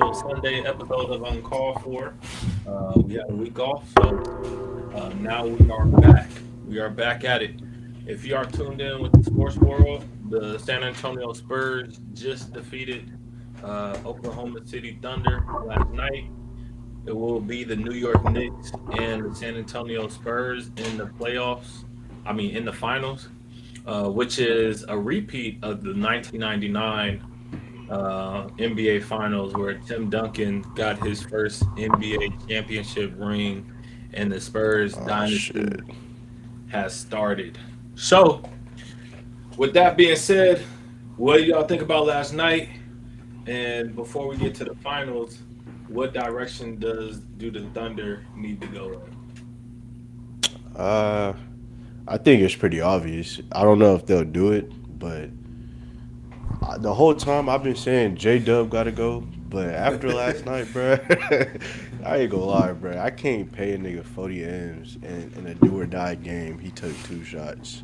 Sunday episode of Uncalled For. We had a week off, so now we are back. We are back at it. If you are tuned in with the sports world, the San Antonio Spurs just defeated Oklahoma City Thunder last night. It will be the New York Knicks and the San Antonio Spurs in the playoffs. I mean, in the finals, which is a repeat of the 1999 NBA Finals where Tim Duncan got his first NBA championship ring and the Spurs Oh dynasty shit. has started. So, with that being said, what do y'all think about last night? And before we get to the finals, what direction do the Thunder need to go in? Uh, I think it's pretty obvious. I don't know if they'll do it, but the whole time I've been saying J Dub got to go. But after last night, bro, I ain't gonna lie, bro. I can't pay a nigga 40 M's in a do or die game. He took two shots,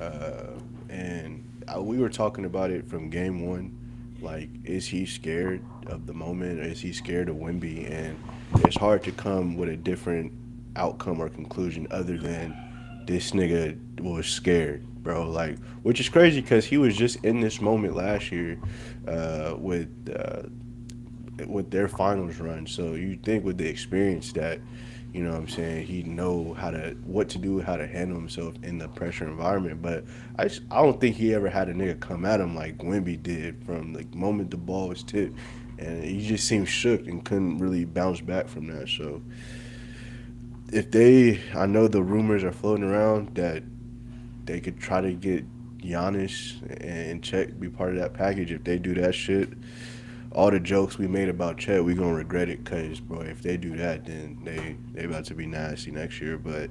uh, and we were talking about it from game one. Like, is he scared of the moment? Or is he scared of Wimby? And it's hard to come with a different outcome or conclusion other than this nigga was scared, bro. Like, which is crazy because he was just in this moment last year with their finals run. So you think with the experience that, you know what I'm saying, he know what to do, how to handle himself in the pressure environment. But I don't think he ever had a nigga come at him like Wimby did from the moment the ball was tipped. And he just seemed shook and couldn't really bounce back from that. So I know the rumors are floating around that they could try to get Giannis and Chet be part of that package. If they do that shit, all the jokes we made about Chet, we gonna regret it. Cause bro, if they do that, then they about to be nasty next year. But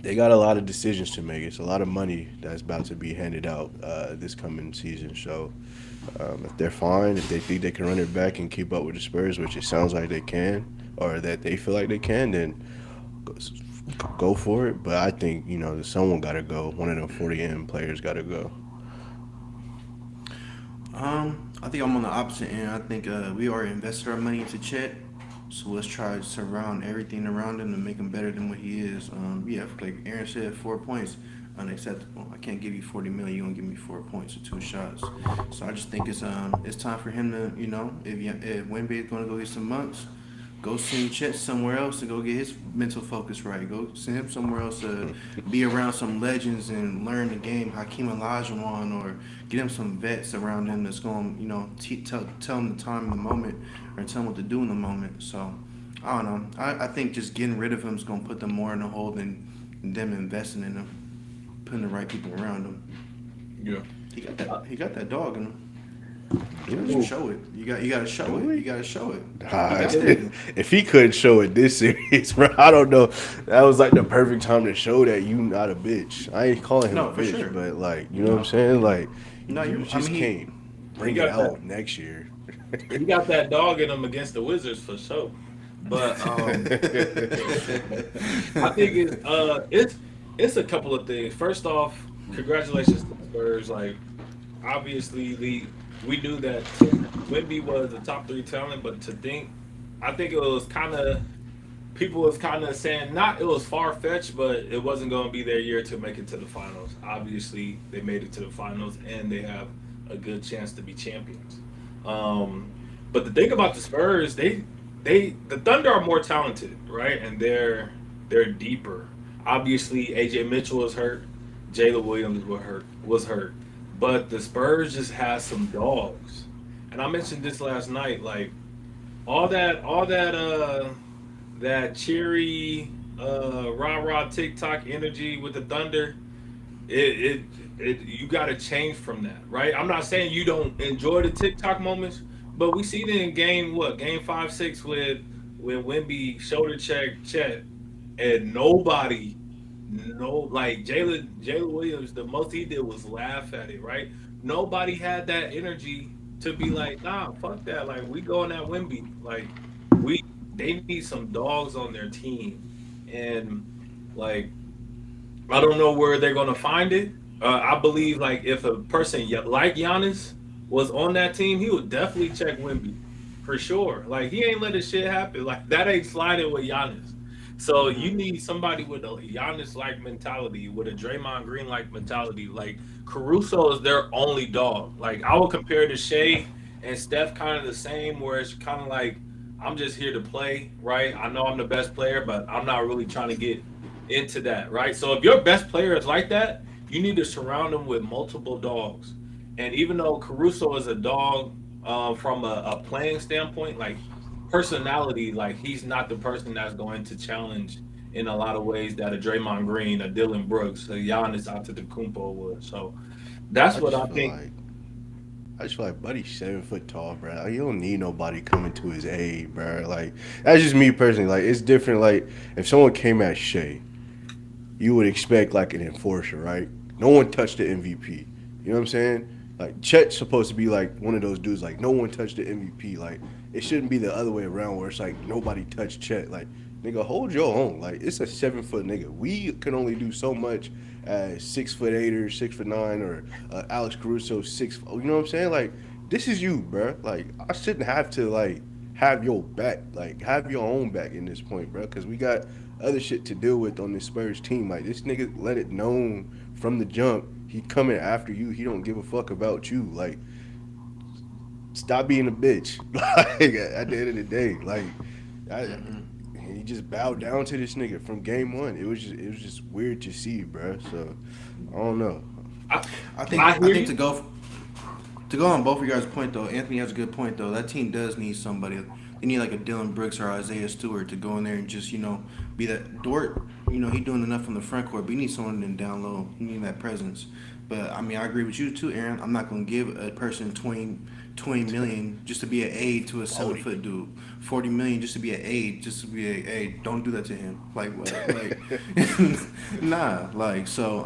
they got a lot of decisions to make. It's a lot of money that's about to be handed out this coming season. So if they're fine, if they think they can run it back and keep up with the Spurs, which it sounds like they can, or that they feel like they can, then go, go for it. But I think someone got to go. One of them 40 M players got to go. I think I'm on the opposite end. I think we already invested our money into Chet, so let's try to surround everything around him to make him better than what he is. Yeah, like Aaron said, 4 points, unacceptable. I can't give you 40 million. You gonna give me 4 points or two shots? So I just think it's time for him to if Wemby is gonna go get some months, go send Chet somewhere else to go get his mental focus right. Go send him somewhere else to be around some legends and learn the game, Hakeem Olajuwon, or get him some vets around him that's going to, tell him the time in the moment or tell him what to do in the moment. So, I don't know. I think just getting rid of him is going to put them more in a hole than them investing in him, putting the right people around him. Yeah. He got that dog in him. You gotta Ooh. show it. You gotta show it. You gotta show it. He Nah, got it. if he couldn't show it this series, bro, I don't know. That was like the perfect time to show that you not a bitch. I ain't calling him a No, for bitch, sure. but like, you know what I'm No, saying? Like, no, you you. I just mean, can't He bring it got that out next year. he got that dog in him against the Wizards for sure. But I think it's a couple of things. First off, congratulations to the Spurs. Like obviously we knew that Wemby was a top three talent, but I think it was kind of people was kind of saying not it was far fetched, but it wasn't going to be their year to make it to the finals. Obviously, they made it to the finals, and they have a good chance to be champions. Um, but the thing about the Spurs, the Thunder are more talented, right? And they're deeper. Obviously, AJ Mitchell was hurt, Jalen Williams was hurt, but the Spurs just has some dogs. And I mentioned this last night, like all that cheery rah rah TikTok energy with the Thunder, it you got to change from that, right? I'm not saying you don't enjoy the TikTok moments, but we see it in game 5, 6 with when Wimby shoulder check Chet, and nobody, no, like Jalen Williams, the most he did was laugh at it, right? Nobody had that energy to be like, nah, fuck that, like we going at Wimby, like we they need some dogs on their team, and like I don't know where they're gonna find it. I believe like if a person like Giannis was on that team, he would definitely check Wimby. for sure. Like he ain't let this shit happen. Like that ain't sliding with Giannis. So you need somebody with a Giannis like mentality, with a Draymond Green like mentality. Like Caruso is their only dog. Like I would compare to Shea and Steph, kind of the same, where it's kind of like I'm just here to play, right? I know I'm the best player, but I'm not really trying to get into that, right? So if your best player is like that, you need to surround them with multiple dogs. And even though Caruso is a dog from a playing standpoint, like personality, like he's not the person that's going to challenge in a lot of ways that a Draymond Green, a Dylan Brooks, a Giannis Antetokounmpo would. So that's I what just I feel think. like Buddy's 7 foot tall, bro. Like, you don't need nobody coming to his aid, bro. Like that's just me personally. Like it's different. Like if someone came at Shea, you would expect like an enforcer, right? No one touched the MVP. You know what I'm saying? Like Chet's supposed to be like one of those dudes. Like no one touched the MVP. Like it shouldn't be the other way around where it's like nobody touched Chet. Like nigga, hold your own. Like it's a 7 foot nigga. We can only do so much as 6'8" or 6'9" or Alex Caruso 6. You know what I'm saying? Like this is you, bro. Like I shouldn't have to like have your back. Like have your own back in this point, bro. Because we got other shit to deal with on this Spurs team. Like this nigga let it known from the jump. He coming after you. He don't give a fuck about you. Like stop being a bitch. Like at the end of the day, like I, he just bowed down to this nigga from game one. It was just weird to see, bro. So I don't know. I, I I think I hear think you. to go on both of you guys' point though, Anthony has a good point though. That team does need somebody. They need like a Dylan Brooks or Isaiah Stewart to go in there and just be that Dort. He doing enough from the front court, but he needs someone in down low. He need that presence. But I mean, I agree with you too, Aaron. I'm not gonna give a person 20 million just to be an aide to a 7 foot dude. 40 million just to be an aide, just to be a aide. Don't do that to him. Like what? Like nah. Like so.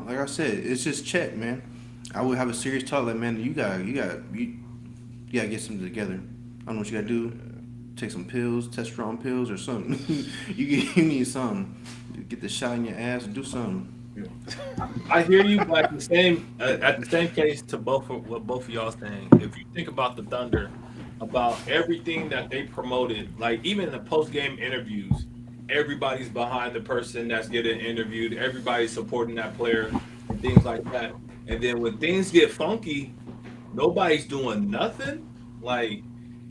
Like I said, it's just Chet, man. I would have a serious talk like, man, you gotta get something together. I don't know what you gotta do. Take some pills, testosterone pills or something. You need something. Get the shot in your ass. Do something. I hear you, but at the same case to both of what both of y'all saying. If you think about the Thunder, about everything that they promoted, like even in the post game interviews, everybody's behind the person that's getting interviewed. Everybody's supporting that player and things like that. And then when things get funky, nobody's doing nothing. Like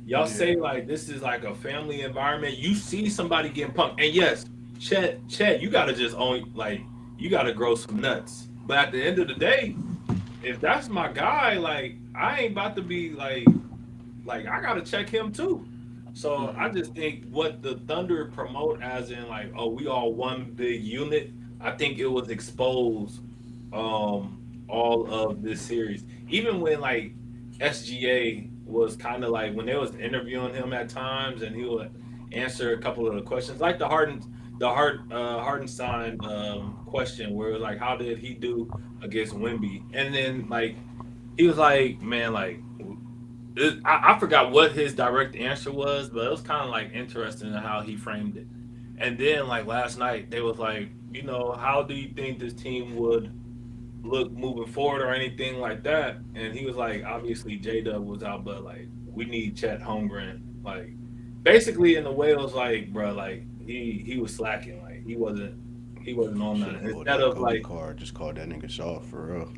y'all say, Yeah. like this is like a family environment. You see somebody getting punked, and yes, Chet, you gotta just own like you gotta grow some nuts. But at the end of the day, if that's my guy, like I ain't about to be like I gotta check him too. So I just think what the Thunder promote as in like, oh, we all one big unit. I think it was exposed all of this series. Even when like SGA was kind of like when they was interviewing him at times and he would answer a couple of the questions, like Hardenstein question where it was like how did he do against Wimby? And then like he was like, man, like I forgot what his direct answer was, but it was kind of like interesting in how he framed it. And then like last night, they was like, how do you think this team would look moving forward or anything like that? And he was like, obviously J Dub was out, but like we need Chet Holmgren. Like basically in the way it was like, bro, like he was slacking, like he wasn't on Should that. have pulled Instead that of Kobe like, card. Just called that nigga soft for real.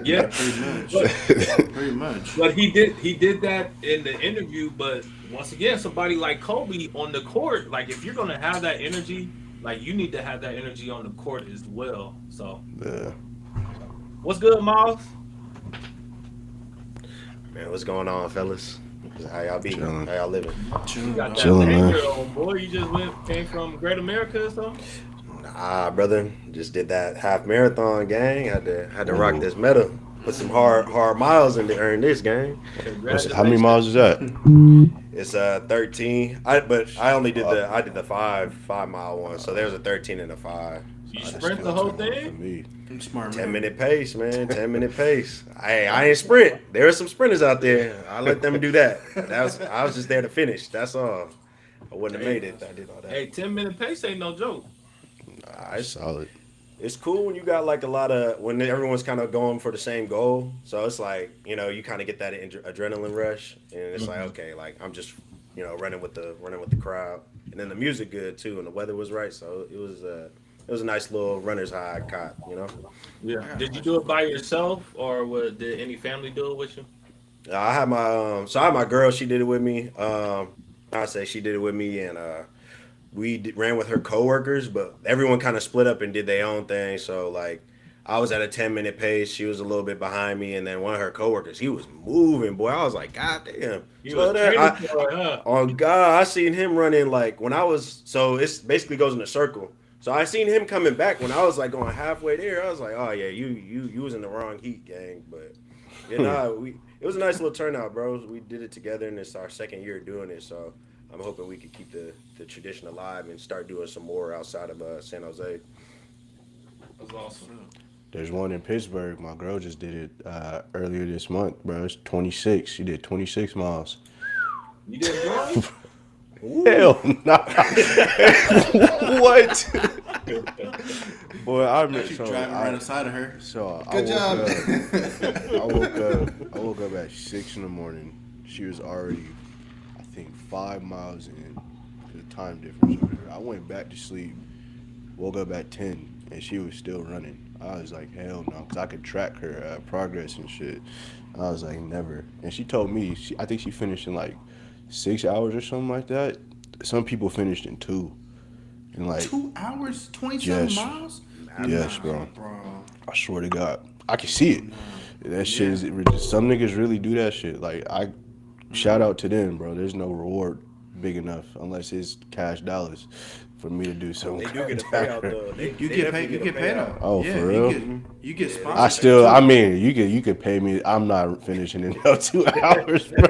yeah, Yeah, pretty much. but Pretty much. But he did that in the interview. But once again, somebody like Kobe on the court, like if you're gonna have that energy, like you need to have that energy on the court as well. So Yeah, what's good, Miles? Man, what's going on, fellas? How y'all be? chilling, How y'all living? You Chilling, got dog. that chilling, man. banger on, boy. You just came from Great America or something? Ah, brother, just did that half marathon, gang. Had to rock Ooh, this medal. Put some hard miles in to earn this, gang. how many Congratulations. miles is that? It's 13. I only did Uh, the five mile one. So there's a 13 and a five. You that's sprint the still whole too hard for thing? me. Smart 10 man. minute pace, man. 10 minute pace. I ain't sprint. There are some sprinters out there. I let them do that. I was just there to finish. That's all. I wouldn't have Hey, made it. I did all that. hey, 10 minute pace ain't no joke. Nah, Solid. it's cool when you got like a lot of when everyone's kind of going for the same goal. So it's like you kind of get that adrenaline rush, and it's like Mhm. okay, like I'm just running with the crowd, and then the music good too, and the weather was right, so it was a nice little runner's high I caught, you know. Yeah. I got a Did you do question it for by you. yourself, or did any family do it with you? I had my I had my girl. She did it with me. I say she did it with me, and ran with her coworkers, but everyone kind of split up and did their own thing. So like, I was at a 10 minute pace. She was a little bit behind me, and then one of her coworkers, he was moving. Boy, I was like, God damn, You was slow down. training for it, huh? Oh God, I seen him running like when I was. So it's basically goes in a circle. So I seen him coming back when I was like going halfway there. I was like, oh yeah, you was in the wrong heat, gang. But you know, we it was a nice little turnout, bros. We did it together, and it's our second year doing it. So I'm hoping we could keep the tradition alive and start doing some more outside of San Jose. That's That's what's awesome. up. There's one in Pittsburgh. My girl just did it earlier this month, bro. It's 26. She did 26 miles. You didn't join? Ooh. Hell nah. What? Boy, I Got meant you so. driving right inside of her. I Good woke job. up. I woke up at 6 in the morning. She was already, I think, 5 miles in. The time difference over there. I went back to sleep. Woke up at 10, and she was still running. I was like, hell no, because I could track her progress and shit. I was like, never. And she told me, I think she finished in like 6 hours or something like that. Some people finished in two. And like, 2 hours, 27 yes, miles? yes, Nah, bro. bro. I swear to God, I can see it. Nah. That shit Yeah. is some niggas really do that shit. Like shout out to them, bro. There's no reward big enough unless it's cash dollars for me to do something They do get a like payout that. though. You They get definitely paid. You get a get paid payout. out. Oh, Yeah, for real? you get Yeah, I sponsored still, too. I mean, you could pay me. I'm not finishing in no 2 hours, bro.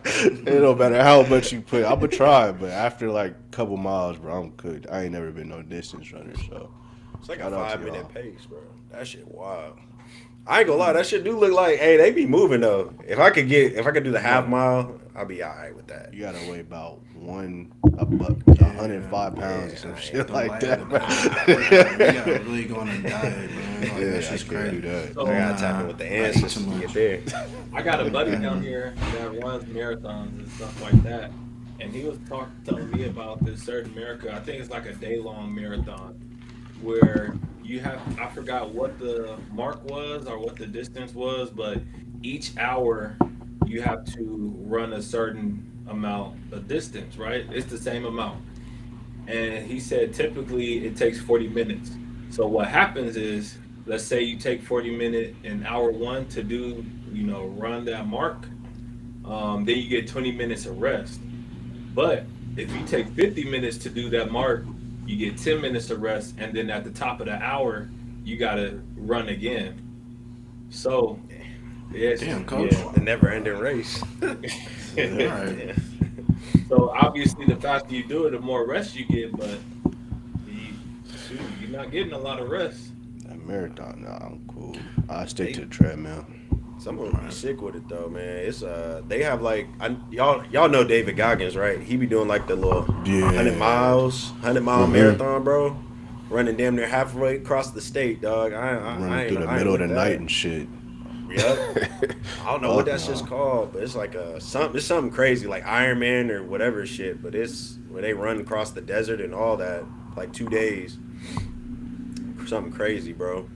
It don't matter how much you put. I'ma try, but after like a couple miles, bro, I'm cooked. I ain't never been no distance runner, so it's like a shout out to 5 minute y'all. pace, bro. That shit wild. I ain't gonna lie, that shit do look like, hey, they be moving though. If I could do the half Bro, mile, I'll be all right with that. You gotta weigh about a hundred yeah. five pounds or Yeah, some I shit ain't. like that, bro. You gotta really go on a diet, man. Like Yeah, that's I just can't do crazy. that. I So gotta tap in Nah, with the I eat too ancestors to get much. there. I got a buddy down here that runs marathons and stuff like that, and he was telling me about this certain marathon. I think it's like a day long marathon where you have I forgot what the mark was or what the distance was, but each hour you have to run a certain amount of distance, right? It's the same amount. And he said typically it takes 40 minutes. So what happens is, let's say you take 40 minute in hour one to do, run that mark, then you get 20 minutes of rest. But if you take 50 minutes to do that mark, you get 10 minutes of rest, and then at the top of the hour, you gotta run again. So it's Damn, coach. yeah. The never ending race. All right. Yeah. So obviously, the faster you do it, the more rest you get. But you're not getting a lot of rest. That marathon, nah, I'm cool. I stick They to the treadmill. Some of them be sick with it though, man. It's they have like y'all know David Goggins, right? He be doing like the little Yeah. 100 mile Mm-hmm. marathon, bro. Running damn near halfway across the state, dog. Running through the I ain't middle of with the night that. and shit. Yep. I don't know what Fuck that's just no. called, but it's like it's something crazy like Iron Man or whatever shit. But it's where they run across the desert and all that, like 2 days. Something crazy, bro.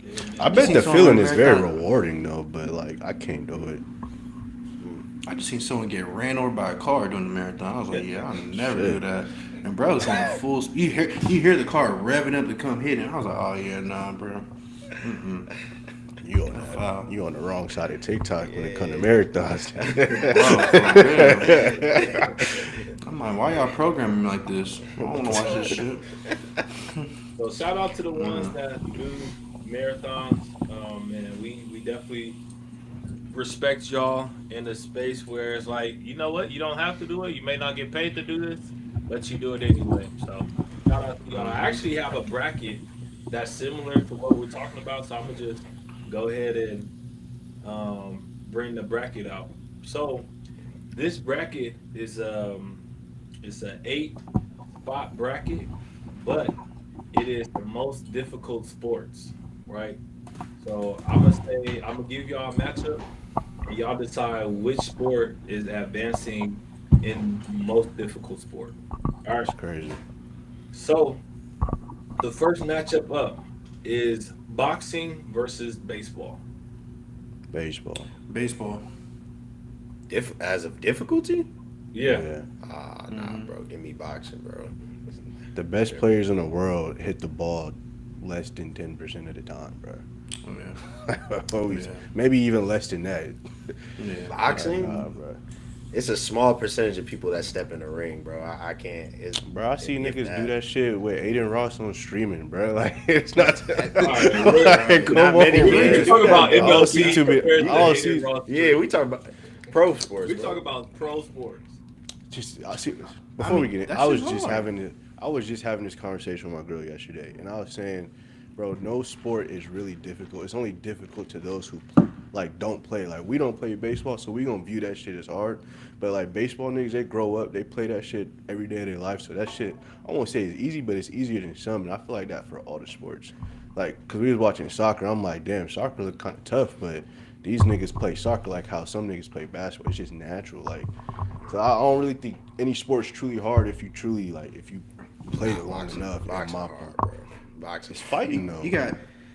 Yeah, I man. Just bet seen the someone feeling run a is very marathon. rewarding though, but like I can't do it. I just seen someone get ran over by a car during the marathon. I was like, yeah, I'll never do Shit. that. And bro was going full speed. You hear the car revving up to come hit him. I was like, oh yeah, nah, bro. Mm-mm. You on That's that, foul. you on the wrong side of TikTok when it comes to Yeah. marathons. Bro, for real. I'm like, why y'all programming me like this? I don't want to watch this shit. So shout out to the ones Uh, that do marathons. And we definitely respect y'all in a space where it's like, you know what, you don't have to do it. You may not get paid to do this, but you do it anyway. So shout out to y'all. I actually have a bracket that's similar to what we're talking about, so I'm gonna just go ahead and bring the bracket out. So this bracket is it's an 8 spot bracket, but it is the most difficult sports, right? So I'm gonna give y'all a matchup, and y'all decide which sport is advancing in most difficult sport. All right. It's crazy. So the first matchup up is boxing versus baseball. Baseball. Baseball. As of difficulty? Yeah. Yeah. Ah, nah, bro. Give me boxing, bro. The best players in the world hit the ball less than 10% of the time, bro. Oh, yeah. Always, Yeah. maybe even less than that. Yeah. Boxing? Bro. It's a small percentage of people that step in the ring, bro. I can't. It's, Bro, I see if niggas do that shit with Aiden Ross on streaming, bro. Like, it's not. All right, Like, come not on, many bro. men we do talk that, about though. I don't see MLB too many. compared to I don't Hayden see. Ross. Yeah, we talk about pro sports. We bro. talk about pro sports. Just I see. Before we get in, that I was shit's just hard. having it. I was just having this conversation with my girl yesterday, and I was saying, bro, no sport is really difficult. It's only difficult to those who like don't play. Like we don't play baseball, so we gonna view that shit as hard. But like baseball niggas, they grow up, they play that shit every day of their life. So that shit, I won't say it's easy, but it's easier than some. And I feel like that for all the sports. Like, cause we was watching soccer, I'm like, damn, soccer look kind of tough, but these niggas play soccer like how some niggas play basketball. It's just natural. Like, so I don't really think any sport's truly hard if you truly like if you play it long enough. In Boxing my hard, part, bro. Boxing. it's fighting though.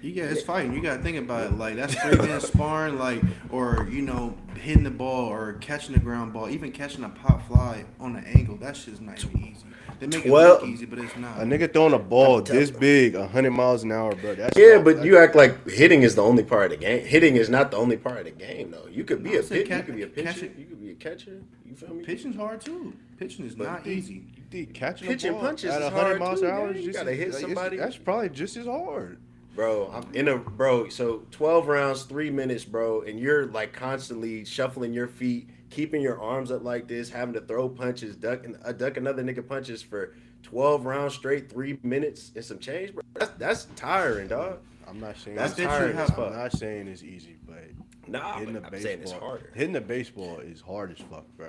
It's fighting. You got to think about it. Like that's 3 minutes sparring, like or hitting the ball or catching the ground ball, even catching a pop fly on an angle. That shit's not even easy. They make it Well, look easy, but it's not. A nigga throwing a ball I'm this telling- big, 100 miles an hour, bro. That's Yeah, all- but you act like hitting is the only part of the game. Hitting is not the only part of the game, though. You could be No, I a said pitcher. You could be a pitcher. catching- You could be a catcher. You feel me? Pitching's hard too. Pitching is not easy. You think catching Pitching a ball punches at is 100 hard miles too, an hour man. is You just gotta hit like, somebody. That's probably just as hard. Bro, I'm in a bro. So 12 rounds, 3 minutes, bro, and you're like constantly shuffling your feet, keeping your arms up like this, having to throw punches, duck another nigga punches for 12 rounds straight, 3 minutes and some change, bro. That's tiring, dog. I'm not saying That's it's tiring as I'm fuck. not saying it's easy, but Nah, hitting but the I'm saying it's baseball, harder. hitting the baseball is hard as fuck, bro.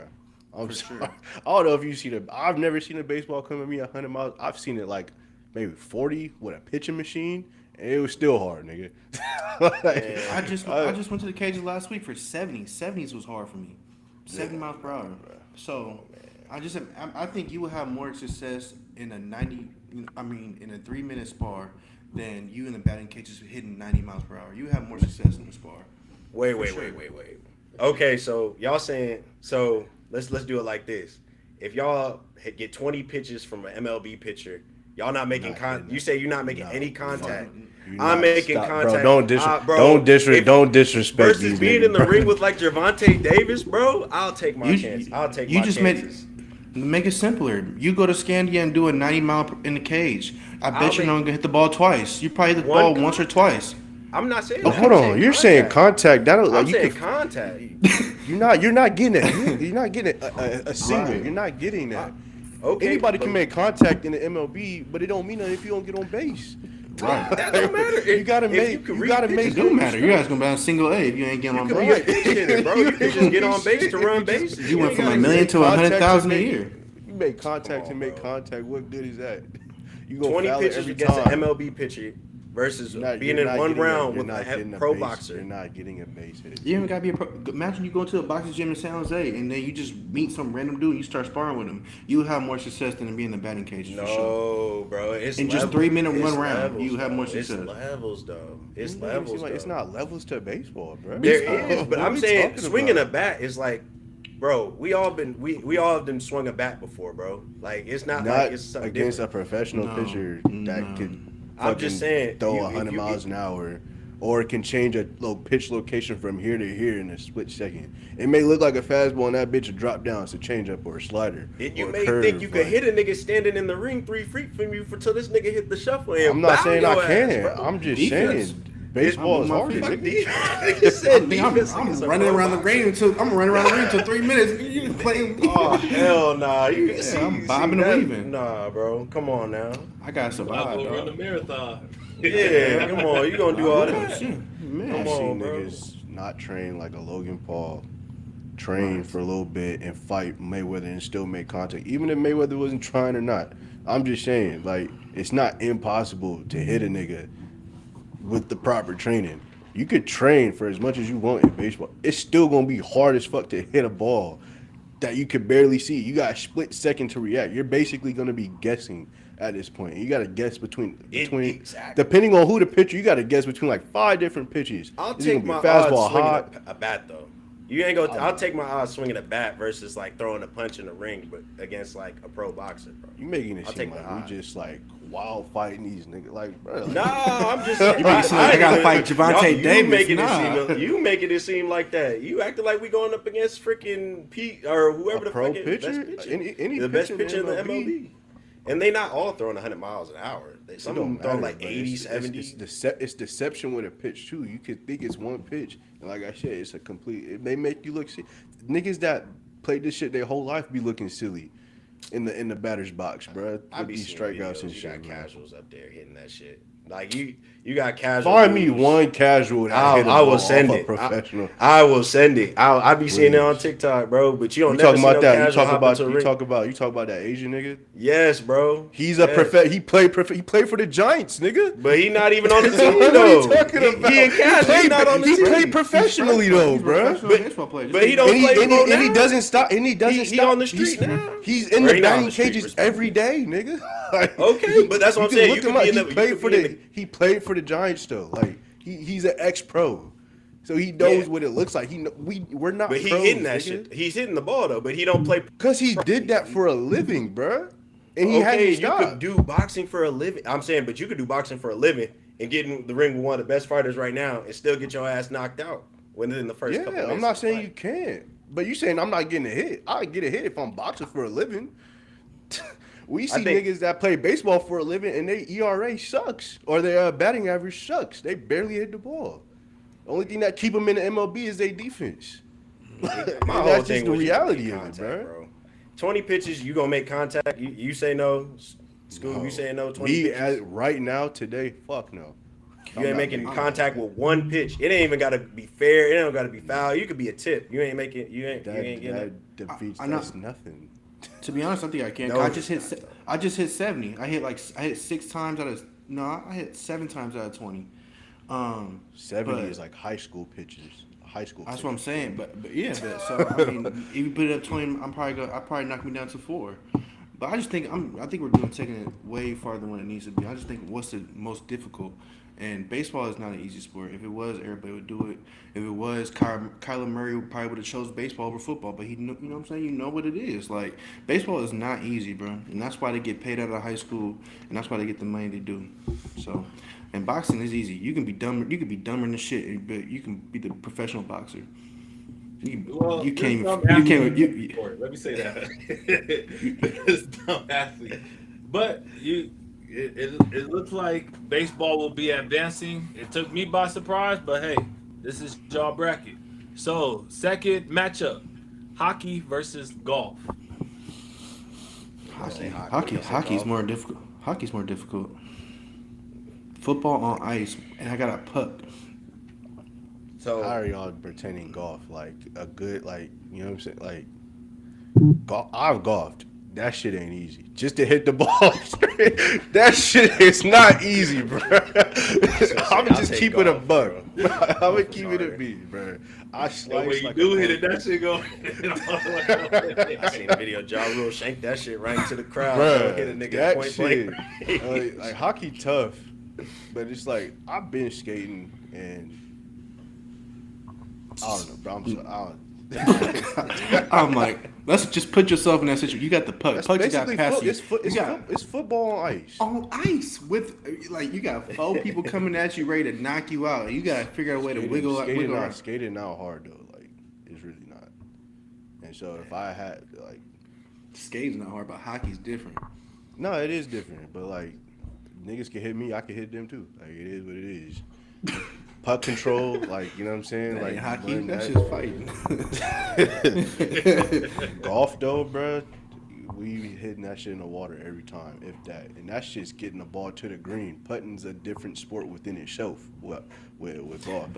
I'm For sorry. sure. I don't know if you see the. I've never seen a baseball come at me 100 miles. I've seen it like maybe 40 with a pitching machine, and it was still hard, nigga. Like, I just went to the cages last week for 70. 70s was hard for me. 70 miles per hour. So I think you will have more success in a 3-minute spar than you in the batting cages hitting 90 miles per hour. You have more success in the spar. Wait. sure. Okay, so y'all saying let's do it like this. If y'all get 20 pitches from an MLB pitcher, y'all not making you say you're not making any contact. you're I'm not- making stop, contact. Bro, don't disrespect versus these being niggas, in the bro. ring with like Gervonta Davis, bro. I'll take my chance. I'll take you my just chances. make it simpler. You go to Scandia and do a 90 mile in the cage. I bet I'll you're make- not gonna hit the ball twice. You probably hit the One ball once or twice. I'm not saying. Oh, that. hold I'm on, you're saying contact. That'll I'm like you saying can, contact. you're not getting it. You're not getting a single. Right. You're not getting that. Okay, Anybody but can make contact in the MLB, but it don't mean nothing if you don't get on base. Right. that don't matter. You gotta If make. you can You read gotta pitches, make. It don't matter. You guys gonna be on single A if you ain't getting on You base. can be a pitch hitter, bro. You can just get on base to run base. You went from gotta $1 million make to contact 100,000 a make- year. You make contact Come and on, make bro. contact. What good is that? You go 20 foul it pitches every against time. an MLB pitcher versus You're not- being you're in not one getting round you're with not a getting pro base- boxer. You're not getting a base hit. You even gotta be a pro. Imagine you go to a boxing gym in San Jose and then you just meet some random dude and you start sparring with him. You have more success than being in the batting cage for sure. No, bro. It's In just levels. 3 minute, It's one round, levels, you have though. more It's success. levels, though. It's It levels, seems like though. it's not levels to baseball, bro. There Baseball. is, but What I'm we saying talking swinging a about? bat is like, bro. We all have been swung a bat before, bro. Like it's not, Not like it's something against different. a professional No. pitcher that No. could. I'm just fucking saying, throw if 100 you miles get- an hour, or it can change a little pitch location from here to here in a split second. It may look like a fastball, and that bitch will drop down. It's a changeup or a slider. You or a may curve, think you could like- hit a nigga standing in the ring 3 feet from you till this nigga hit the shuffle. And I'm not bow saying I your can. ass, bro. I'm just Defense. saying baseball is I'm- hard. I'm- Fuck nigga. defense. Nigga said I'm defense. Niggas are running around the robots. ring until 3 minutes. You playing? Oh hell nah! You see, I'm bobbing and that? weaving. Nah, bro. Come on now. I gotta I survive, will run the dog. marathon. Yeah, come on. You gonna do all that? Shit, I've man. Come on, seen bro. niggas not train like a Logan Paul, train for a little bit and fight Mayweather and still make contact, even if Mayweather wasn't trying or not. I'm just saying, like, it's not impossible to hit a nigga with the proper training. You could train for as much as you want in baseball. It's still gonna be hard as fuck to hit a ball that you could barely see. You got a split second to react. You're basically going to be guessing at this point. You got to guess between Exactly. depending on who the pitcher. You got to guess between like 5 different pitches. I'll Is it take gonna my be odds fastball, swinging hot? a bat though. You ain't go. I'll take my odds swinging a bat versus like throwing a punch in the ring, but against like a pro boxer, bro. You making it I'll seem take the like we odds. just like wild fighting these niggas, like bro. Like, No, I'm just. You make it seem like I gotta fight Javante you Davis. Making Nah. you making it seem like that. You acting like we going up against freaking Pete or whoever a the pro fucking pitcher, best pitcher, any the best pitcher pitcher in the MLB. And they not all throwing 100 miles an hour. Some of them throwing like 80, 70. It's deception with a pitch too. You could think it's one pitch, and like I said, it's a complete. They make you look. Niggas that played this shit their whole life be looking silly in the batter's box, bro. I With be these seeing strikeouts videos, and you shit. got Man. casuals up there hitting that shit. Like you got casuals. Find me one casual that hit a I ball will send off a it. professional. I will send it. I be seeing it on TikTok, bro. But you don't You never talking see about no that? You casual talk hop about into a you ring. talk about that Asian nigga? Yes, bro. He's a Yes. He played for the Giants, nigga. But he not even on the team What are though. you talking about? He and Casual, he not on the He team. played professionally though, bro. But he don't play pro And he now. doesn't stop. And he doesn't He stop. on the street now. He's in Or the he not on batting the street, cages respectfully. every day, nigga. Like, Okay, but that's what I'm can saying. look You could him up. be in He the- you played could for be in the. He played for the Giants though. Like he's an ex-pro, so he knows Yeah. what it looks like. We're not. But he pros, hitting that nigga. shit. He's hitting the ball though, but he don't play. Cause he did that for a living, bruh. And he Okay, hadn't you stopped. could do boxing for a living. I'm saying, but you could do boxing for a living and get in the ring with one of the best fighters right now and still get your ass knocked out within the first couple Yeah, minutes. I'm not of the saying fight. you can't, but you saying I'm not getting a hit. I get a hit if I'm boxing for a living. We see think- niggas that play baseball for a living and their ERA sucks or their batting average sucks. They barely hit the ball. The only thing that keep them in the MLB is their defense. My And whole that's thing just the was you reality can of make it, contact, bro. 20 pitches, you gonna make contact. You say no. Scoob, you saying no? 20 Me pitches. right now today, fuck no. You ain't making contact with one pitch. It ain't even gotta be fair. It ain't gotta be foul. You could be a tip. You ain't making. You ain't getting it. That defeats. I know. That's nothing. To be honest, I think I can. No, I just hit 70. I hit 6 times out of I hit 7 times out of 20. 70 but- is like high school pitches. High school. That's what I'm pitches. saying. But yeah, so I mean, if you put it up 20, I probably knock me down to 4. But I just think I think we're taking it way farther than what it needs to be. I just think what's the most difficult. And baseball is not an easy sport. If it was, everybody would do it. If it was, Kyler Murray probably would have chose baseball over football. But he, you know what I'm saying? You know what it is. Like baseball is not easy, bro. And that's why they get paid out of high school, and that's why they get the money they do. So, and boxing is easy. You can be dumb. You can be dumber than shit, but you can be the professional boxer. Well, You can't. you're a Even, dumb you can't. athlete. You, Let me say that. It's dumb athlete, but it looks like baseball will be advancing. It took me by surprise, but hey, this is y'all bracket. So second matchup, hockey versus golf. Hockey's more difficult. Hockey's more difficult. Football on ice, and I got a puck. So How are y'all pretending golf like a good you know what I'm saying like golf? I've golfed. That shit ain't easy. Just to hit the ball straight, that shit is not easy, bro. I'm I'll just take keep it a golf, buck. bro. I'm gonna I'm keep it a sorry. beat, bro. I So slice when you like do a hit it, that shit go. I seen a video. Ja Rule shanked that shit right into the crowd. Bruh, Bro. Hit a nigga that point shit, blank. like hockey tough, but it's like I've been skating and I don't know, bro. I'm like, let's just put yourself in that situation. You got the puck. That's Puck just got basically past you. it's football on ice. On ice with you got 4 people coming at you ready to knock you out. You got to figure out a way to wiggle out. Skating not hard though. Like it's really not. And so if I had like, Skating's not hard, but hockey's different. no, it is different. But like niggas can hit me, I can hit them too. Like it is what it is. Puck control, like you know what I'm saying. That Like ain't hockey, run that's that. just fighting. Golf though, bro, we hitting that shit in the water every time, if that. And that shit's getting the ball to the green. Putting's a different sport within itself. With golf.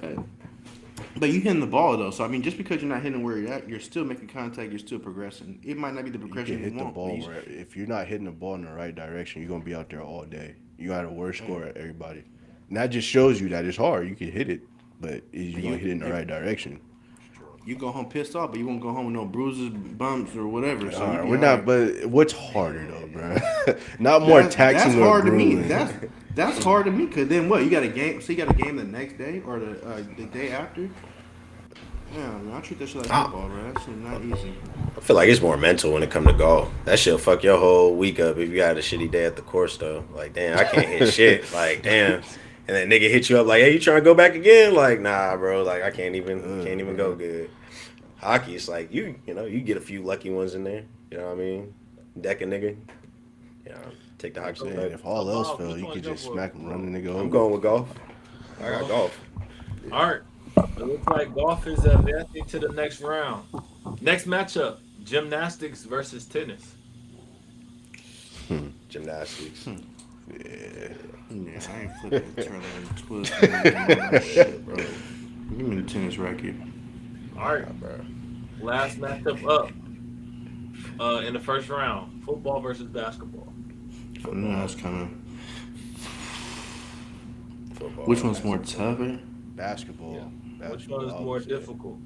But you hitting the ball though, so I mean, just because you're not hitting where you're at, you're still making contact. You're still progressing. It might not be the You progression can you hit the want. ball but you- where if you're not hitting the ball in the right direction, you're gonna be out there all day. You got a worse score at everybody. And that just shows you that it's hard. You can hit it, but is you gonna hit it in the right direction? you go home pissed off, but you won't go home with no bruises, bumps, or whatever. So All you right, be we're all not. right. But what's harder though, bro? Not more That's taxing or hard to me. grueling. That's hard to me. Cause then what? You got a game. So you got a game the next day or the day after. Yeah, man, I treat that shit like football, bro. That shit not easy. I feel like it's more mental when it come to golf. That shit'll fuck your whole week up if you had a shitty day at the course though. Like damn, I can't hit shit. Like damn. And then nigga hit you up like, hey, you trying to go back again? Like, nah, bro. Like I can't even go good. Hockey, it's like you get a few lucky ones in there. You know what I mean? Deck a nigga. You know, take the hockey. Saying, if all else fails, you could just smack and run the nigga over. I'm going with golf. I got golf. All right. It looks like golf is advancing to the next round. Next matchup: gymnastics versus tennis. Gymnastics. Yeah. Yeah, I ain't flipping, turn and twist, and all that shit, bro. Give me the tennis racket. All right, Bro. last matchup up in the first round: football versus basketball. I knew that's coming. Football. Which one's more tougher? Basketball. Yeah. Which Basketball, one is I would more say. difficult?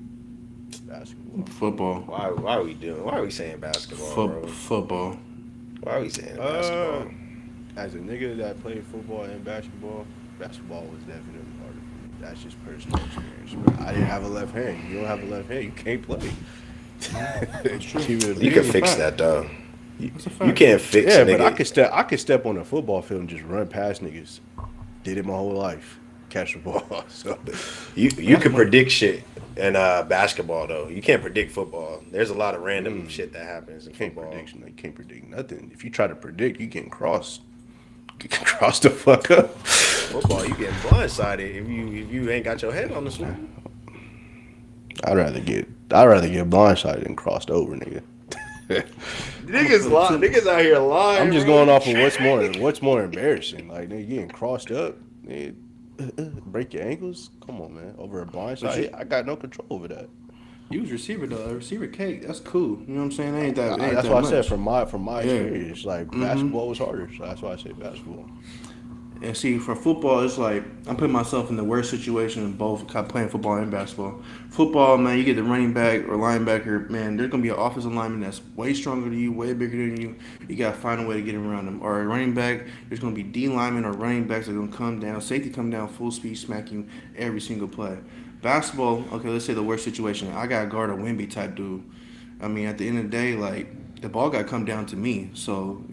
Basketball. Football. Why are we doing? Why are we saying basketball, bro? Football. Why are we saying basketball? As a nigga that played football and basketball was definitely harder for me. That's just personal experience, bro. I didn't have a left hand. You don't have a left hand, you can't play. You can fix that though. That's a You fact. can't fix. Yeah, a but nigga. I could step on a football field and just run past niggas. Did it my whole life. Catch the ball. So You can predict shit in basketball though. You can't predict football. There's a lot of random shit that happens in can't football. predict. You can't predict nothing. If you try to predict, you getting crossed. You can cross the fuck up. Football, you getting blindsided if you ain't got your head on the swivel. I'd rather get blindsided than crossed over, nigga. Niggas out here lying. I'm just bro. going off of what's more embarrassing. Like nigga getting crossed up, nigga, break your ankles. Come on, man. Over a blindside, I got no control over that. You was receiver though. A receiver cake. That's cool. You know what I'm saying? Ain't that? Ain't That's that why I much. said from my Yeah. experience, like basketball was harder. So that's why I say basketball. And see, for football, it's like I'm putting myself in the worst situation in both playing football and basketball. Football, man, you get the running back or linebacker, man, there's gonna be an offensive lineman that's way stronger than you, way bigger than you. You gotta find a way to get around them. Or a running back, there's gonna be D linemen or running backs that are gonna come down, safety come down full speed, smack you every single play. Basketball, okay, let's say the worst situation. I gotta guard a Wemby type dude. I mean, at the end of the day, like the ball gotta come down to me. So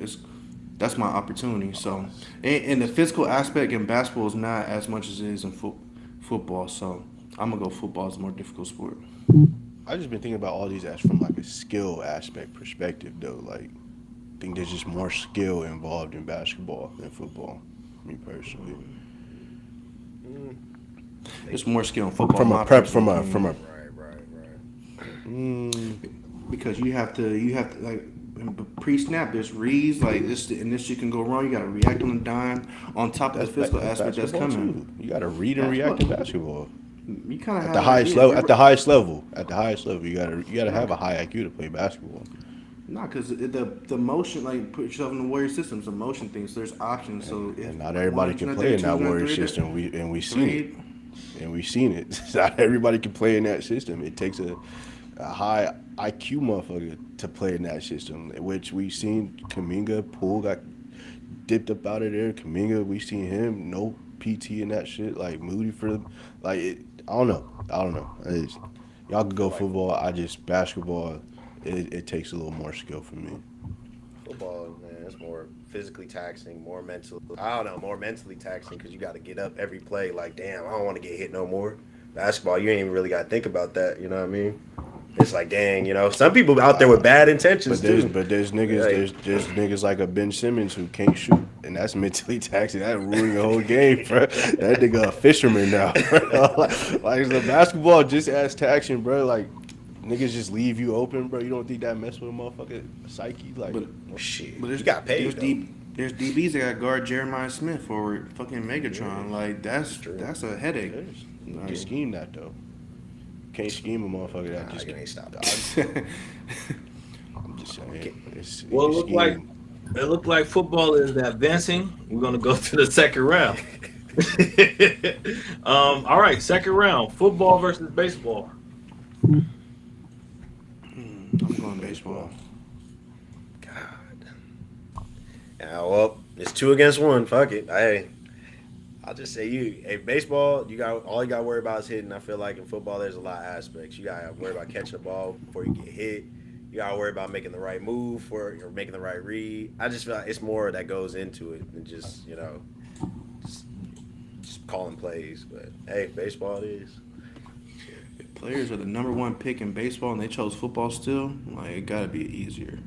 that's my opportunity. So, and the physical aspect in basketball is not as much as it is in football. So, I'm gonna go football is a more difficult sport. I just been thinking about all these as from like a skill aspect perspective though. Like, I think there's just more skill involved in basketball than football. Me personally. There's more skill in football. From in my a prep, personal from a opinion, mm, because you have to like pre-snap. There's reads like this, and this shit can go wrong. You gotta react on the dime. On top of the physical aspect that's basketball coming. too. You got to read and react in basketball. You kind of At have the highest yeah, level, at the highest level, you gotta have a high IQ to play basketball. Nah, because the motion, like, put yourself in the warrior system. It's a motion thing, so there's options. So if And not everybody one's can not play there, in that two's not warrior there, system. We seen it. three. And we've seen it. Not everybody can play in that system. It takes a high IQ motherfucker to play in that system, which we've seen. Kaminga Poole got dipped up out of there. Kaminga, we seen him no PT in that shit. Like Moody for like it, I don't know. Y'all could go football. I just basketball. It takes a little more skill for me. Football, man, it's more physically taxing, more mental. I don't know, more mentally taxing because you got to get up every play. Like, damn, I don't want to get hit no more. Basketball, you ain't even really got to think about that. You know what I mean? It's like, dang, some people out there with bad intentions too. But there's niggas there's niggas like a Ben Simmons who can't shoot, and that's mentally taxing. That ruined the whole game, bro. That nigga a fisherman now. Bro. like the basketball just as taxing, bro. Like niggas just leave you open, bro. You don't think that mess with a motherfucker psyche? Like Shit, But there's you got paid. There's DBs that got guard Jeremiah Smith for fucking Megatron. Like that's a headache. you can scheme that though. Can't scheme a motherfucker that just ain't stop. I'm just saying. Well, it looked like football is advancing. We're gonna go to the second round. All right, second round: football versus baseball. Baseball. God. Yeah, well, it's 2 against 1. Fuck it. Hey, I'll just say you. Hey, baseball, you got to worry about is hitting. I feel like in football, there's a lot of aspects. You got to worry about catching the ball before you get hit. You got to worry about making the right move or making the right read. I just feel like it's more that goes into it than just just, just calling plays. But hey, baseball it is. If players are the number one pick in baseball and they chose football still, like it gotta be easier.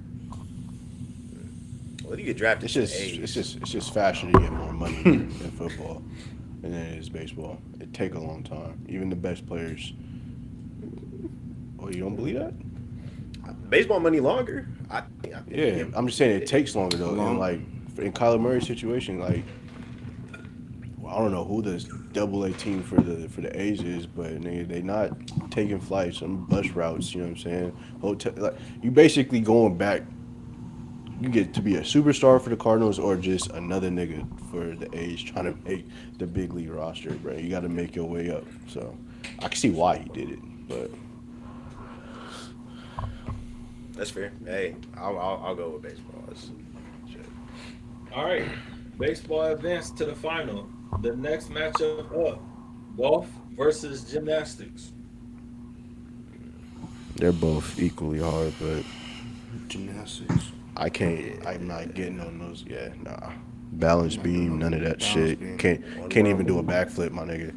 Well, you get drafted It's to the just it's A's. just it's just faster to get more money in football than it is baseball. It take a long time. Even the best players. Oh, you don't believe that? Baseball money longer. Yeah, I'm just saying it takes longer though. And Long. like in Kyler Murray's situation, like well, I don't know who the double A team for the A's is, but they not taking flights on bus routes. You know what I'm saying? Hotel, like you basically going back. You get to be a superstar for the Cardinals or just another nigga for the A's trying to make the big league roster, bro. You got to make your way up. So I can see why he did it, but That's fair. Hey, I'll go with baseball. Shit. All right, baseball advanced to the final. The next matchup up: golf versus gymnastics. they're both equally hard. But Gymnastics. I can't. I'm not getting on those. Yeah, nah. Balance Not beam, doing none of that balance shit. beam. Can't even do a backflip, my nigga.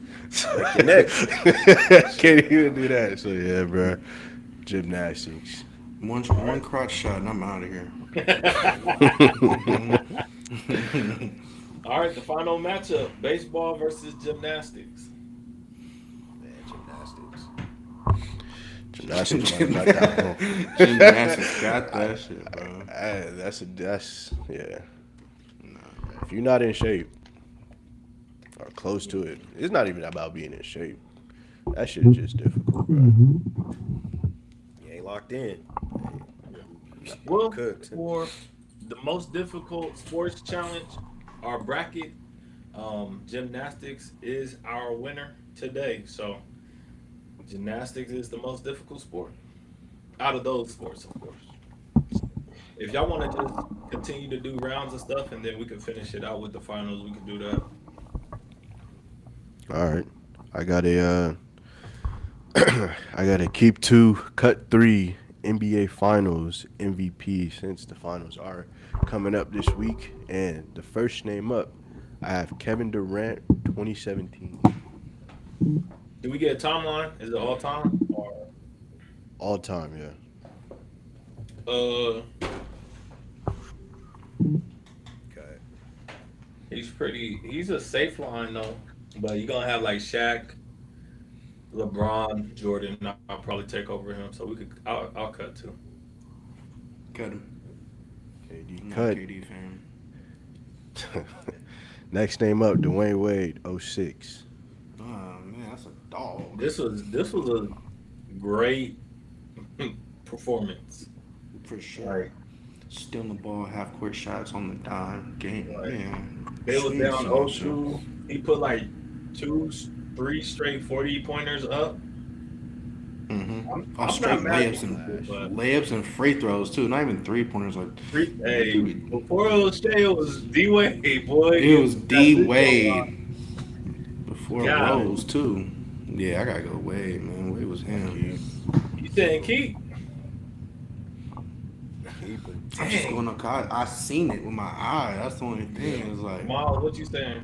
Break your neck. Can't even do that. So yeah, bro. Gymnastics. One crotch shot and I'm out of here. All right, the final matchup: baseball versus gymnastics. Man, gymnastics. Gymnastics got that one. Gymnastics got that shit, bro. That's yeah. If you're not in shape or close to it, it's not even about being in shape. That shit is just difficult, bro. You ain't locked in. Well, Cooked. for the most difficult sports challenge, our bracket, gymnastics is our winner today. So, gymnastics is the most difficult sport out of those sports, of course. If y'all want to just continue to do rounds and stuff, and then we can finish it out with the finals, we can do that. All right, I got a I got to keep two, cut three NBA Finals MVP since the finals are coming up this week, and the first name up, I have Kevin Durant, 2017, Do we get a timeline? Is it all time or all time. Yeah. uh? Okay. He's a safe line though, but you're gonna have like Shaq, LeBron, Jordan. I'll probably take over him, so we could. I'll cut too. Cut him. KD I'm not a cut. KD fan. Next name up, Dwayne Wade, 06. Oh man, that's a dog. This was a great performance. For sure. Like Stealing the ball, half court shots on the dime. Game. Right. Man. they was Jeez, down so 0-2. He put like 3 straight 40 pointers up. Off I'm straight not mad at layups people, but layups and free throws too. Not even 3-pointers. Like hey, before O'Shea it was D Wade, boy. it was That D big Wade before God. Rose too. Yeah, I gotta go Wade, man. Wade was him. You saying keep? I'm just going up. I seen it with my eye. That's the only thing. It's like, Miles, what you saying?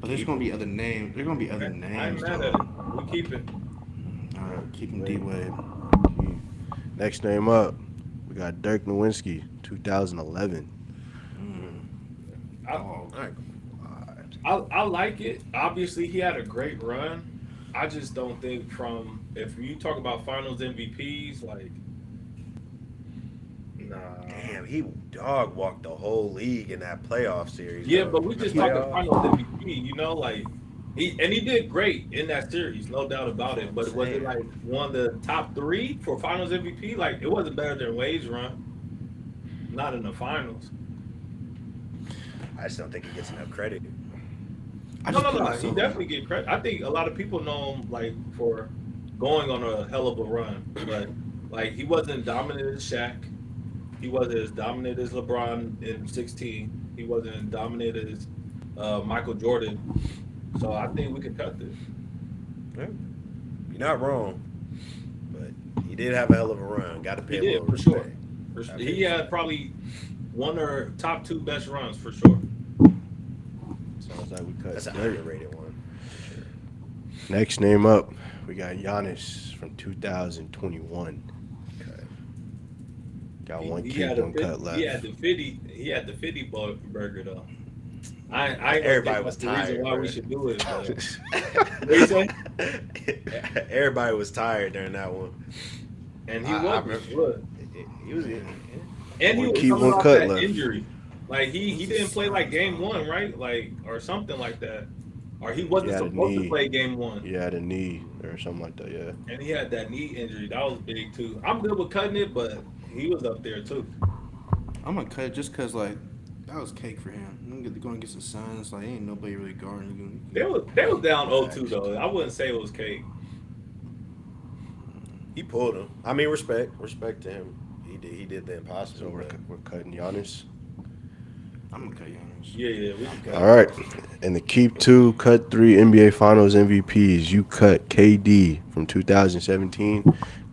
but there's gonna be other names. There's gonna be other I ain't names. mad Though. at it. We keep it. All right, keeping D Wade. Next name up, we got Dirk Nowitzki, 2011. I, Dog. All right. I like it. Obviously, he had a great run. I just don't think if you talk about Finals MVPs, like, nah. Damn, he dog walked the whole league in that playoff series. Yeah, though. but we just The talking playoff- Finals MVP. Like he did great in that series, no doubt about it. But was it like one of the top 3 for Finals MVP? Like it wasn't better than Wade's run. Not in the finals. I just don't think he gets enough credit. No. He myself- definitely get credit. I think a lot of people know him like for going on a hell of a run, but Like he wasn't dominant as Shaq. He wasn't as dominant as LeBron in 16. He wasn't as dominant as Michael Jordan. So I think we can cut this. Yeah, you're not wrong, but he did have a hell of a run. Got to He pay him a did little for sure. respect. Gotta pay He him had respect. probably one or top two best runs for sure. Sounds like we cut That's an Dirk. underrated one. For sure. Next name up, we got Giannis from 2021. Okay. Got one He keep, had a one fit, cut he had left. the 50 he had the 50 burger though. I ain't gonna Everybody think was that's the reason tired, why bro. we should do it. But what you say? Everybody was tired during that one. And he I wasn't. remember. Look. He was. And he One was keep, coming one off cut that left. injury. Like he didn't play like game one, right? Like or something like that. Or he He wasn't had a supposed to knee. play game one. He had a knee or something like that. Yeah. And he had that knee injury. That was big too. I'm good with cutting it, but he was up there too. I'm gonna cut it just cause like that was cake for him. I'm going against the Suns. Like ain't nobody really guarding him. They was down 0-2 though. I wouldn't say it was cake. He pulled him. I mean, respect to him. He did the So impossible. we're cutting Giannis. I'm gonna cut Giannis. Yeah, we can cut. All right. And the keep two, cut three NBA Finals MVPs. You cut KD from 2017,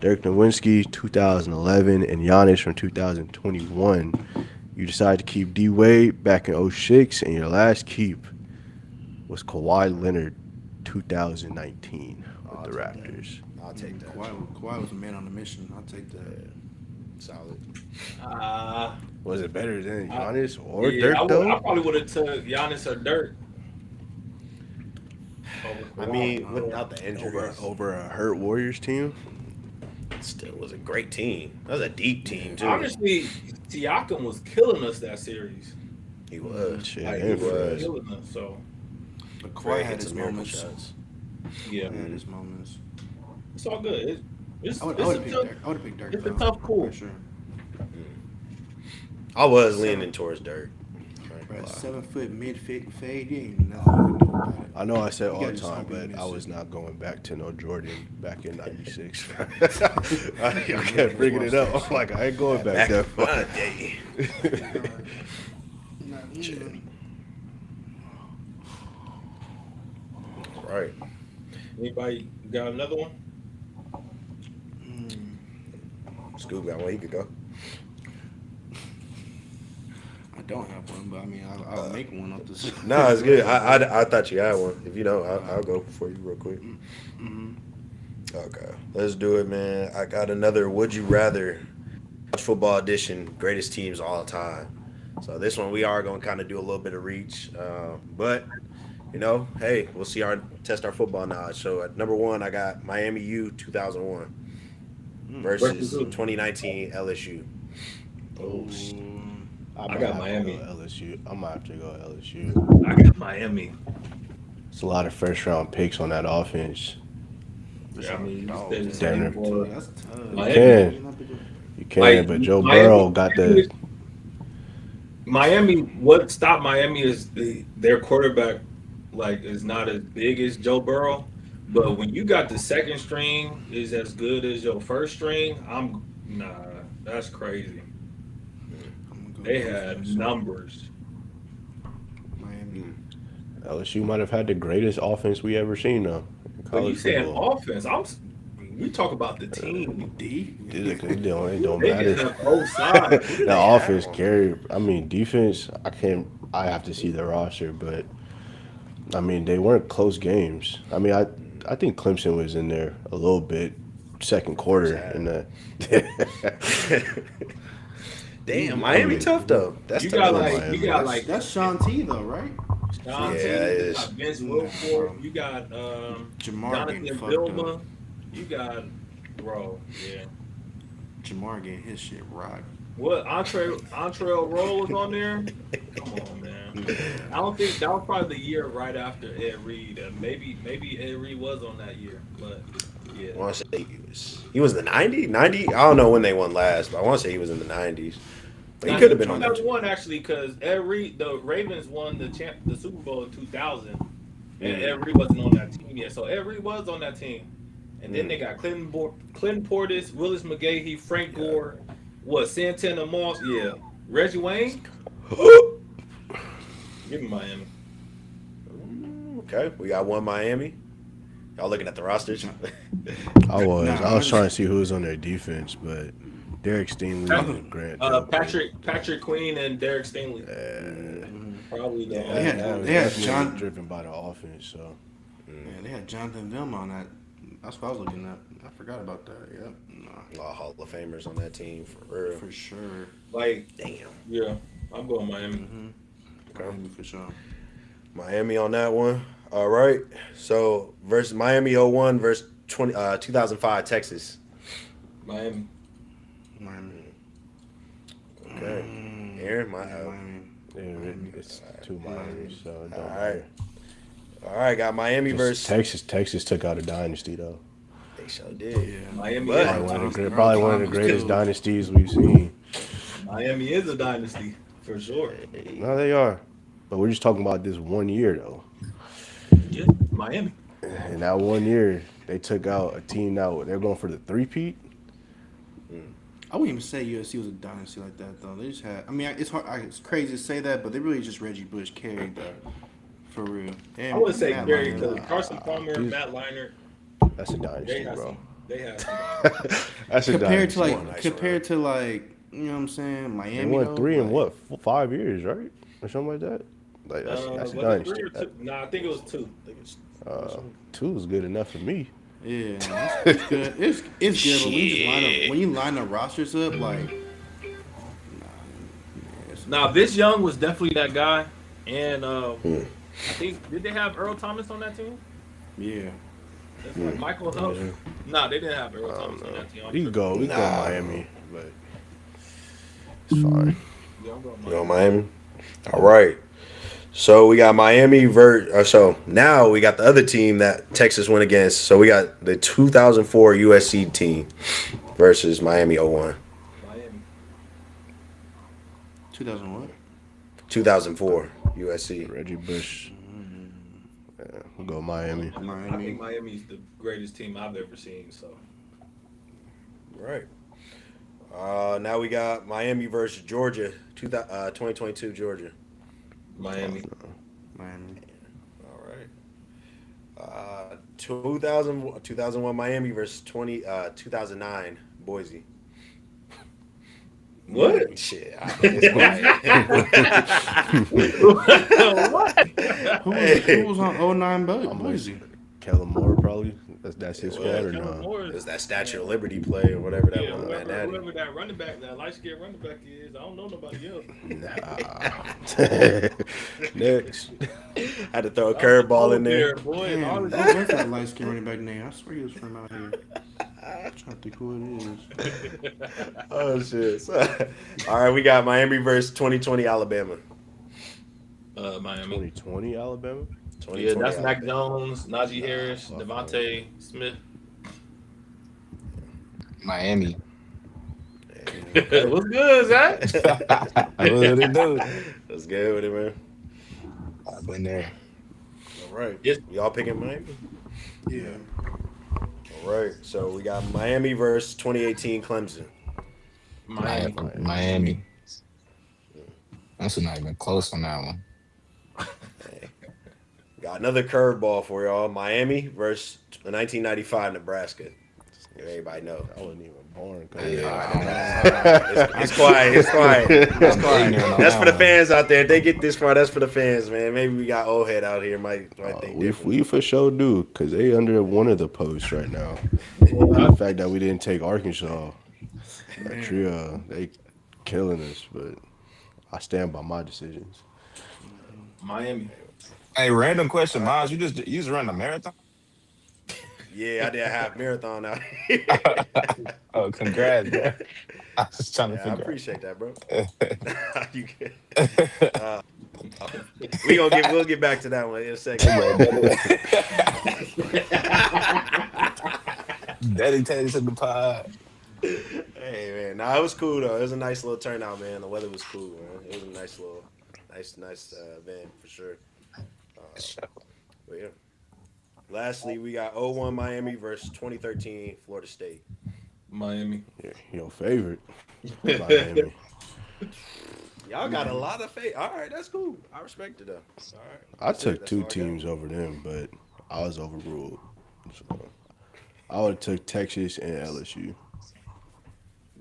Dirk Nowitzki 2011, and Giannis from 2021. You decided to keep D Wade back in '06, and your last keep was Kawhi Leonard 2019 with I'll the take that. Raptors. I'll take that. Kawhi was a man on a mission. I'll take that. Solid. Uh, Was it better than Giannis or yeah, Dirk I though? probably would have took Giannis or Dirk. I mean, without the injuries, Over a hurt Warriors team. still was a great team. That was a deep team too. Honestly, Siakam was killing us that series. He was. Shit, Like, and he was Fred. killing us. So But Fred Kawhi hit had his some miracle moments. shots. yeah, He had his moments. it's all good. It's, I would it's, have a picked tough, Dirk. I would have picked Dirk. it's a though, tough pool. For sure. I was leaning towards Dirk. Bro, 7 foot mid fade. You ain't nothing you can do about it. I know I said You all gotta the just time, hope he but I misses. was not going back to no Jordan back in '96. I kept bringing it up. I'm like, I ain't going back Back that in far. my day. Not even. Right. Anybody got another one? Scoop got one. He could go. I don't have one, but I mean, I'll make one off this. No, it's good. I thought you had one. If you don't, I'll go for you real quick. Okay, let's do it, man. I got another Would You Rather College Football Edition, greatest teams all time. So this one we are going to kind of do a little bit of reach, but you know, hey, we'll see test our football knowledge. So at number one, I got Miami U 2001 versus Versus who? 2019 LSU. Oh, I got Miami. LSU. I might have to go LSU. I got Miami. It's a lot of first round picks on that offense. Yeah, I mean, you Dog, said the damn same it. for That's tough. Miami. You can, Like, but Joe Miami- Burrow got the. Miami. What stopped Miami is their quarterback, like, is not as big as Joe Burrow. But when you got the second string is as good as your first string, that's crazy. They had numbers. Miami. LSU might have had the greatest offense we ever seen though. In But you college saying football. offense? We talk about the team. It don't They matter. can have both sides. The offense carry. I mean, defense. I have to see the roster, but I mean, they weren't close games. I mean, I think Clemson was in there a little bit, second quarter, and Damn, Miami tough though. That's You tough. got Miami. you got like That's Sean T though, right? John Yeah, T, it you is. got Vince Wilfork, you got Jamar Jonathan getting fucked Vilma, up. you got yeah. Jamar getting his shit rocked. What Entree Roll was on there? Come on, man. I don't think that was probably the year right after Ed Reed. Maybe Ed Reed was on that year, but yeah. I want to say he was the 90? 90? I don't know when they won last, but I want to say he was in the 90s. But he could have been on that. 2001 actually, because Ed Reed, the Ravens won the Super Bowl in 2000, and Ed Reed wasn't on that team yet. So Ed Reed was on that team, And then they got Clinton Portis, Willis McGahee, Frank Gore, what Santana Moss, yeah, Reggie Wayne. Give me Miami. Okay, we got one Miami. Y'all looking at the rosters? I was trying to see who was on their defense, but Derek Stingley and Grant. Patrick Queen and Derek Stingley. Probably the They had John driven by the offense. So yeah, they had Jonathan Vilma on that. That's what I was looking at. I forgot about that. Yep. A lot of Hall of Famers on that team for real. For sure. like Damn. yeah. I'm going Miami. Miami for sure. Miami on that one. All right. So versus Miami 01 versus 2005 Texas. Miami. Okay. Aaron, yeah, it's two Miami. So it don't all right. matter. All right, got Miami versus Texas. Texas took out a dynasty though. They sure did. Yeah. Miami. But- Probably one of the greatest dynasties we've seen. Miami is a dynasty for sure. No, they are. But we're just talking about this 1 year though. Yeah, Miami. In that 1 year, they took out a team that they're going for the three-peat. I wouldn't even say USC was a dynasty like that though. They just had. I mean, it's hard. It's crazy to say that, but they really just Reggie Bush carried that for real. And I would say Matt Gary Leinart. because Carson Palmer, Matt Leinart, That's a they dynasty, have bro. some. They have some. That's a compared dynasty. to like Nice compared to like you know what I'm saying Miami. They won though, 3 in like, what 5 years, right, or something like that. Like that's a Was it dynasty. 3 or 2? No, I think it was 2. 2 is good enough for me. Yeah, it's good. It's good. But when you line up rosters up, like Now, this Young was definitely that guy, and I think did they have Earl Thomas on that team? yeah, That's like Michael Huff. Nah, they didn't have Earl Thomas on that team. We can go Miami, but it's fine. Yeah, I'm going You know Miami. Miami. All right. So we got Miami so now we got the other team that Texas went against. So we got the 2004 USC team versus Miami 01. Miami. 2000 what? 2004 USC. Reggie Bush. Yeah, we'll go Miami. I think Miami's the greatest team I've ever seen. So Right. Now we got Miami versus Georgia, 2022 Georgia. Miami. Miami. All right. 2001 Miami versus 2009 Boise. What? Shit. It's What? Who was on 09 Boise? Kellen Moore probably. That's his squad or Kellen no? Moore It's is- that Statue of Liberty play or whatever that Yeah, was. Man, whoever that running back, that light skinned running back is, I don't know nobody else. Next. had to throw a curveball in there. Boy, Damn, all who this- was that light skin running back name? I swear he was from out here. I'm trying to think who it is. Oh shit! All right, we got Miami versus 2020 Alabama. Miami. 2020 Alabama. 2020 Yeah, that's Mac Alabama. Jones, Najee Harris, Devontae Smith. Miami. Hey, what's good, Zach? I really do. That's good with it, man. I've been there. All right. Yes. Y'all picking Miami? Yeah. All right. So we got Miami versus 2018 Clemson. Miami. Miami. That's not even close on that one. Got another curveball for y'all. Miami versus 1995 Nebraska. Everybody know. I wasn't even born. It's quiet. It's quiet. It's quiet. That's for the fans out there. If they get this far, that's for the fans, man. Maybe we got old head out here. Might think different. We for sure do, because they under one of the posts right now. The fact that we didn't take Arkansas, that trio, they killing us, but I stand by my decisions. Miami. Hey, random question, Miles. You just run a marathon? Yeah, I did a half marathon out here. Oh, congrats, bro. I was just trying to Yeah, I figure appreciate that, bro. out. You good. We'll get back to that one in a second. Dedicated to the pod. Hey man, nah, it was cool though. It was a nice little turnout, man. The weather was cool, man. It was a nice little, nice event for sure. But yeah. Lastly, we got 0-1 Miami versus 2013 Florida State. Miami. Yeah, your favorite, Miami. Y'all got a lot of faith. All right, that's cool. I respect it though. All right, I that's it. took That's two all I got. teams over them, but I was overruled. So I would have took Texas and LSU.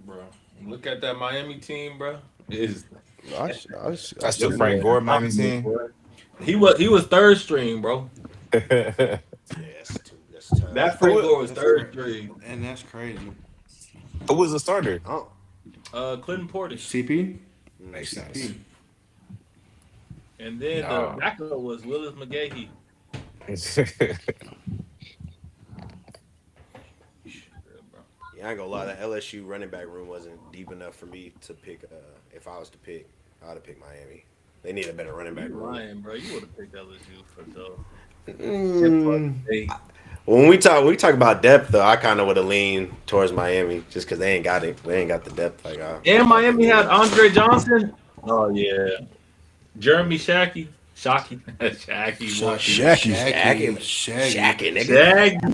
Bro, look at that Miami team, bro. Is I That's the see them Frank that. boys Gore Miami dominant, team. boy. He was third string, bro. Who Yeah, that's tough. That Frank Gore was That's third cra- string. and that's crazy. was the starter? Oh, Clinton Portis, CP, Makes sense. CP. and then the No. backup was Willis McGahee. Yeah, bro. yeah, I ain't gonna lie. That LSU running back room wasn't deep enough for me to pick. If I was to pick, I'd have picked Miami. They need a better running back You room. lying, bro? You would have picked LSU for sure. And Florida Mm, State. when we talk about depth though, I kind of would have leaned towards Miami just because they ain't got it. They ain't got the depth like And I think Miami they had do. Andre Johnson. Oh yeah, Jeremy Shockey, Washington, Shaggy. Shaggy, nigga.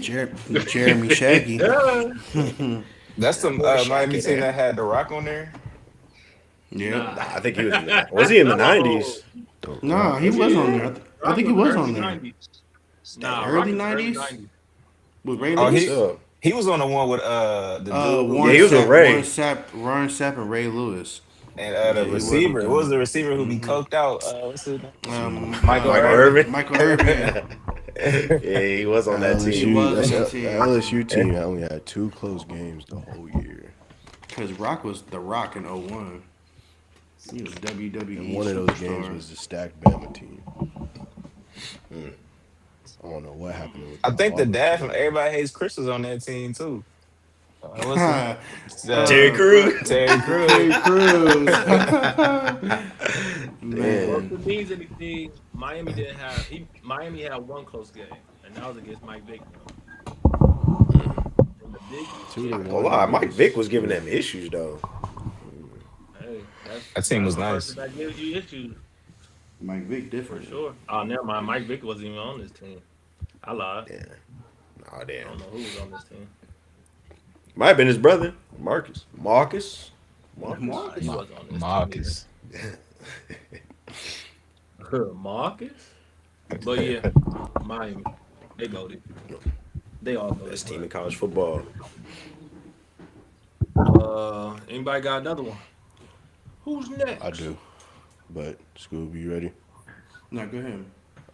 Shaggy. Jeremy Shaggy. Yeah. That's the Boy, Miami Shaggy team there. that had The Rock on there. Yep. Nah. Nah, I think he was in the. Was he in the No. '90s? The Nah, Rock. he Was he was in on there? there. I Rock think he was was early on there. 90s. The Nah, Rock early is early '90s 90s. with Ray Oh, Think Lewis. so. he was on the one with the dude who Yeah, Warren he was with Sapp, Ray. Warren Sapp, and Ray Lewis. and Yeah, the he was with receiver. What was them. the receiver who be hmm coked out? What's his name? Michael Michael Irvin. Irvin. Michael Irvin. Yeah, he was on that He team. LSU. was That's on a, that the team LSU team. I only had two close games the whole year, because Rock was the Rock in '01. He was and WWE one of those games superstar. was the stacked Bama team. I don't know what happened with I that think the Auburn dad from team. Everybody Hates Chris was on that team too. What's his Terry Crews. Terry Crews? Terry Crews. Well, Damn. if Man, it means anything, Miami didn't have. Miami had one close game, and that was against Mike Vick. In the Big East Two to I ain't gonna championship. one lie, Mike Vick against was giving them UNLV. issues though. Hey, that's That team that's was a person nice. that gives you issues Mike Vick for different. sure. Oh, never mind. Mike Vick wasn't even on this team. I lied. Yeah. Oh I damn. don't know who was on this team. Might have been his brother, Marcus. Marcus. Marcus. Nah, he wasn't on this team Marcus. either. Marcus. But yeah, Miami. They goaded. They all goaded. Best team in college football. Anybody got another one? Who's I next? do, but Scoob, you ready? No, go ahead.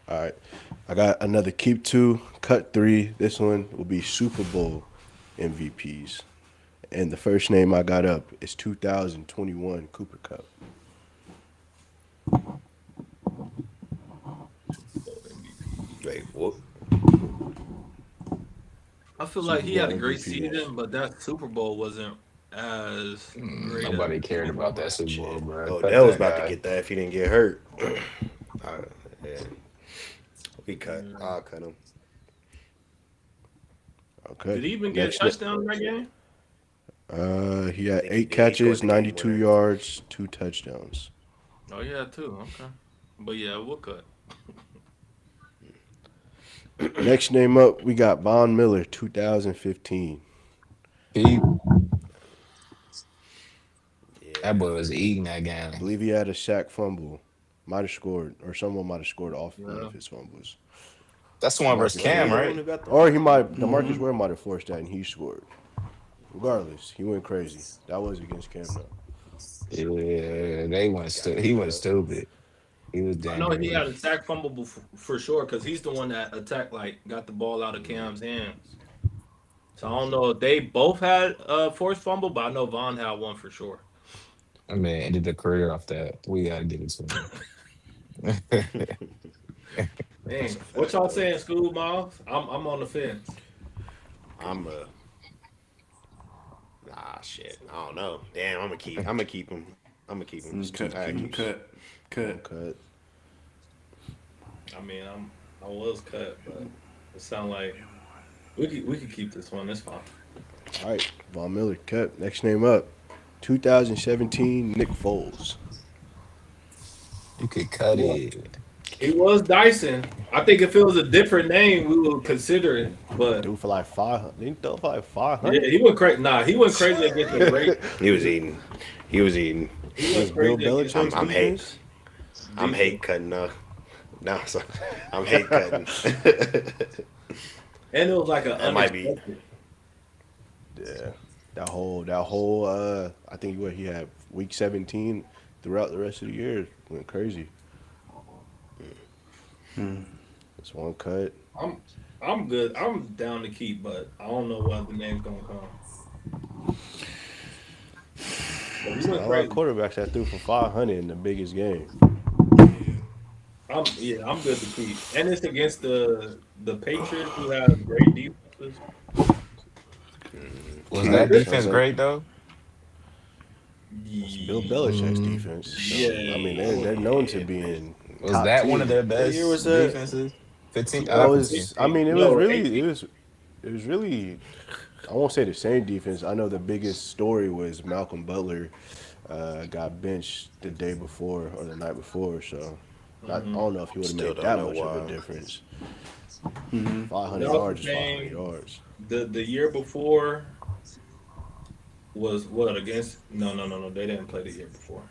All right, I got another keep two, cut three. This one will be Super Bowl MVPs, and the first name I got up is 2021 Cooper Cup. Wait, what? I feel Super like he Bowl had a great MVPs. season, but that Super Bowl wasn't as great as Nobody cared about that Super Bowl, Shit. bro. Cut Odell was that about to guy. get that if he didn't get hurt. Uh, yeah. We cut. Mm. I'll cut him. Okay. Did he even get a Next, touchdown in that game? he I had think he eight did. He scored catches, the game 92 winner. yards, two touchdowns. Oh yeah, too. Okay, but yeah, we'll cut. Next name up, we got Von Miller, 2015. He, that Yeah. boy was eating that I game. believe he had a sack fumble. Might have scored, or someone might have scored off one Yeah. of his fumbles. That's the one versus Demarcus Wasn't he Cam, Ware. the one right? who got the? Or he might, Demarcus Ware might have forced that and he scored. Regardless, he went crazy. That was against Cam, though. Yeah, they went. He went stupid. He was I damn know he near. had a sack fumble for sure because he's the one that attacked, like got the ball out of Cam's hands. So I don't know if they both had a forced fumble, but I know Vaughn had one for sure. I mean, ended the career off that. We gotta give it to him. Man, That's a what fact, y'all though. saying, School Miles? I'm on the fence. I'm shit. I don't know. Damn, I'm gonna keep. I'm gonna keep him. I'm gonna keep him. It's two packages. Cut. Cut. I mean, I was cut, but it sound like we could keep this one. That's fine. All right, Von Miller, cut. Next name up, 2017 Nick Foles. You could cut it. He was Dyson. I think if it was a different name, we would consider it. But Dude for like 500. He throw for like yeah, 500. he went crazy. Nah, he went crazy against the Ravens. He was eating. He was eating. He Against went Bill crazy against Belichick's I'm hate. defense. I'm defense. hate cutting. No, so I'm hate cutting. And it was like an That might be. unexpected. Yeah. That whole I think what he had week 17 throughout the rest of the year went crazy. It's one cut. I'm I'm good. I'm down to keep, but I don't know what the name's gonna come. But he Not went a lot of crazy. quarterbacks that threw for 500 in the biggest game. I'm good to keep. And it's against the Patriots who have great defenses. Was All that right, sounds defense like great though? it's Bill Belichick's Mm, defense. So, I mean, they're known to Yeah. being was top that one of tier. their What year was best that? defenses? 15 That was, I 2018. mean, it was No, really, 18. it was really. I won't say the same defense. I know the biggest story was Malcolm Butler got benched the day before or the night before. So I don't know if he would have Still made don't that know much of a why. difference. 500 Malcolm yards is 500 came yards. the year before was what against? No. They didn't play the year before.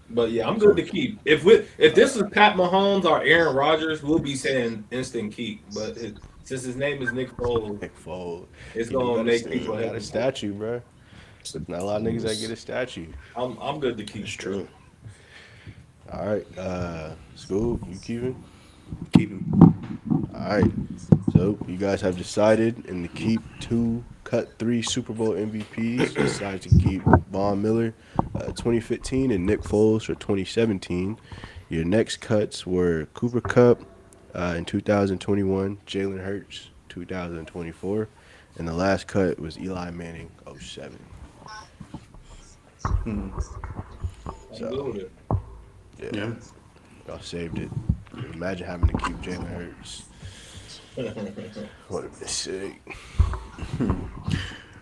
But yeah, I'm good to keep. If this is Pat Mahomes or Aaron Rodgers, we'll be saying instant keep. But since his name is Nick Foles, Nick Foles, it's he do gonna got a, make people he got a hesitate. statue, bro. Not a lot of niggas that get a statue. I'm good to It's keep still. true. All right, Scoob, you keeping? Keep him. All right. So you guys have decided in the keep two, cut three Super Bowl MVPs. You decided to keep Von Miller, 2015, and Nick Foles for 2017. Your next cuts were Cooper Cup in 2021, Jalen Hurts 2024, and the last cut was Eli Manning '07. I'm good So with it. yeah, Yeah. y'all saved it. Imagine having to keep Jalen Hurts. Would have been sick.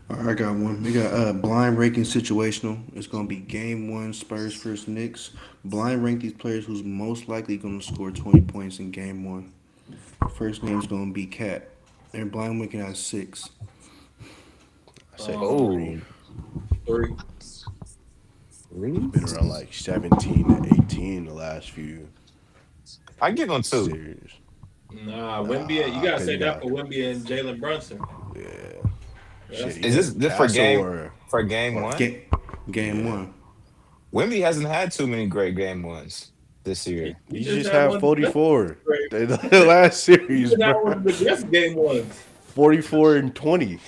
All right, I got one. We got blind ranking situational. It's gonna be game one, Spurs versus Knicks. Blind rank these players who's most likely gonna score 20 points in game one. First name's gonna be Cat. They're blind ranking at 6. I say um, three. oh, 3. really? Been around like 17 to 18 the last few I give them two. series. Nah, Wimby. You Nah, gotta cause say you that got for Wimby and Jalen Brunson. yeah. Shit, That's you Is got this for Castle game or game or one? Game yeah. one. Wemby hasn't had too many great game ones this he, year. he You just just had have one of the best 44. great. The last He series, just had bro. one of the best game ones. 44 and 20.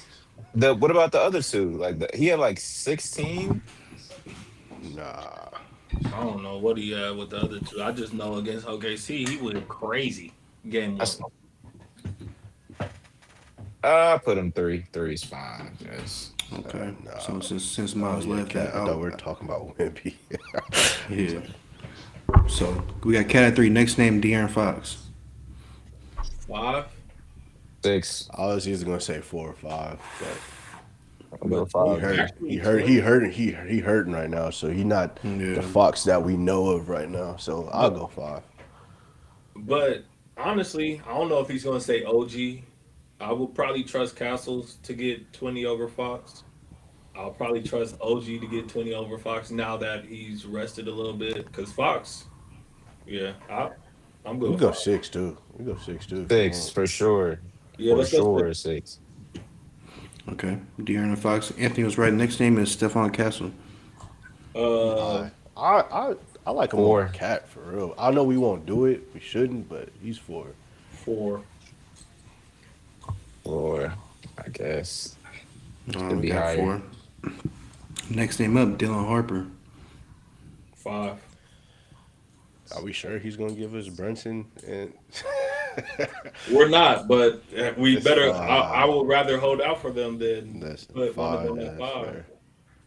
The what about the other two? He had like 16. Nah. I don't know what he had with the other two. I just know against OKC he went crazy game one. That's I put him three. Three's fine. Yes. Okay. Nah. So since Oh Miles yeah, left Cat. that I thought out, we were talking about Wimpy. yeah. So we got Cat at 3. Next name De'Aaron Fox. 5, 6. I was either gonna say 4 or 5, but I'll go but he five he's hurt. then. He actually hurt. He 20. hurt. He hurting right now. So he not the Yeah. Fox that we know of right now. So I'll But go 5. but honestly, I don't know if he's gonna say OG. I will probably trust Castles to get 20 over Fox. I'll probably trust OG to get 20 over Fox now that he's rested a little bit. Cause Fox, yeah, I'm good We with go 5. 6 too. We go 6 too if you 6 want. for sure. Yeah, For let's go. sure 6. Okay. De'Aaron Fox. Anthony was right. Next name is Stephon Castle. Uh, I I I I like him over 4. Cat for real. I know we won't do it. We shouldn't, but he's 4. 4. 4. I guess. Could We be got higher. 4. Next name up, Dylan Harper. 5. Are we sure he's gonna give us Brunson and We're not, but we That's better. I 5. would rather hold out for them than That's put one of 5. them at That's 5. fair.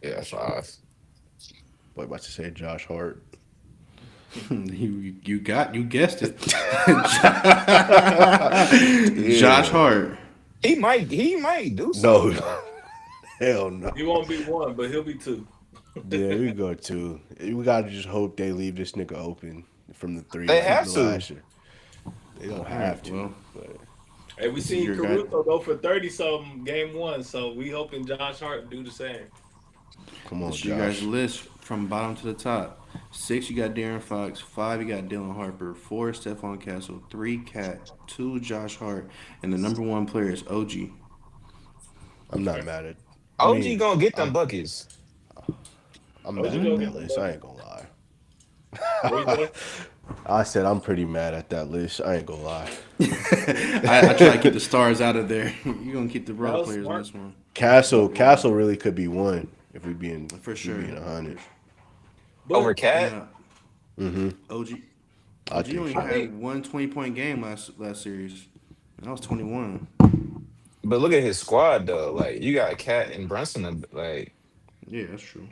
Yeah, 5. Boy, about to say Josh Hart. You guessed it. Josh Hart. He might do No, something though. hell no. He won't be 1, but he'll be 2. Yeah, we go 2. We gotta just hope they leave this nigga open. from the three They like have the to. last year. They don't All have right, to, well, but Hey, we this is seen your guy. Caruso go for 30 something game one, so we hoping Josh Hart do the same. come This on, is your guys' Josh. list from bottom to the top. 6, you got Darren Fox. 5, you got Dylan Harper. 4, Stephon Castle. 3, Cat. 2, Josh Hart. And the number one player is OG. I'm not mad at. I OG mean, gonna get them I'm buckets. I'm OG mad go at get that the list. I bucket. ain't gonna lie. What you say? I said I'm pretty mad at that list. I ain't gonna lie. I try to keep the stars out of there. You're going to keep the That role was players in smart. this one. Castle really could be one For if we sure. being a For hundred. sure. Over But And Cat. OG. I OG think only I so. had think one 20-point game last series. That was 21. But look at his squad though. Like you got Cat and Brunson like Yeah, that's true.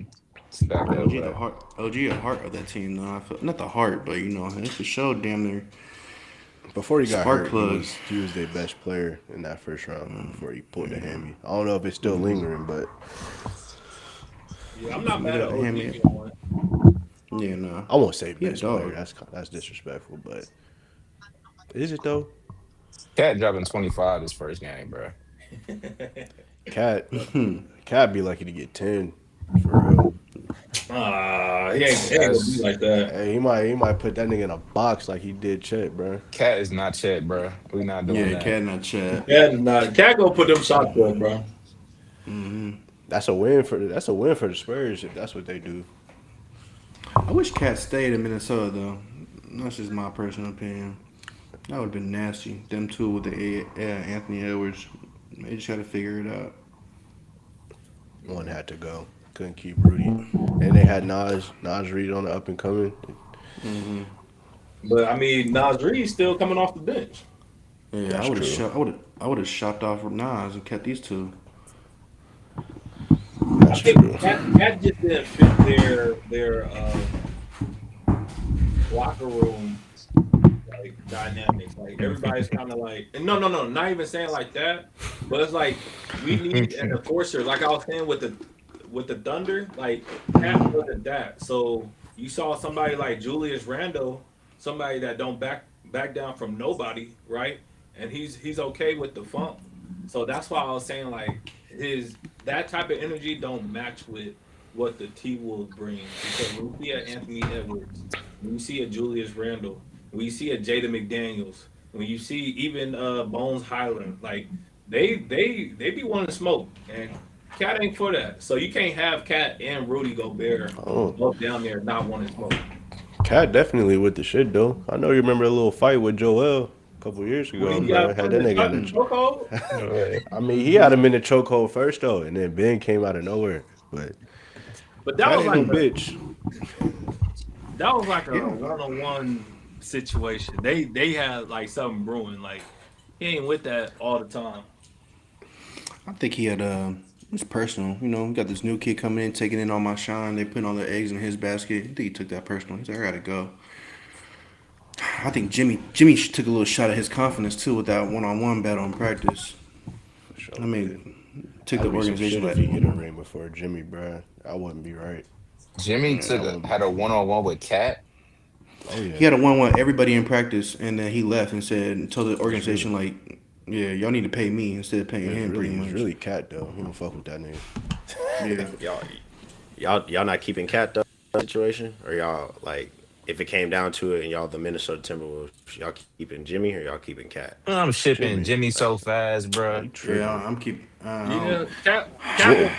to back that OG the up. heart. OG the heart of that team. Though I feel not the heart, but it's for sure. Damn near Before he got spark hurt, plugs. he was their best player in that first round before he pulled the hammy. I don't know if it's still lingering, but yeah, I'm not Look mad at at him. OG Yeah, being one. yeah, nah. I won't say He a best player. dog. That's disrespectful, but is it though? Cat dropping 25 this first game, bro. Cat, Cat be lucky to get 10 for real. He ain't gonna be That's like that. Hey, he might put that nigga in a box like he did Chet, bro. Cat is not Chet, bro. We not doing Yeah, that. Cat not Chad. Yeah, nah, can't go put them shots up, bro. That's a win for the Spurs if that's what they do. I wish Cat stayed in Minnesota though. That's just my personal opinion. That would have been nasty. Them two with the Anthony Edwards. They just got to figure it out. One had to go. Couldn't keep Rudy, and they had Nas Reed on the up and coming. But I mean, Nas Reed's still coming off the bench. Yeah, That's true. I would have shot off Nas and kept these two. I That's true. think that just didn't fit their locker room like dynamics. Like everybody's kind of like, and no, not even saying like that, but it's like we need an enforcer. Like I was saying with the Thunder, like Cat wasn't that. So you saw somebody like Julius Randle, somebody that don't back down from nobody, right? And he's okay with the funk. So that's why I was saying like his that type of energy don't match with what the T Wolves bring. Because when you see a Anthony Edwards, when you see a Julius Randle, when you see a Jada McDaniels, when you see even Bones Highland, like they be wanting to smoke, and Cat ain't for that. So you can't have Cat and Rudy Gobert Oh, both down there not wanting to smoke. Cat definitely with the shit though. I know you remember a little fight with Joel a couple years ago, When he bro. got Had put that in the nigga in the. chokehold, I mean, he had him in the chokehold first though, and then Ben came out of nowhere. But but that Cat was ain't no like bitch. a one-on-one situation. They had like something brewing. Like he ain't with that all the time. I think he had it's personal. We got this new kid coming in, taking in all my shine. They putting all their eggs in his basket. I think he took that personal. He's like, I gotta go. I think Jimmy took a little shot at his confidence too with that one-on-one battle in practice. For sure, I did. mean, took the That'd be some shit organization if back. he get a ring before Jimmy, bro. I wouldn't be right. Jimmy I wouldn't be had a right. one on one with Cat. Oh yeah, He had a one-on-one everybody in practice, and then he left and told the it's really, organization like, yeah, y'all need to pay me instead of paying him pretty it's much. really Cat though. He don't fuck with that nigga. Yeah. Y'all not keeping Cat though situation, or y'all like if it came down to it and y'all the Minnesota Timberwolves, y'all keeping Jimmy or y'all keeping Cat? I'm shipping Jimmy, Jimmy so fast, oh, bro. you Yeah, tripping? I'm keep. Yeah, Jim,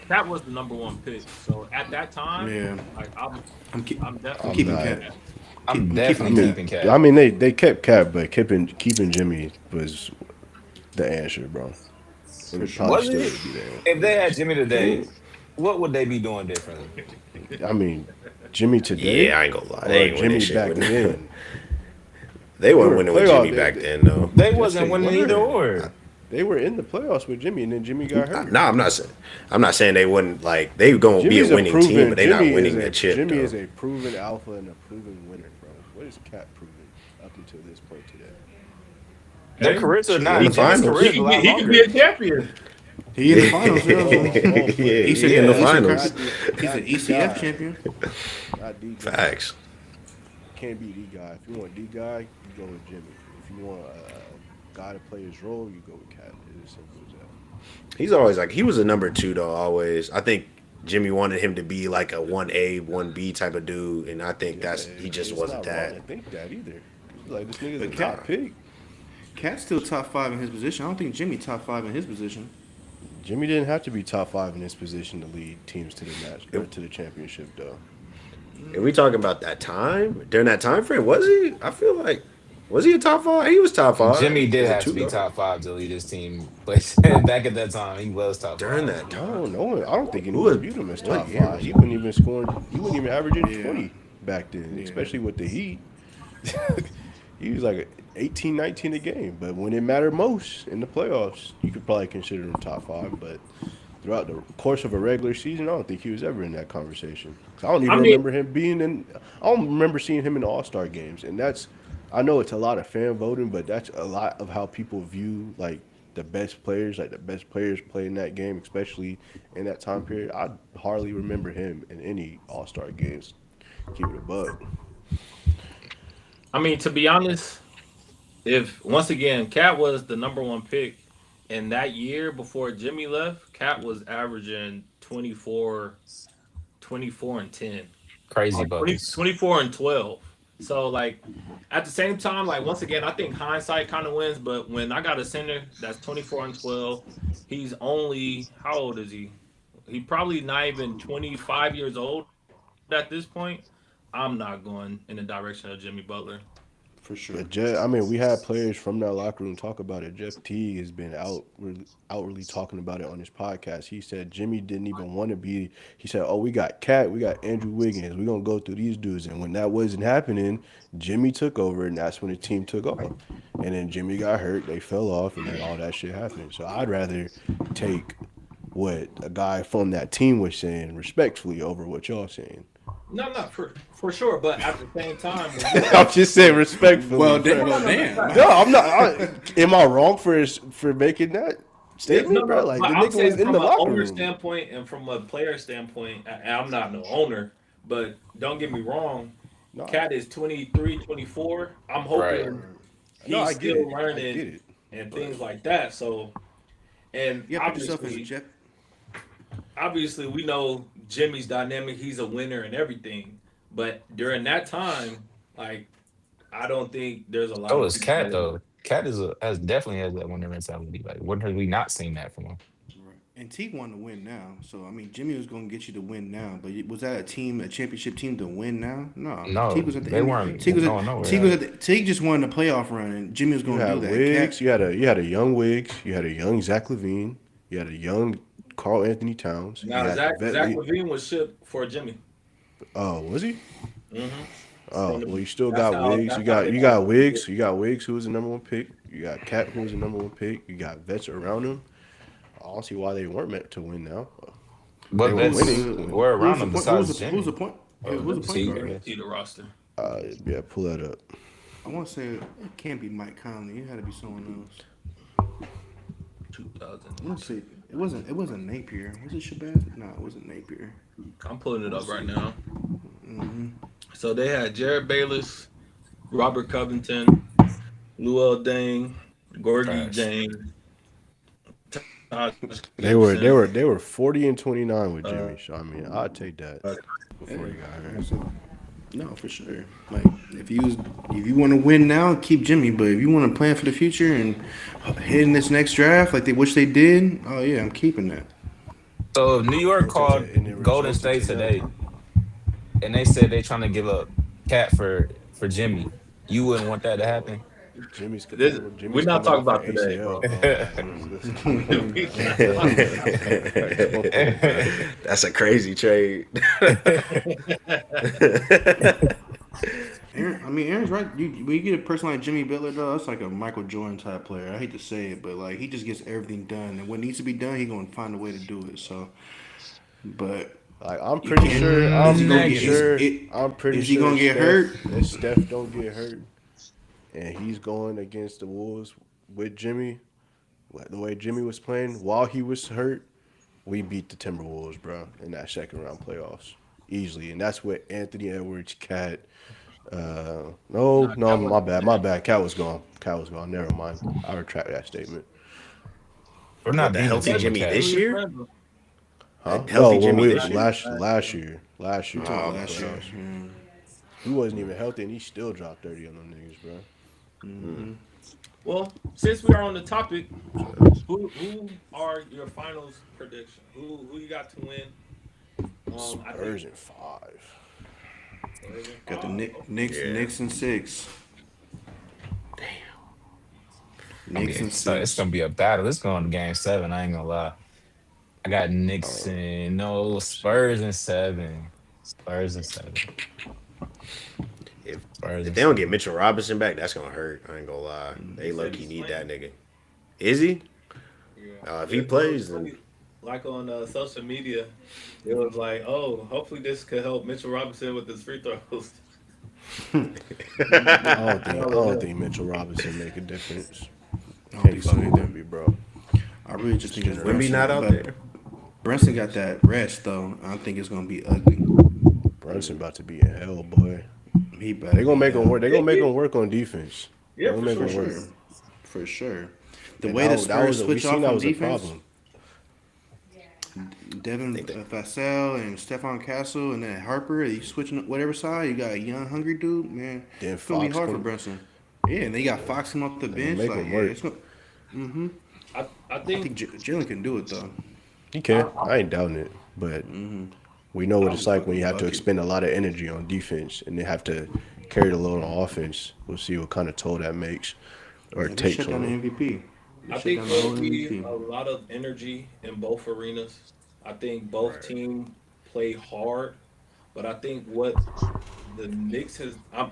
Cat was the number one pick. So at that time, Yeah, like I'm keep. I'm I'm I'm definitely keeping not. Cat. I'm I'm I keeping definitely mean, Cat. keeping I Cat. mean they kept Cat, but keeping Jimmy was the answer, bro. It For would sure. probably Was still it? would be If the they had answer. Jimmy Yeah. today, what would they be doing differently? I mean, Jimmy Yeah, today I ain't gonna lie, they or ain't winning Jimmy shit back with. then. They They weren't were winning with playoff. Jimmy back then though. They Yes, they wasn't winning either were. or. They were in the playoffs with Jimmy, and then Jimmy got hurt. Nah, I'm not saying they wouldn't like they gonna be a winning team, but they not winning the chip Jimmy though. is a proven alpha and a proven winner, bro. What is Cat proven up until this point today? Their hey, careers are In not. the Jimmy's finals. career is a lot he could be longer. a champion. He in the finals. Yeah, Oh, Yeah, but Eastern, he in the Yeah. Eastern finals. Conference. He's not an D ECF God, champion. not D God. Facts. can't be the guy. If you want the guy, you go with Jimmy. If you want a guy to play his role, you go with Cat. It's as simple as that. He's always like he was a number two though. Always, I think Jimmy wanted him to be like a 1A, 1B type of dude, and I think Yeah, that's he just it's wasn't not wrong that. to think that either. Like this nigga's a But top pick. Cat's still top five in his position. I don't think Jimmy top five in his position. Jimmy didn't have to be top five in his position to lead teams to the match or to the championship, though. Are we talking about that time during that time frame? Was he? I feel like was he a top five? He was top five Jimmy did as a have to two be guard top five to lead his team, but back at that time, he was top during five. that I time. don't know. I don't think Who anyone was viewed him as what top year five. was He he? wasn't even scoring. He wasn't even averaging Yeah. 20 back then, Yeah. especially with the Heat. He was like 18, 19 a game. But when it mattered most in the playoffs, you could probably consider him top five. But throughout the course of a regular season, I don't think he was ever in that conversation. 'Cause I don't I even mean, remember him being in. I don't remember seeing him in the All Star games, and that's. I know it's a lot of fan voting, but that's a lot of how people view like the best players. Like the best players play in that game, especially in that time period. I hardly remember him in any All Star games. Keep it a buck. I mean, to be honest, if once again, Cat was the number one pick, and that year before Jimmy left, Cat was averaging 24 and 10. Crazy Or 20 buckets. 24 and 12. So like at the same time, like once again, I think hindsight kind of wins. But when I got a center that's 24 and 12, he's only how old is he? He probably not even 25 years old at this point. I'm not going in the direction of Jimmy Butler. For sure. But Jeff, I mean, we had players from that locker room talk about it. Jeff Teague has been outwardly talking about it on his podcast. He said Jimmy didn't even want to be. He said, "Oh, we got Cat, we got Andrew Wiggins. We're gonna go through these dudes." And when that wasn't happening, Jimmy took over, and that's when the team took off. And then Jimmy got hurt, they fell off, and then all that shit happened. So I'd rather take what a guy from that team was saying respectfully over what y'all saying. No, no, for sure. But at the same time, when you I'm just saying respectfully. Well, damn. No, I'm not. Am I wrong for making that yeah, no, statement, bro? no, Like but the I'm nigga was saying in from the an locker owner room. standpoint and from a player standpoint, I'm not no owner, but don't get me wrong. No, Cat is 23, 24. I'm Right. hoping no, I he's get still it. I get learning it. and But things like that. So, and Yeah, put yourself as a Jeff. obviously we know Jimmy's dynamic. He's a winner and everything. But during that time, like I don't think there's a lot So of is people Cat that though. Cat has definitely has that winner mentality. Like, when have we not seen that from him? Right. And Teague wanted to win now. So I mean, Jimmy was going to get you to win now. But was that a team, a championship team to win now? No. Teague No, was at the they end. weren't Teague was going at, Teague nowhere. was at the, Teague just won the playoff run, and Jimmy was You going to do had that. Wiggs. Cat, You had a young Wiggs. You had a young Zach Levine. You had a young Carl Anthony Towns. You now had Zach Levine was shipped for Jimmy. Oh, was he? Hmm Oh, From well, the, you still that's got how Wiggs. that's how they You got got him. Wiggs. You got Wiggs, who was the number one pick. You got Cat, who was the number one pick. You got vets around him. I don't see why they weren't meant to win now. They But were that's winning. we're who was around the him point? besides Who was Jimmy. the point? Yeah, Oh, who was the point Teague, I guard? guess. See the roster. Yeah, pull that up. I want to say it can't be Mike Conley. It had to be someone else. 2000. I want to say it wasn't. It wasn't Napier. Was it Shabazz? No, it wasn't Napier. I'm pulling it up right now. So they had Jared Bayless, Robert Covington, Luol Deng, Gorgie Trash. James, Todd They were 40-29 with uh, Jimmy. So I mean, I'd take that before he got hurt. No, for sure. Like if you want to win now, keep Jimmy. But if you want to plan for the future and hit in this next draft, like they wish they did, oh yeah, I'm keeping that. So if New York called And they were Golden closer State together. today, and they said they trying to give up Cat for Jimmy, you wouldn't want that to happen. This, we're Jimmy's not coming talking off about an today, ACL, bro. bro. That's a crazy trade. Aaron's right. When you get a person like Jimmy Butler, though, that's like a Michael Jordan type player. I hate to say it, but like he just gets everything done, and what needs to be done, he's gonna find a way to do it. So, but Like I'm you pretty can't. sure. Is he I'm gonna pretty get? sure. Is, I'm pretty is he sure. gonna get hurt? If Steph don't get hurt, and he's going against the Wolves with Jimmy, the way Jimmy was playing while he was hurt, we beat the Timberwolves, bro, in that second round playoffs easily, and that's with Anthony Edwards, Cat, No, Nah, no, that my wasn't bad, my there. bad. Cat was gone. Cat was gone. Never mind. I retract that statement. We're What not the being a healthy team But of Jimmy cat. we this were year? friends. Huh? Healthy No, when Jimmy we this Last year? year, last year, last You year talking in about the Oh, last okay. year? playoffs, he wasn't even healthy, and he still dropped 30 on them niggas, bro. Well, since we are on the topic, So, who are your finals prediction? Who you got to win? I think Spurs in 5. Spurs in Got the five. Yeah. Knicks and 6. Knicks Yeah, and so it's 6. gonna be a battle. It's going to game 7. I ain't gonna lie. I got Knicks and no Spurs in 7. Spurs in 7. If Spurs if in they don't get 7. Mitchell Robinson back, that's gonna hurt. I ain't gonna lie. They They low said key he's need that playing. nigga. Is he? Yeah, If he yeah. It was plays, then funny. Like on social media, it was like, "Oh, hopefully this could help Mitchell Robinson with his free throws." I All of don't them. think Mitchell Robinson make a difference. I don't Can't think so fuck with either. Wimby, bro. I really just This think it's Wimby not Brunson. generation, out But there. Brunson got that rest, though. I think it's going to be ugly. Brunson about to be in hell, boy. He better They gonna be make him work. hell. They Yeah, gonna make yeah, him work on defense. They yeah, gonna for make For sure. him work. sure. For sure. The And way the that Spurs was we switch seen off that on was a defense, problem. I Devin think that. Vassell and Stephon Castle and then Harper, you switching up whatever side, you got a young, hungry dude, man. Then It's going to be Fox hard for come. Brunson. Yeah, and they got Fox him off the They gonna bench. make Like, him yeah, work. it's going I I think think Jalen can do it, though. He I, can. I'm I ain't doubting it, but we know what He's it's a like when you fucking have to bucket. expend a lot of energy on defense and they have to carry the load on offense. We'll see what kind of toll that makes or Yeah, they takes shut on down the them. MVP. They I shut think down the there'll whole be MVP. a lot of energy in both arenas. I think both teams play hard, but I think the Knicks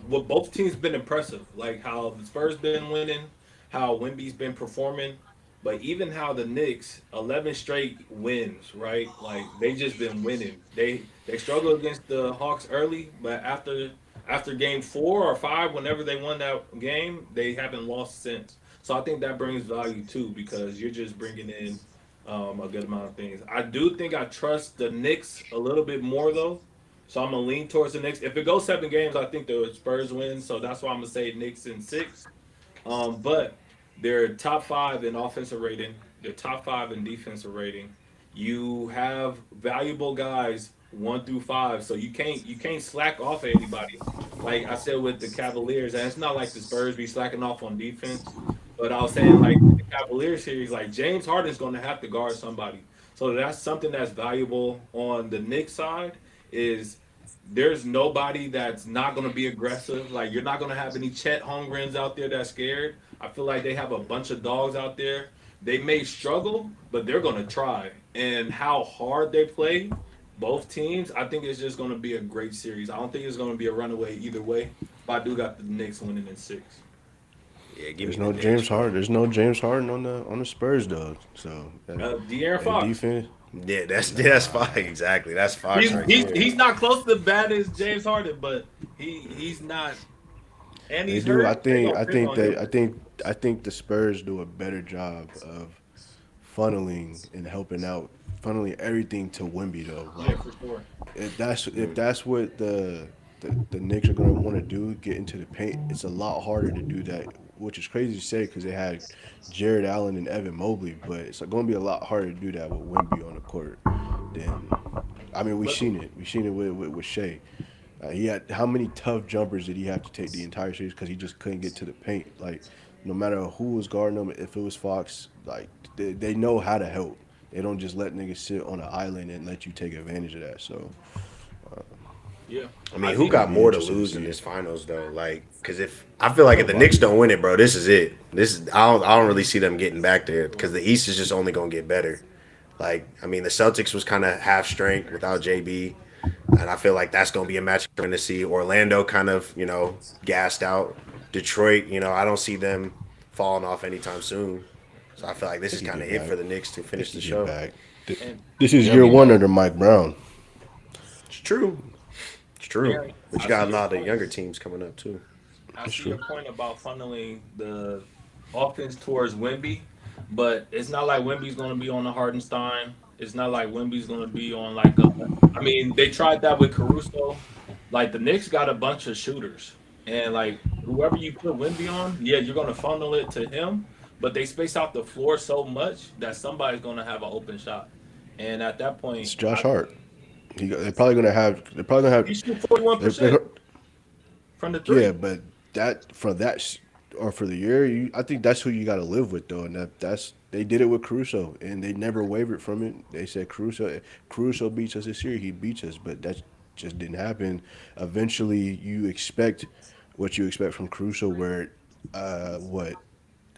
what both teams been impressive. Like how the Spurs been winning, how Wemby's been performing, but even how the Knicks 11 straight wins, right? Like they just been winning. They struggled against the Hawks early, but after game 4 or 5, whenever they won that game, they haven't lost since. So I think that brings value too because you're just bringing in a good amount of things. I do think I trust the Knicks a little bit more though. So I'm gonna lean towards the Knicks. If it goes 7 games, I think the Spurs win. So that's why I'm gonna say Knicks in 6. But they're top 5 in offensive rating. They're top 5 in defensive rating. You have valuable guys 1 through 5, so you can't slack off of anybody. Like I said with the Cavaliers, and it's not like the Spurs be slacking off on defense, but I was saying like the Cavaliers series, like James Harden's going to have to guard somebody. So that's something that's valuable on the Knicks side is there's nobody that's not going to be aggressive. Like you're not going to have any Chet Holmgrens out there that's scared. I feel like they have a bunch of dogs out there. They may struggle, but they're going to try. And how hard they play, both teams, I think it's just going to be a great series. I don't think it's going to be a runaway either way. But I do got the Knicks winning in 6. Yeah, give There's me the no Knicks, James bro. Harden. There's no James Harden on the Spurs though. So De'Aaron that Fox. defense. Yeah, that's Fox. Exactly. That's Fox He's right he's there. he's not close to bad as James Harden, but he's not, and They he's do. hurt. They gonna I pick think on him. that. I think the Spurs do a better job of funneling and helping out, funneling everything to Wimby though. Yeah, Like for sure. if that's what the Knicks are gonna want to do, get into the paint. It's a lot harder to do that, which is crazy to say because they had Jared Allen and Evan Mobley, but it's going to be a lot harder to do that with Wimby on the court than. I mean, we've But seen it. We've seen it with Shea. He had how many tough jumpers did he have to take the entire series because he just couldn't get to the paint. Like no matter who was guarding him, if it was Fox, like they know how to help. They don't just let niggas sit on an island and let you take advantage of that. So yeah, I I mean, who think it'll got be more to interesting to lose in see. this finals though? Like, because if I feel like if the Knicks Nobody. don't win it, bro, this is it. This is I don't really see them getting back there because the East is just only gonna get better. Like, I mean, the Celtics was kind of half strength without JB, and I feel like that's gonna be a match we're gonna see. Orlando kind of gassed out. Detroit, I don't see them falling off anytime soon. So I feel like this They is could kind of get it for back. the Knicks to They finish the could get show. back. and This is They'll year be one back. under Mike Brown. It's true. It's true. Aaron, But I you see got a your lot of point. younger teams coming up too. I That's see true. your point about funneling the offense towards Wimby, but it's not like Wimby's going to be on the Hardenstein. It's not like Wimby's going to be on like a. I mean, they tried that with Caruso. Like the Knicks got a bunch of shooters. And like whoever you put Wimby on, yeah, you're gonna funnel it to him, but they space out the floor so much that somebody's gonna have an open shot. And at that It's point, Josh Hart. They're probably gonna have. They're probably gonna he have. shoot 41% They're, from the yeah, three. but that for that or for the year, I think that's who you got to live with though, and that's they did it with Caruso, and they never wavered from it. They said Caruso beats us this year, he beats us, but that just didn't happen. Eventually, you expect what you expect from Caruso, where what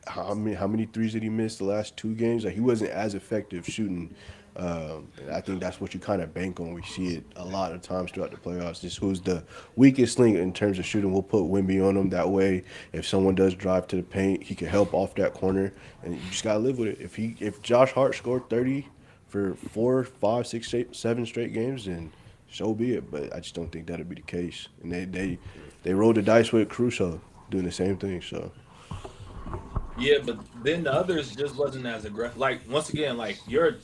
how many threes did he miss the last two games? Like he wasn't as effective shooting. And I think that's what you kind of bank on. We see it a lot of times throughout the playoffs. Just who's the weakest link in terms of shooting. We'll put Wimby on him. That way, if someone does drive to the paint, he can help off that corner. And you just gotta live with it. If Josh Hart scored 30 for 4, 5, 6, 7 straight games, then so be it. But I just don't think that'll be the case. And they rolled the dice with Caruso doing the same thing. So. Yeah, but then the others just wasn't as aggressive. Like once again, like your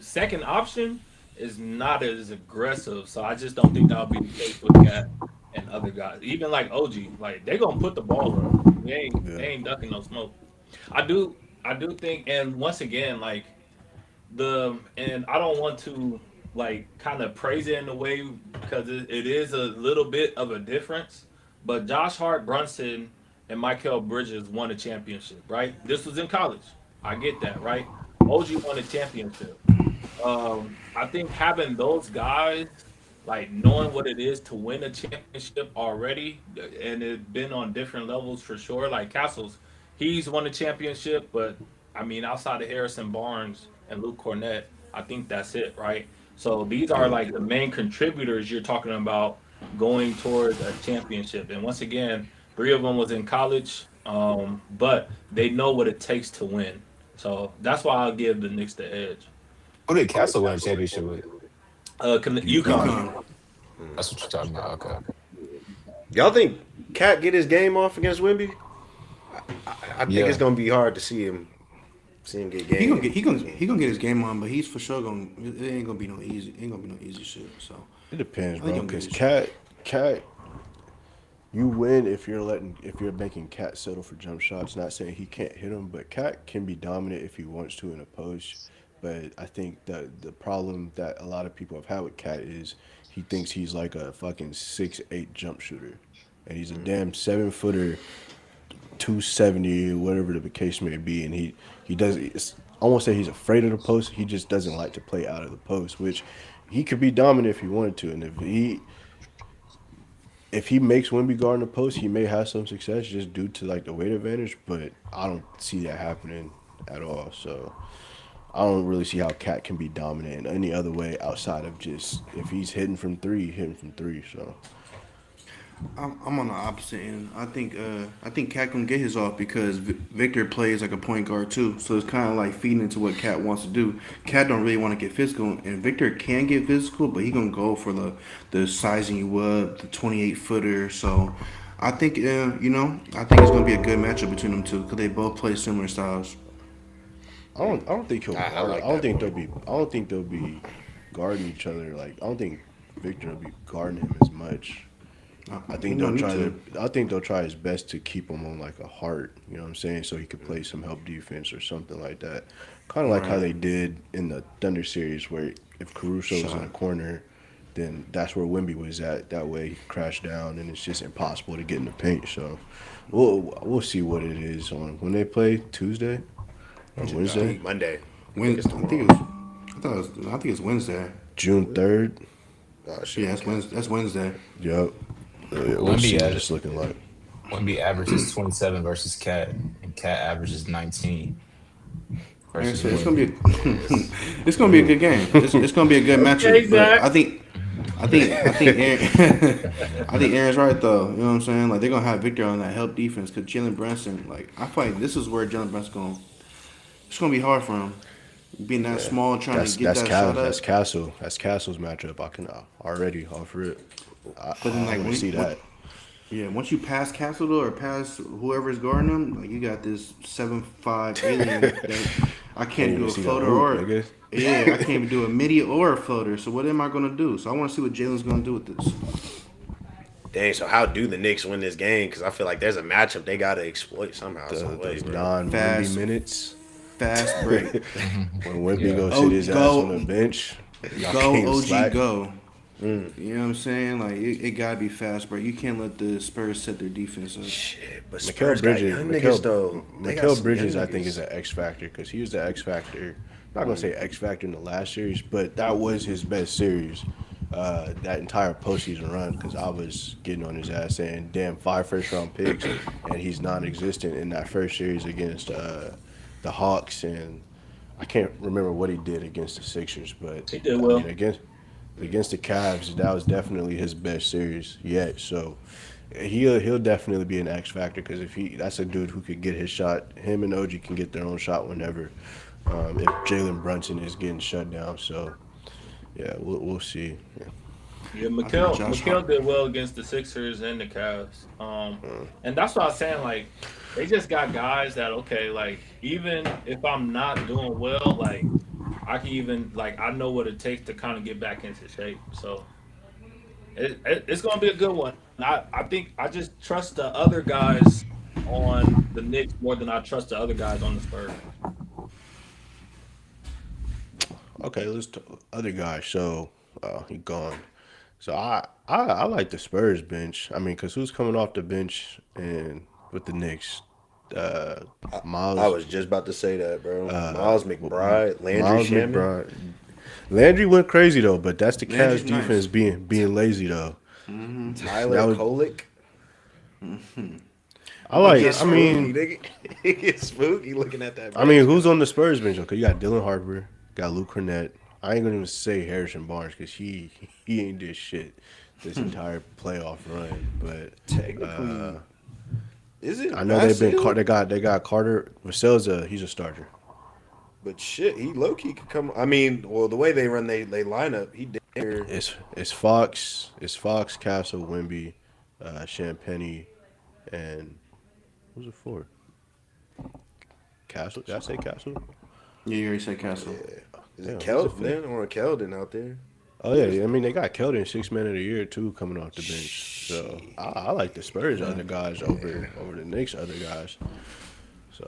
second option is not as aggressive. So I just don't think that'll be the case with Cat and other guys. Even like OG, like they gonna put the ball up. They Yeah. ain't ducking no smoke. I do think, and once again, like and I don't want to like kind of praise it in a way because it is a little bit of a difference. But Josh Hart, Brunson, and Michael Bridges won a championship, right? This was in college. I get that, right? OG won a championship. I think having those guys, like knowing what it is to win a championship already, and it's been on different levels for sure. Like Castles, he's won a championship, but I mean, outside of Harrison Barnes and Luke Cornett, I think that's it, right? So these are Yeah. like the main contributors you're talking about going towards a championship. And once again, three of them was in college, but they know what it takes to win. So that's why I'll give the Knicks the edge. Who did Castle win a championship with? UConn. UConn. UConn. That's what you're talking about. Okay. Y'all think Cat get his game off against Wimby? I think it's Yeah. gonna be hard to see him get game. He gonna get his game on, but he's for sure gonna. It ain't gonna be no easy. Ain't gonna be no easy shit. So It depends, I think bro. I'm Because getting shit. Cat, you win if you're making Cat settle for jump shots. Not saying he can't hit them, but Cat can be dominant if he wants to in a post. But I think that the problem that a lot of people have had with Cat is he thinks he's like a fucking 6'8" jump shooter, and he's a damn 7 footer, 270, whatever the case may be, and he does. I won't say he's afraid of the post. He just doesn't like to play out of the post, which he could be dominant if he wanted to, and if he makes Wimby guard in the post, he may have some success just due to like the weight advantage. But I don't see that happening at all. So I don't really see how Cat can be dominant in any other way outside of just if he's hitting from three. So I'm on the opposite end. I think Cat can get his off because Victor plays like a point guard too. So it's kind of like feeding into what Cat wants to do. Cat don't really want to get physical, and Victor can get physical, but he gonna go for the sizing you up, the 28 footer. So I think I think it's gonna be a good matchup between them two because they both play similar styles. I don't think he'll I guard. like that more. I don't think they'll be guarding each other. Like I don't think Victor will be guarding him as much. I He think don't they'll need try to. to. I think they'll try his best to keep him on like a heart. You know what I'm saying? So he could play some help defense or something like that. Kind of like how Right. they did in the Thunder series, where if Caruso was in a Shot. corner, then that's where Wimby was at. That way, he crashed down, and it's just impossible to get in the paint. So, we'll see what it is on when they play Tuesday or Wednesday, Monday. I think When it's I think tomorrow. it was, I think it's Wednesday. June 3rd. Oh shit. Yeah, that's Okay. Wednesday. That's Wednesday. Yup. Yeah, we'll see Wemby what had it's looking like. Wemby averages 27 versus Cat, and Cat averages 19 Like I versus said, it's gonna be Wemby. it's gonna be a good game. It's gonna be a good Okay, matchup. But Zach. I think Aaron, I think Aaron's right though. You know what I'm saying? Like they're gonna have Victor on that help defense because Jalen Brunson. Like I feel like this is where Jalen Brunson's going. It's gonna be hard for him being that Yeah, small, trying to get that shot That's up. Castle. That's Castle's matchup. I can already offer it. But then I like want to see that. yeah, once you pass Castle though, or pass whoever's guarding him, like you got this 7'5" alien that I Can't can't do even a see the floater hoop, or nigga. yeah, I can't even do a midi or a floater. So what am I gonna do? So I want to see what Jalen's gonna do with this. Dang, so how do the Knicks win this game? Because I feel like there's a matchup they got to exploit somehow, some way, Those bro. non-Wimby Fast, minutes fast break. when Wimby Yeah. go sit Oh, his ass on the go, bench. Y'all go, can't OG, slack. go. You know what I'm saying? Like it gotta be fast break. You can't let the Spurs set their defense up. Shit, but Mikael Spurs got Bridges, young niggas though. They got Mikael some young Bridges, I think niggas. is an X factor because he was the X factor. Not gonna say X factor in the last series, but that was his best series. That entire postseason run because I was getting on his ass saying, "Damn, 5 first round picks," and he's non-existent in that first series against the Hawks, and I can't remember what he did against the Sixers, but He did I mean well. against the Cavs, that was definitely his best series yet. So he'll definitely be an X factor because if he that's a dude who could get his shot. Him and OG can get their own shot whenever. If Jalen Brunson is getting shut down, so yeah, we'll see. Yeah. Yeah, I think Josh Mikal Hart. did well against the Sixers and the Cavs. And that's what I was saying. Like, they just got guys that okay, like even if I'm not doing well, like I can even like I know what it takes to kind of get back into shape. So it's gonna be a good one. I think I just trust the other guys on the Knicks more than I trust the other guys on the Spurs. Okay, let's talk other guy. So he gone. So I like the Spurs bench. I mean, cause who's coming off the bench and with the Knicks? Uh, I Miles, was just about to say that, bro. Miles McBride, Landry Miles Shaman, McBride. Landry went crazy though, but that's the Landry's Cavs defense nice. being lazy though. That Tyler was Kolek. I But He like. get Josh I Hart, spooky, mean, nigga. He get spooky looking at that I mean, bench, who's man. on the Spurs bench? Okay, you got Dylan Harper, got Luke Cornett. I ain't gonna even say Harrison Barnes because he ain't did shit this entire playoff run. But Technically, is it I know they've been Vasil? they got Carter Vassell's he's a starter. But shit, he low key could come. I mean, well, the way they run they lineup, he did. It's Fox, Castle, Wimby, Champagny, and who's it for? Castle? Did I say Castle? yeah, you already said Castle. Is it Damn, who's it Keldon? for? Then or Keldon out there? Oh yeah, I mean they got Keldon 6 man of the year too coming off the bench. So I like the Spurs other guys over the Knicks other guys. So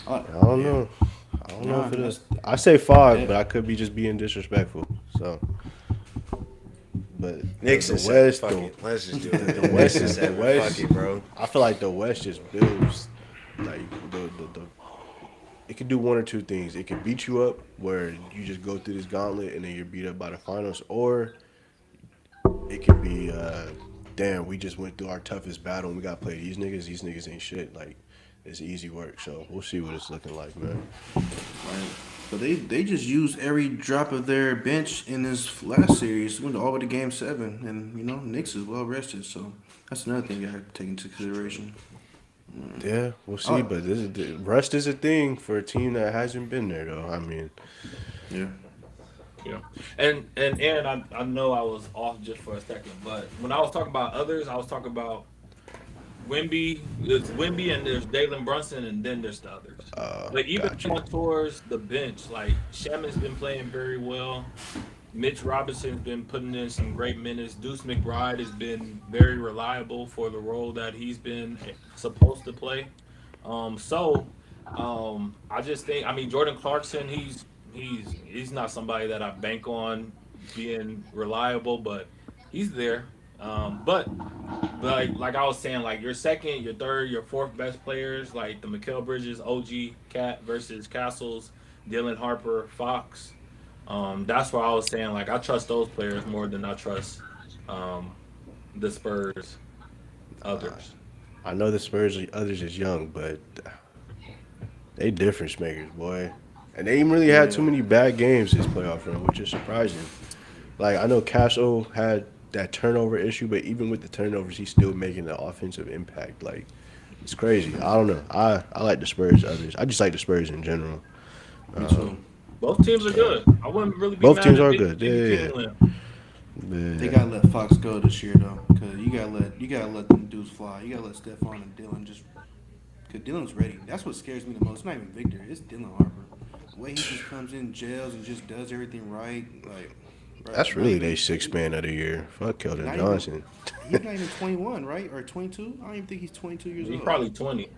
I don't Yeah. know. I don't know Nah, if it that's is. I say five, yeah. but I could be just being disrespectful. So, but Knicks the and seven. West, Fuck the, it. Let's just do the it. West Knicks and is the seven. Fuck West. it, bro. I feel like the West just builds like the it could do one or two things. It could beat you up where you just go through this gauntlet and then you're beat up by the finals, or it could be damn, we just went through our toughest battle and we got to play these niggas. These niggas ain't shit. Like it's easy work. So we'll see what it's looking like, man. Right. But they just used every drop of their bench in this last series. Went all the way to game 7, and you know Knicks is well rested, so that's another thing you got to take into consideration. Yeah, we'll see. Oh, But rust is a thing for a team that hasn't been there, though. I mean, yeah. Yeah, and I know I was off just for a second, but when I was talking about others, I was talking about Wimby. It's Wimby, and there's Jalen Brunson, and then there's the others. But even got you. going towards the bench, like Shaman's been playing very well. Mitch Robinson's been putting in some great minutes. Deuce McBride has been very reliable for the role that he's been supposed to play. I just think I mean Jordan Clarkson, he's not somebody that I bank on being reliable, but he's there. But like I was saying, like your second, your third, your fourth best players, like the Mikal Bridges, OG Cat versus Castles, Dylan Harper, Fox. That's why I was saying like I trust those players more than I trust um, the Spurs others. I know the Spurs others is young, but they difference makers, boy. And they ain't really had too Yeah. many bad games this playoff run, which is surprising. Like I know Castle had that turnover issue, but even with the turnovers, he's still making the offensive impact. Like it's crazy. I don't know. I like the Spurs others. I just like the Spurs in general. Me too. Both teams are So good. I wouldn't really be both mad teams if are good. Yeah, any yeah, team yeah. win. They Yeah. gotta let Fox go this year though, cause you gotta let them dudes fly. You gotta let Stephon and Dylan just, cause Dylan's ready. That's what scares me the most. It's not even Victor. It's Dylan Harper. The way he just comes in, jails, and just does everything right. Like Bro, That's not really they even. six man of the year. Fuck And Keldon not even. Johnson. He's not even 21, right? Or 22? I don't even think he's 22 years He's old. probably 20 Yeah,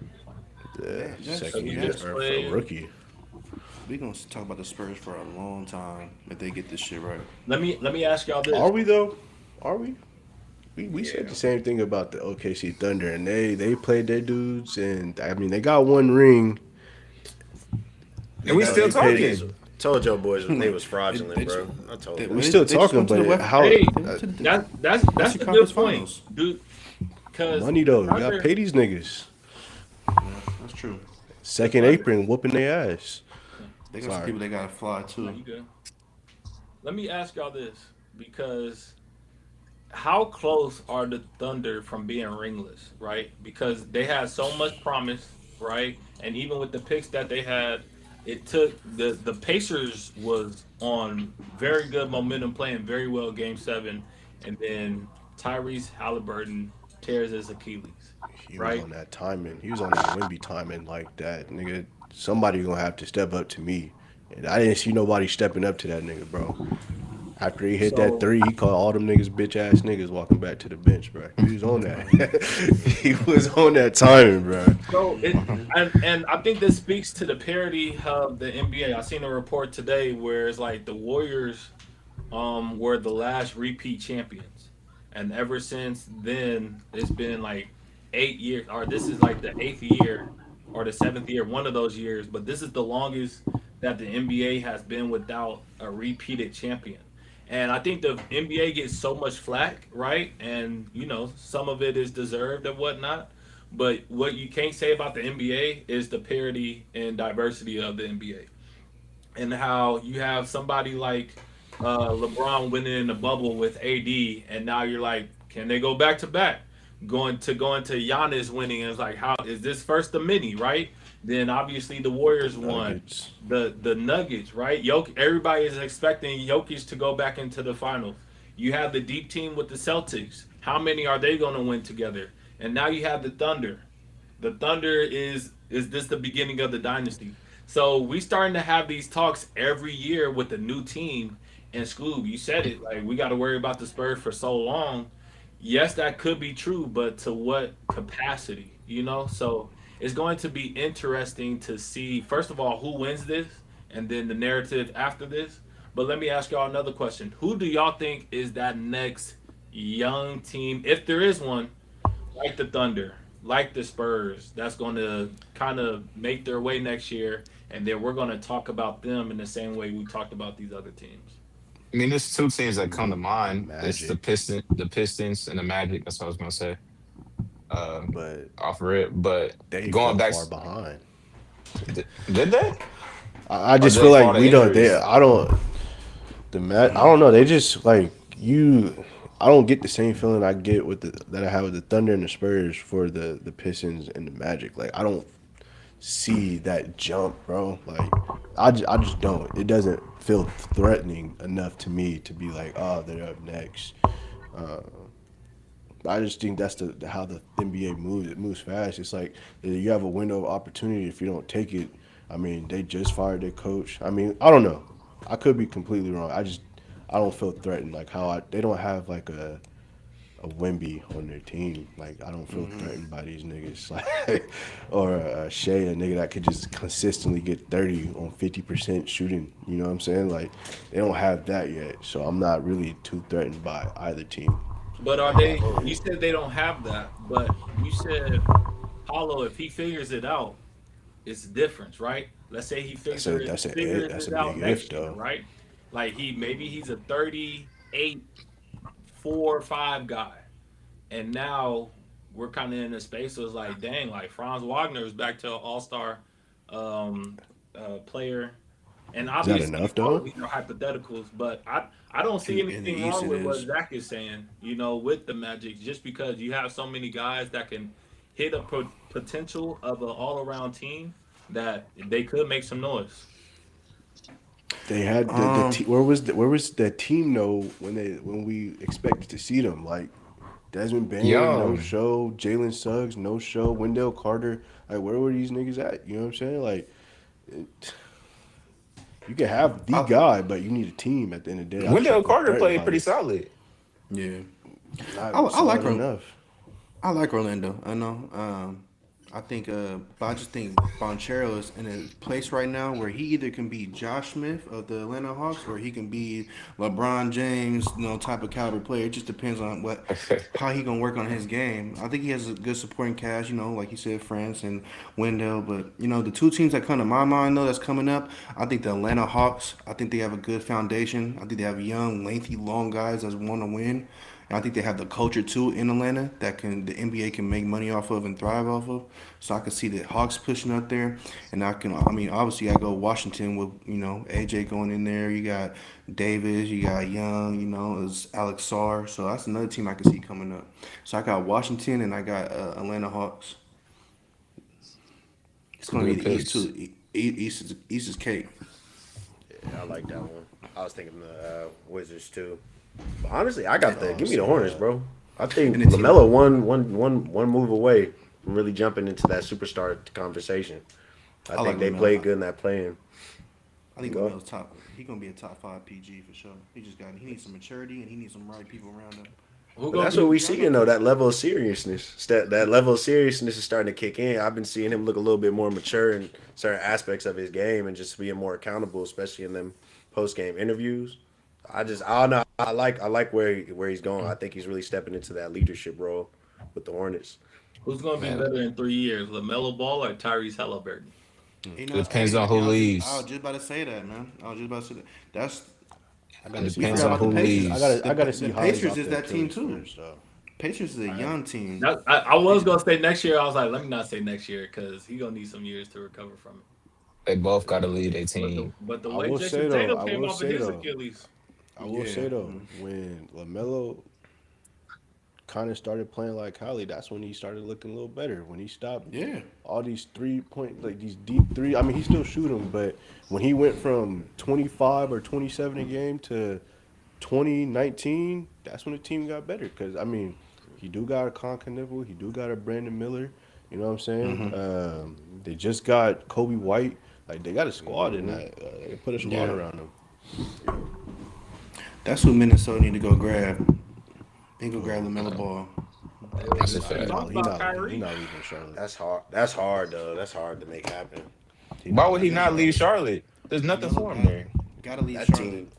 That's because second he year just nasty. or for a played. rookie. We gonna talk about the Spurs for a long time if they get this shit right. Let me ask y'all Are this. we though? Are we? We said Yeah. the same thing about the OKC Thunder, and they played their dudes, and I mean they got one ring. And we still They Y'all paid. niggas talking. told your boys they Like was they, fraudulent, they just bro. I told We them. still they just talking, went to the but West. how Hey, They went to the that's Western a good Conference point, Finals. dude. Because money the though? You gotta Thunder, pay these niggas. Yeah, that's true. the Second Thunder. apron, whooping their ass. They got some Sorry. people they gotta fly No, too. you good. Let me ask y'all this because how close are the Thunder from being ringless, right? Because they had so much promise, right? And even with the picks that they had, it took the Pacers was on very good momentum, playing very well game seven, and then Tyrese Halliburton tears his Achilles, He was right? on that timing. He was on that Wimby timing like that, nigga. Somebody gonna have to step up to me, and I didn't see nobody stepping up to that nigga, bro. After he hit that So three, he called all them niggas bitch ass niggas walking back to the bench, bro. He was on that. He was on that timing, bro. So it and I think this speaks to the parity of the NBA. I seen a report today where it's like the Warriors were the last repeat champions, and ever since then it's been like 8 years, or this is like the eighth year or the seventh year, one of those years. But this is the longest that the NBA has been without a repeated champion. And I think the NBA gets so much flack, right? And some of it is deserved and whatnot. But what you can't say about the NBA is the parity and diversity of the NBA and how you have somebody like LeBron winning in the bubble with AD, and now you're like, can they go back to back? Going to Giannis winning, and it's like, how is this first of many, right? Then obviously the The Warriors won. Nuggets. The Nuggets, right? Everybody is expecting Jokic to go back into the finals. You have the deep team with the Celtics. How many are they going to win together? And now you have the Thunder. The Thunder is this the beginning of the dynasty? So we starting to have these talks every year with the new team. And Scoob, you said it, like we got to worry about the Spurs for so long. Yes, that could be true, but to what capacity? So it's going to be interesting to see first of all who wins this, and then the narrative after this. But let me ask y'all another question: who do y'all think is that next young team, if there is one, like the Thunder, like the Spurs, that's going to kind of make their way next year, and then we're going to talk about them in the same way we talked about these other teams. I mean, there's two teams that come to mind. It's Magic, The Pistons, and the Magic. That's what I was gonna say. Um, but off of it, but they going fell back, far behind. did they? I Or just did feel they like fall to we don't. They injuries? I don't. I don't know. They just like you. I don't get the same feeling I get with that I have with the Thunder and the Spurs for the Pistons and the Magic. Like I don't see that jump, bro. Like I just don't. It doesn't feel threatening enough to me to be like, oh, they're up next. I just think that's how the NBA moves. It moves fast. It's like you have a window of opportunity. If you don't take it, I mean, they just fired their coach. I mean, I don't know. I could be completely wrong. I don't feel threatened. Like they don't have like a Wemby on their team. Like I don't feel threatened by these niggas. Like or a Shea, a nigga that could just consistently get 30 on 50% shooting. You know what I'm saying? Like they don't have that yet. So I'm not really too threatened by either team. But are they? You said they don't have that, but you said Paulo, if he figures it out, it's a difference, right? Let's say he figures That's a it big out if next year, though. right? Like maybe he's a 38, 4, 5 guy, and now we're kind of in a space where it's like, dang, like Franz Wagner is back to an all-star um, player, and Is that obviously enough all of though? these are hypotheticals, but I don't see In the anything East, wrong it with what is. Zach is saying. With the Magic, just because you have so many guys that can hit a potential of an all-around team that they could make some noise. They had Um, where was the team though when we expected to see them? Like Desmond Bain, no Yo, show. Jalen Suggs, no show. Wendell Carter, like where were these niggas at? You know what I'm saying? Like, you You can have the I, guy, but you need a team at the end of the day Wendell outside the Carter threat played pretty body. solid. yeah, Not I like solid her. enough. I like Orlando. I know. I think, but I just think Bonchero is in a place right now where he either can be Josh Smith of the Atlanta Hawks or he can be LeBron James, type of caliber player. It just depends on how he gonna work on his game. I think he has a good supporting cast. Like you said, France and Wendell. But the two teams that come to my mind though that's coming up, I think the Atlanta Hawks. I think they have a good foundation. I think they have young, lengthy, long guys that want to win. And I think they have the culture too in Atlanta that the NBA can make money off of and thrive off of. So I can see the Hawks pushing up there, and I mean, obviously I go Washington with AJ going in there. You got Davis, you got Young, it's Alex Sarr. So that's another team I can see coming up. So I got Washington and I got Atlanta Hawks. It's gonna be Good the East picks. too. East is cake. Yeah, I like that one. I was thinking the Wizards too. But honestly, I got the Oh, give me the see Hornets, that. bro. I think And the team. Lamelo one move away from really jumping into that superstar conversation. I I like think they Lamelo. played good in that playing. I think Go. Lamelo's top. He gonna be a top five PG for sure. He needs some maturity and he needs some right people around him. Who But gonna that's what be? we seeing though. That level of seriousness. That level of seriousness is starting to kick in. I've been seeing him look a little bit more mature in certain aspects of his game and just being more accountable, especially in them post game interviews. I don't know. I like where he's going. I think he's really stepping into that leadership role with the Hornets. Who's gonna be Man, better in 3 years, Lamelo Ball or Tyrese Halliburton? Hey, depends on who I was leaves. just about to say that, man. I was just about to say that. That's I gotta It see we depends forgot on about Hollis. the who Pacers. leaves. I gotta see The Hollis Pacers off is the that team Achilles too. first, though. Pacers is a young team. I was gonna say next year. I was like, let me not say next year because he gonna need some years to recover from it. They both got to lead their But the team. but the I way will say Jason though. Tatum I came will off of say his though. Achilles, I will Yeah. say though. When Lamelo kind of started playing like Holly, that's when he started looking a little better. When he stopped Yeah. all these 3 point, like these deep three. I mean, he still shoot them, but when he went from 25 or 27 a game to 2019, that's when the team got better. Because I mean, he do got a Con Knivel, he do got a Brandon Miller. You know what I'm saying? They just got Kobe White. Like they got a squad in that. They put a squad Yeah. around him. That's who Minnesota need to go grab. They go grab Lamelo Ball. they was That's a just He fact. talking not. He about not leaving. He Kyrie. not leaving Charlotte. That's hard. That's hard though. That's hard to make happen. He Why not would he leaving not leave Charlotte. Charlotte? There's nothing Lamelo for him there. gotta leave That Charlotte. team.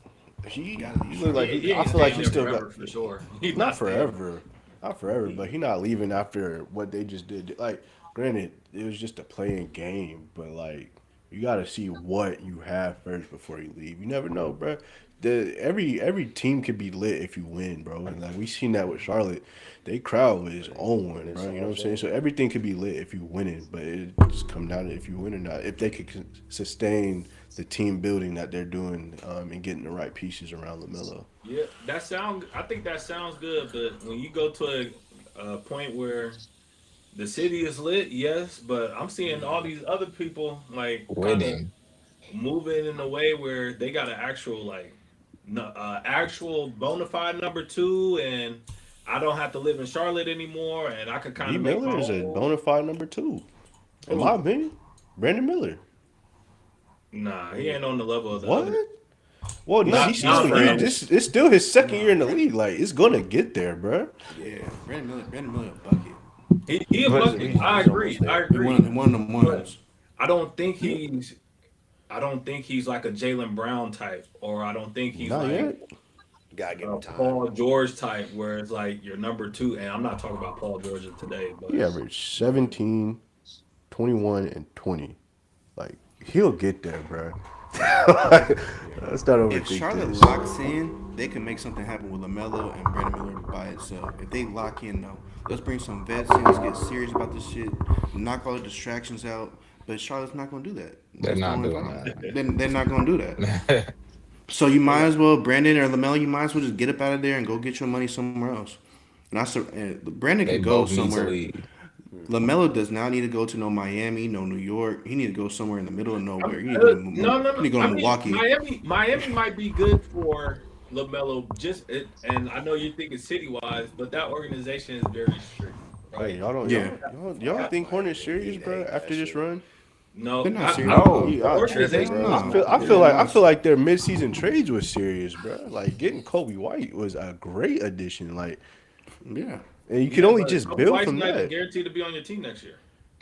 Gotta He leave look like Charlotte. He I ain't feel like staying he there still forever got for sure. He's not not staying. forever, not forever, but he not leaving after what they just did. Like, granted, it was just a playing game, but like you got to see what you have first before you leave. You never know, bro. Every team could be lit if you win, bro. And like we seen that with Charlotte, they crowd was on, bro. You know what I'm saying? So everything could be lit if you winning, but it just come down to if you win or not. If they could sustain the team building that they're doing and getting the right pieces around Lamelo. Yeah, that sound. I think that sounds good, but when you go to a point where the city is lit, yes, but I'm seeing all these other people like kind of Winning. moving in a way where they got an actual like no, actual bona fide number two, and I don't have to live in Charlotte anymore, and I could kind D of make my Miller is a own. bona fide number two, in my Who? opinion. Brandon Miller. Nah, he ain't on the level of the What? other. Well, no, Not he's not still right now. this. It's still his second year in the league. Like it's gonna get there, bro. Yeah, Brandon Miller a bucket. He a But bucket. I He's agree. almost there. I He agree. one of them But ones. I don't think he's. I don't think he's like a Jalen Brown type, or I don't think he's Not like yet. You gotta give a him time. Paul George type, where it's like your number two. And I'm not talking about Paul George of today, He but averaged 17, 21, and 20. Like he'll get there, bro. Let's not If overthink Charlotte this. locks in, they can make something happen with Lamelo and Brandon Miller by itself. If they lock in, though, let's bring some vets in. Let's get serious about this shit. Knock all the distractions out. But Charlotte's not going to do that. They're That's the not only doing problem. They're not going to do that. So you might as well, Brandon or Lamelo, you might as well just get up out of there and go get your money somewhere else. Brandon They can go both need to somewhere. leave. Lamelo does not need to go to no Miami, no New York. He need to go somewhere in the middle of nowhere. You need to go to, no, no, you no. need to go I to mean, Milwaukee. Miami might be good for Lamelo. And I know you're thinking city wise, but that organization is very strict, Hey, right? y'all don't Yeah. y'all, y'all, y'all don't think Hornets serious, bro? hate that After this shit. run, No, They're not serious. No. the I'm tripping, organization. bro. No. I feel like their midseason trades was serious, bro. Like getting Kobe White was a great addition. Like, Yeah. and you can Yeah, only but just Kobe build White's from not even that. guaranteed to be on your team next year.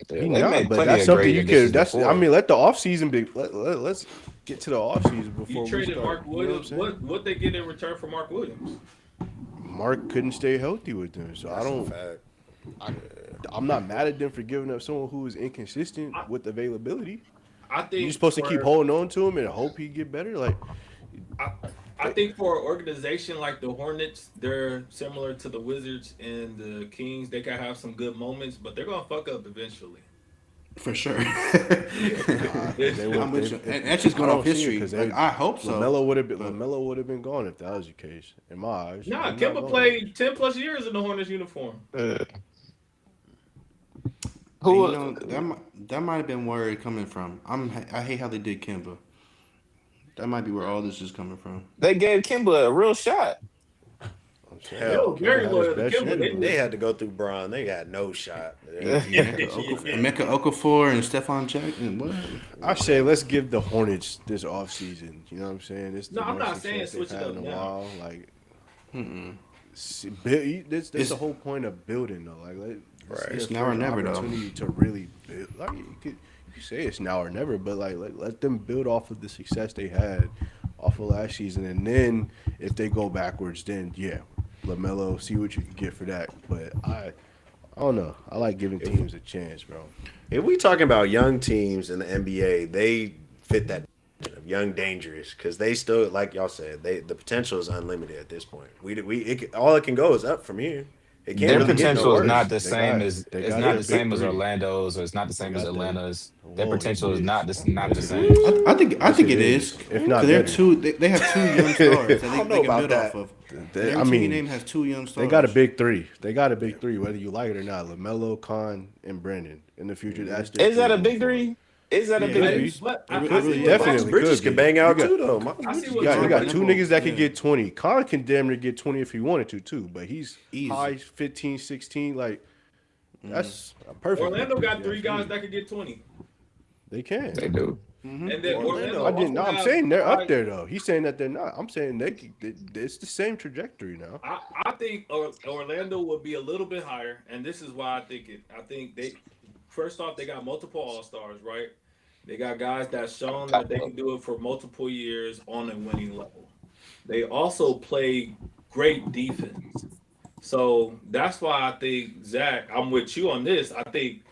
He They not, made but plenty that's of something great you could. additions That's I before. mean, let the offseason be. Let's get to the offseason You before we traded start. Mark You know what I'm Williams. saying? What they get in return for Mark Williams? Mark couldn't stay healthy with them, so I That's a don't. fact. I'm not mad at them for giving up someone who is inconsistent I, with availability. I You're think supposed to keep for holding on to him and hope he get better. Like, I, I think for an organization like the Hornets, they're similar to the Wizards and the Kings. They can have some good moments, but they're gonna fuck up eventually. For sure. they would. I'm with They, you. And that's just I going off don't see it history. because Like, I hope so. But Lamelo would have been gone if that was the case. In my eyes, Nah, he's not Kemba gone. played 10 plus years in the Hornets uniform. Uh, and who? that might have been where it coming from. I hate how they did Kimba. That might be where all this is coming from. They gave Kimba a real shot. I'm They saying were Hell, Kemba very had his loyal to best Kimba. year, They bro. they just had to go through Bron. They got no shot. Emeka Okafor and Stephon Jackson. What? I say let's give the Hornets this offseason. You know what I'm saying? It's No, the I'm most not saying success they've switch it had up in a now. while. Like, Mm-mm. that's It's- the whole point of building, though. Like, let's Right. get It's a now or first never, though. opportunity to really build. Like, you could say it's now or never, but like let them build off of the success they had off of last season, and then if they go backwards, then yeah, Lamelo, see what you can get for that. But I don't know. I like giving teams a chance, bro. If we talking about young teams in the NBA, they fit that of young, dangerous because they still, like y'all said, the potential is unlimited at this point. All it can go is up from here. It can't Their really get no potential is not worse. the same as They it's got not the the big same as three. Orlando's, or it's not the They same as got the Atlanta's. Their whoa, yes, potential it is is. not the Yes, it same. is. I think it is. If not Because they're better. two. They have two young stars that I don't they know can about build that. off of. They- Every I team you mean, name has two young stars. They got a big three. They got a big three, whether you like it or not. Lamelo, Khan, and Brandon. In the future, that's their Is that a three big going forward. three? Is that a Yeah, big it Could three? be. is. But It I really see is. what Definitely Miles could Bridges be. can bang out You got- too, though. I see You what got Jordan two Nickel, niggas that could yeah. get 20. Khan can damn near get 20 if he wanted to, too. But he's Easy. high 15, 16. Like, that's a perfect. Orlando pick, got if three you guys ask me. that could get 20. They can. They do. And then Orlando. Orlando I didn't. No, also I'm have saying they're up guys- there, though. He's saying that they're not. I'm saying it's the same trajectory now. I think Orlando would be a little bit higher, and this is why I think it. I think they first off they got multiple All Stars, right? They got guys that's shown that they can do it for multiple years on a winning level. They also play great defense, so that's why I think Zach. I'm with you on this. I think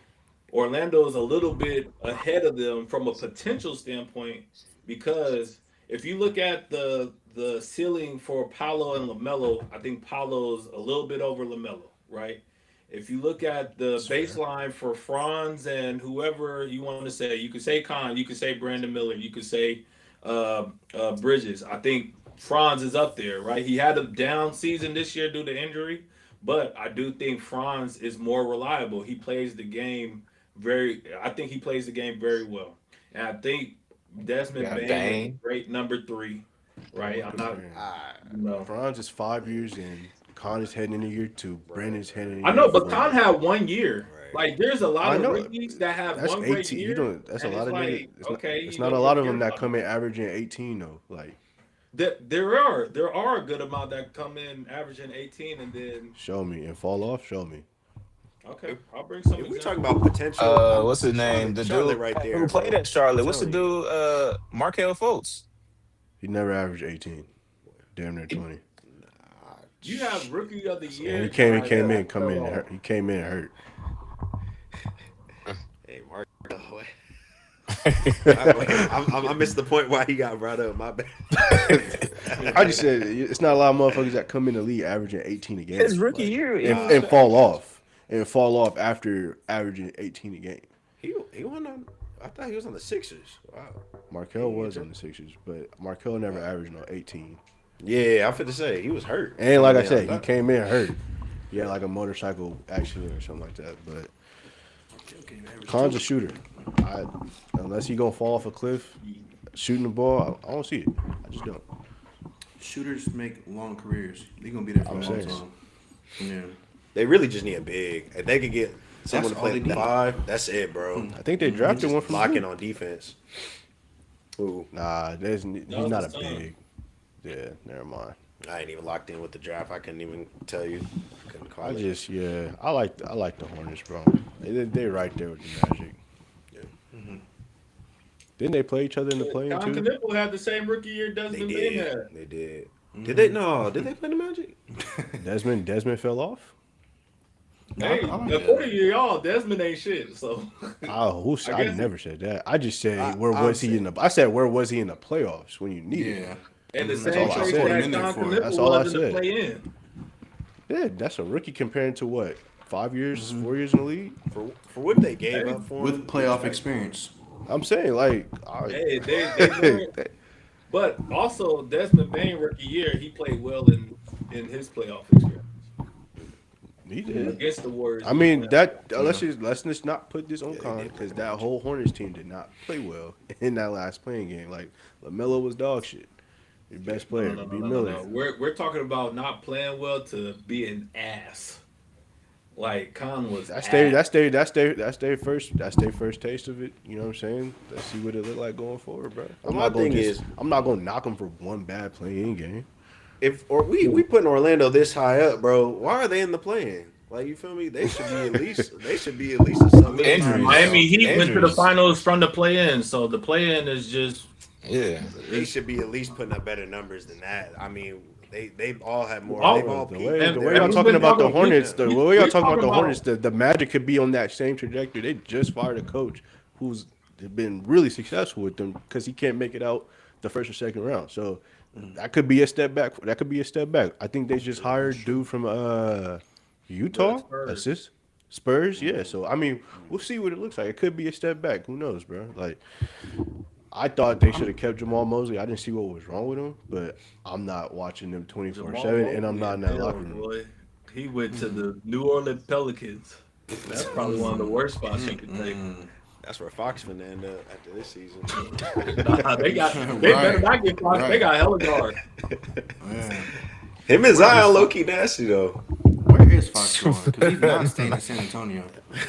Orlando is a little bit ahead of them from a potential standpoint because if you look at the ceiling for Paolo and LaMelo, I think Paolo's a little bit over LaMelo, right? If you look at the baseline for Franz and whoever you want to say, you could say Khan, you could say Brandon Miller, you could say Bridges. I think Franz is up there, right? He had a down season this year due to injury, but I do think Franz is more reliable. He plays the game I think he plays the game very well. And I think Desmond Yeah, Bain is a Bane. great number 3, right? I'm not, no. Franz is 5 years in. Khan is heading into year 2. Brandon's heading into I know, year but 4. Khan had 1 year. Right. Like, there's a lot I of know. rookies that have That's one great 18. year. You don't. That's a and lot it's of like, niggas. okay, It's you not don't a lot of forget them that about come them. in averaging 18 though. Like, There are a good amount that come in averaging 18 and then show me and fall off. Show me. okay, I'll bring some. If we examples. talking about potential, What's his name? The Charlotte dude right there, who played bro. at Charlotte. I'm What's the telling you. dude? Markel Fultz. He never averaged 18. Damn near 20. You have rookie of the year. And he came guys in that come in. fell off. Hurt. He came in hurt. Hey, Mark. I missed the point why he got brought up. My bad. I just said it's not a lot of motherfuckers that come in the league averaging 18 a game. His rookie year, and fall off. And fall off after averaging 18 a game. He went on. I thought he was on the Sixers. Wow. Markel was on the Sixers, but Markel never averaged no 18. Yeah, I'm fit to say he was hurt. And like I Yeah, said, he came in hurt. He had like a motorcycle accident or something like that. But Khan's a shooter. Unless he gonna fall off a cliff shooting the ball, I don't see it. I just don't. Shooters make long careers. They're gonna be there for a long saying. time. Yeah. They really just need a big. If they could get someone to That's all play they need. 5. That's it, bro. I think they drafted one Just from lock in Duke. on defense. Ooh, Nah, he's No, not a it's the Suns. big. Yeah, never mind. I ain't even locked in with the draft. I couldn't even tell you. Couldn't call it. I like the Hornets, bro. They right there with the Magic. Yeah. Didn't they play each other in the play-in Don too? Knipple had the same rookie year They Desmond Bain did. had. They did. Did they? No. Did they play the Magic? Desmond fell off. Hey, I like according to y'all, Desmond ain't shit. So I guess- never said that. I just said where I'm was he in the? I said where was he in the playoffs when you needed Yeah. him? and the That's same all I trade said. that In there Don for it. That's Knipple all I was in the said. play in. Yeah, that's a rookie comparing to what 5 years, 4 years in the league. For what they gave Hey, up for him, With playoff respect. experience. I'm saying like, Hey, they weren't. But also Desmond Bain rookie year, he played well in his playoff experience he did. against the Warriors. I mean let's just not put this on Yeah, they Con did because play that whole Hornets team did not play well in that last playing game. Like LaMelo was dog shit. Your best player, No, B no, no, Miller. no. We're talking about not playing well to be an ass. Like Con was. That's ass. their first taste of it. You know what I'm saying? Let's see what it look like going forward, bro. My thing is- I'm not gonna knock them for one bad playing game. We putting Orlando this high up, bro. Why are they in the play-in? Like, you feel me? They should be at least. They should be at least a something. Injuries. Miami Heat went to the Injuries. finals from the play-in, so the play-in is just. Yeah. They should be at least putting up better numbers than that. I mean, they've all had more. Oh, They've all The peaked. way, And- the way and y'all we've talking been about the talking- Hornets, the way y'all we're talking about talking the about- Hornets, the Magic could be on that same trajectory. They just fired a coach who's been really successful with them because he can't make it out the first or second round. So that could be a step back. I think they just hired dude from Utah, Spurs. Spurs. Yeah. So I mean, we'll see what it looks like. It could be a step back. Who knows, bro? Like. I thought they should have kept Jamal Mosley. I didn't see what was wrong with him, but I'm not watching them 24/7, and I'm not in that locker room. Boy. He went to the New Orleans Pelicans. That's probably one of the worst spots you could take. That's where Fox finna end up after this season. Nah, they better not get Fox. They got hella guard. Yeah. Him and Zion low key nasty though. Where is Fox going? Because he's not staying in San Antonio.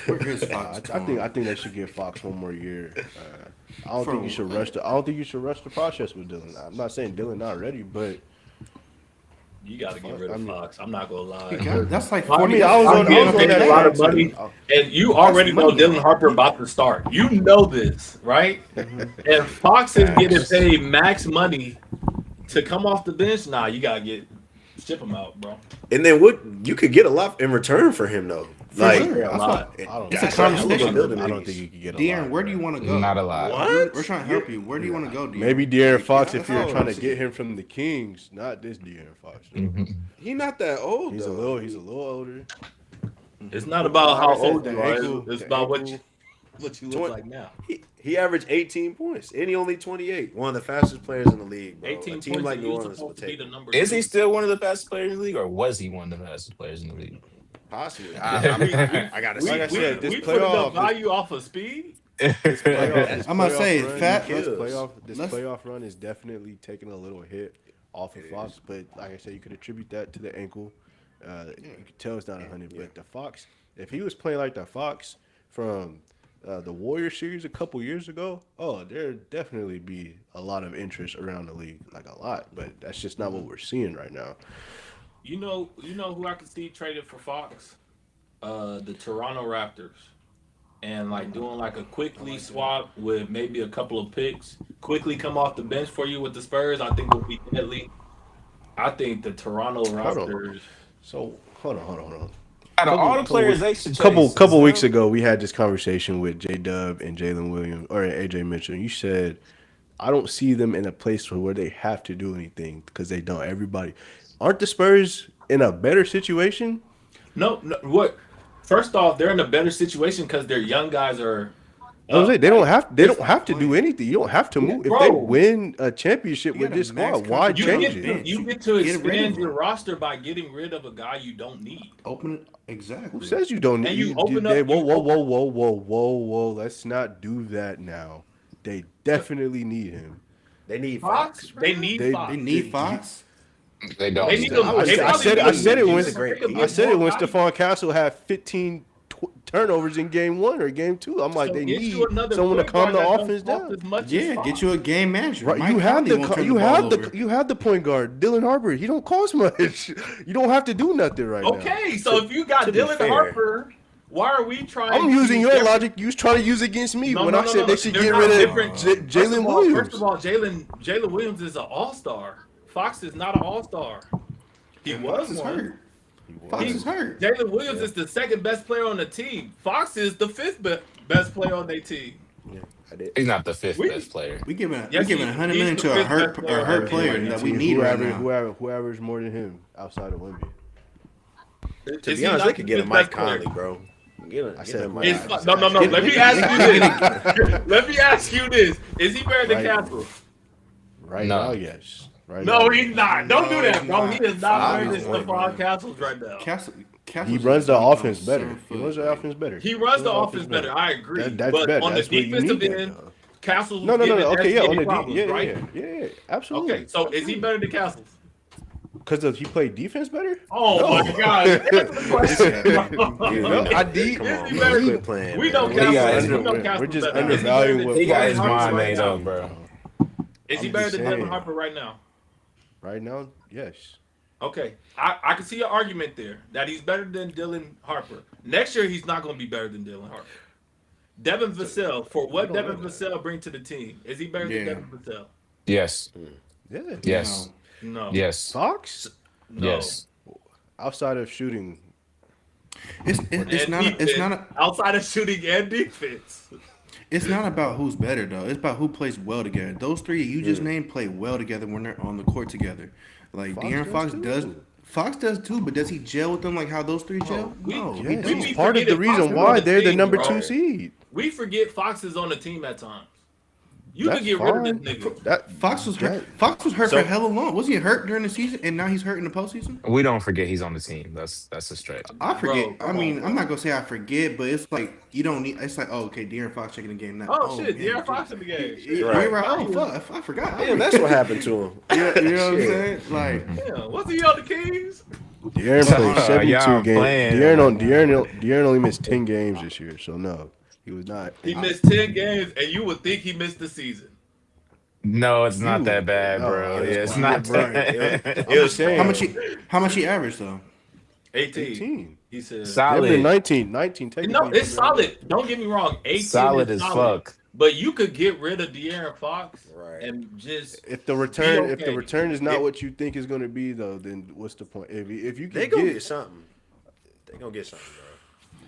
Where is Fox going? I think they should give Fox one more year. I don't For think you should rush the. I don't think you should rush the process with Dylan. I'm not saying Dylan not ready, but You got to get rid I of mean- Fox. I'm not gonna lie. That's like I 40. mean, I was on getting paid that a lot of too. money, and you already know money. Dylan Harper about to start. You know this, right? And Fox is getting paid max money to come off the bench. Nah, you gotta ship him out, bro. And then what you could get a lot in return for him though. Like sure. A That's lot. I don't. It's a think- conversation. I don't think you could get a De'Aaron, lot, where bro. do you want to go? Not a lot. What? We're trying to help you. Where do you want to go, De'Aaron? Maybe De'Aaron Fox if That's you're all trying I'm to saying. get him from the Kings, not this De'Aaron Fox. he not that old. He's a though. little older. It's not about how Like I said, old the you are. ankle- It's the about what ankle- you look like now. He averaged 18 points, and he only 28. One of the fastest players in the league, bro. 18 A team points. like and New you Orleans would supposed to be take the him. number. Is two. he still one of the fastest players in the league, or was he one of the fastest players in the league? Possibly. I mean, I gotta We, see. Like I we, said, this we put enough playoff- value off of speed. Playoff- I'm gonna say, run- fat- this let's- playoff run is definitely taking a little hit off of Fox, but like I said, you could attribute that to the ankle. You could tell it's not 100, but the Fox, if he was playing like the Fox from the Warrior series a couple years ago, there'd definitely be a lot of interest around the league, like a lot, but that's just not what we're seeing right now. You know who I could see traded for Fox? The Toronto Raptors. And like doing like a quickly swap with maybe a couple of picks, quickly come off the bench for you with the Spurs, I think would be deadly. I think the Toronto on. Raptors. So hold on. Out of all the players they should chase, Couple is weeks him. ago, we had this conversation with J Dub and Jalen Williams or AJ Mitchell. You said, "I don't see them in a place where they have to do anything because they don't." Everybody, aren't the Spurs in a better situation? No, what? First off, they're in a better situation because their young guys are. I was saying, they don't have to do anything. You don't have to move. If they Bro. win a championship You with got a this max squad, why contract. change You it? get- You get to Get rid of expand them. your roster by getting rid of a guy you don't need. Open it. Exactly. Who says you don't And need? you open up- Whoa! Let's not do that now. They definitely need him. They need Fox, Fox. they need They- Fox. They need Fox. They don't. They need them. I They said probably it. I need said it them. when They could I get said it more when value. Stephon Castle had 15 turnovers in game 1 or game 2. I'm like, So they get you need another someone to point calm guard the that don't offense talk down. as much as Yeah, Fox. get you a game manager. Right, Mike Conley won't turn the ball over. you have the point guard, Dylan Harper. He don't cost much. You don't have to do nothing right now. Okay, so if you got to be Dylan fair. Harper, why are we trying? I'm to using your different- logic. You was trying to use against me No, when no, I no, said no, they should they're get not rid of different. Jalen Williams. First of all, Jalen Williams is an all-star. Fox is not an all-star. He was Fox is one. hurt. Fox is hurt. Jalen Williams is the second best player on the team. Fox is the fifth best player on their team. Yeah, I did. He's not the fifth We- best player. We giving Yes, $100 million he's to the a fifth hurt best player on player the that team. we need right now. Who averaged more than him outside of Wemby? To Is be he honest, not they could the get a fifth Mike best player? Conley, bro. I said Mike Is- Conley. no. Let me ask you this. Let me ask you this. Is he better than Right. Castle? Right No. now, yes. Right No, now. he's not. Don't do No, that, he's bro. not. He is not better than Five is Stephon Castles right now. He runs the offense better. He runs the offense better. He runs the offense better. I agree. That's but better. on That's the what you defensive need that, end, though. Castles No. Okay, yeah, on the problems, yeah, right? yeah, absolutely. Okay, so is he better than Castles? Because he played defense better? Oh No. my God! Answer the question. No, I did. Is Come on, he man. better? Quit playing, We know man. He got Castles. his- We know we're Castles just better. Is he better undervaluing than what- He got Dylan his Harper mind right made now? up, bro. Is he I'm better just than saying. Devin Harper right now? Right now, yes. Okay, I can see your argument there that he's better than Dylan Harper. Next year, he's not going to be better than Dylan Harper. Devin Vassell, for what don't know Devin that. Vassell bring to the team, is he better than Yeah. Devin Vassell? Yes. Yeah. Yes. No. Yes. Fox? No. Yes. Outside of shooting, It's And not defense, outside of shooting and defense. it's not about who's better though. It's about who plays well together. Those three you just named play well together when they're on the court together. Like Fox De'Aaron does Fox too. does. Fox does too, but does he gel with them like how those three gel? we- No, we- he yes, we don't. be he's part of the forgetting Fox reason is why on the they're the team, number bro. 2 seed. We forget Fox is on the team at times. You That's can get rid fine. of this nigga. That Fox was hurt. that- Fox was hurt So- for hella long. Was he hurt during the season and now he's hurt in the postseason? We don't forget he's on the team. That's a stretch. I forget. Bro, I mean, come on, I'm not gonna say I forget, but it's like you don't need. It's like, oh, okay, De'Aaron Fox checking the game now. Oh, shit, yeah, De'Aaron Fox in the game. Yeah, Right. right. Oh, fuck, I forgot. Damn, that's what happened to him. Yeah, you know what I'm Shit. saying? Like, Yeah, was he on the Kings? De'Aaron played 72 Y'all games. playing. De'Aaron only missed 10 games this year, so no, he was not. He missed 10 games, and you would think he missed the season. No, it's not You- that bad, no, bro. it's Yeah, it's fine. not Bro, that. It was saying. how much he averaged though? 18. 18. He said. Solid. 19 technically. No, it's solid. Don't get me wrong. 18 Solid is as solid. fuck. But you could get rid of De'Aaron Fox Right. and just If the return, Be if the okay. return is not what you think is going to be, though, then what's the point? If you They can gonna get something. They gonna get something, bro.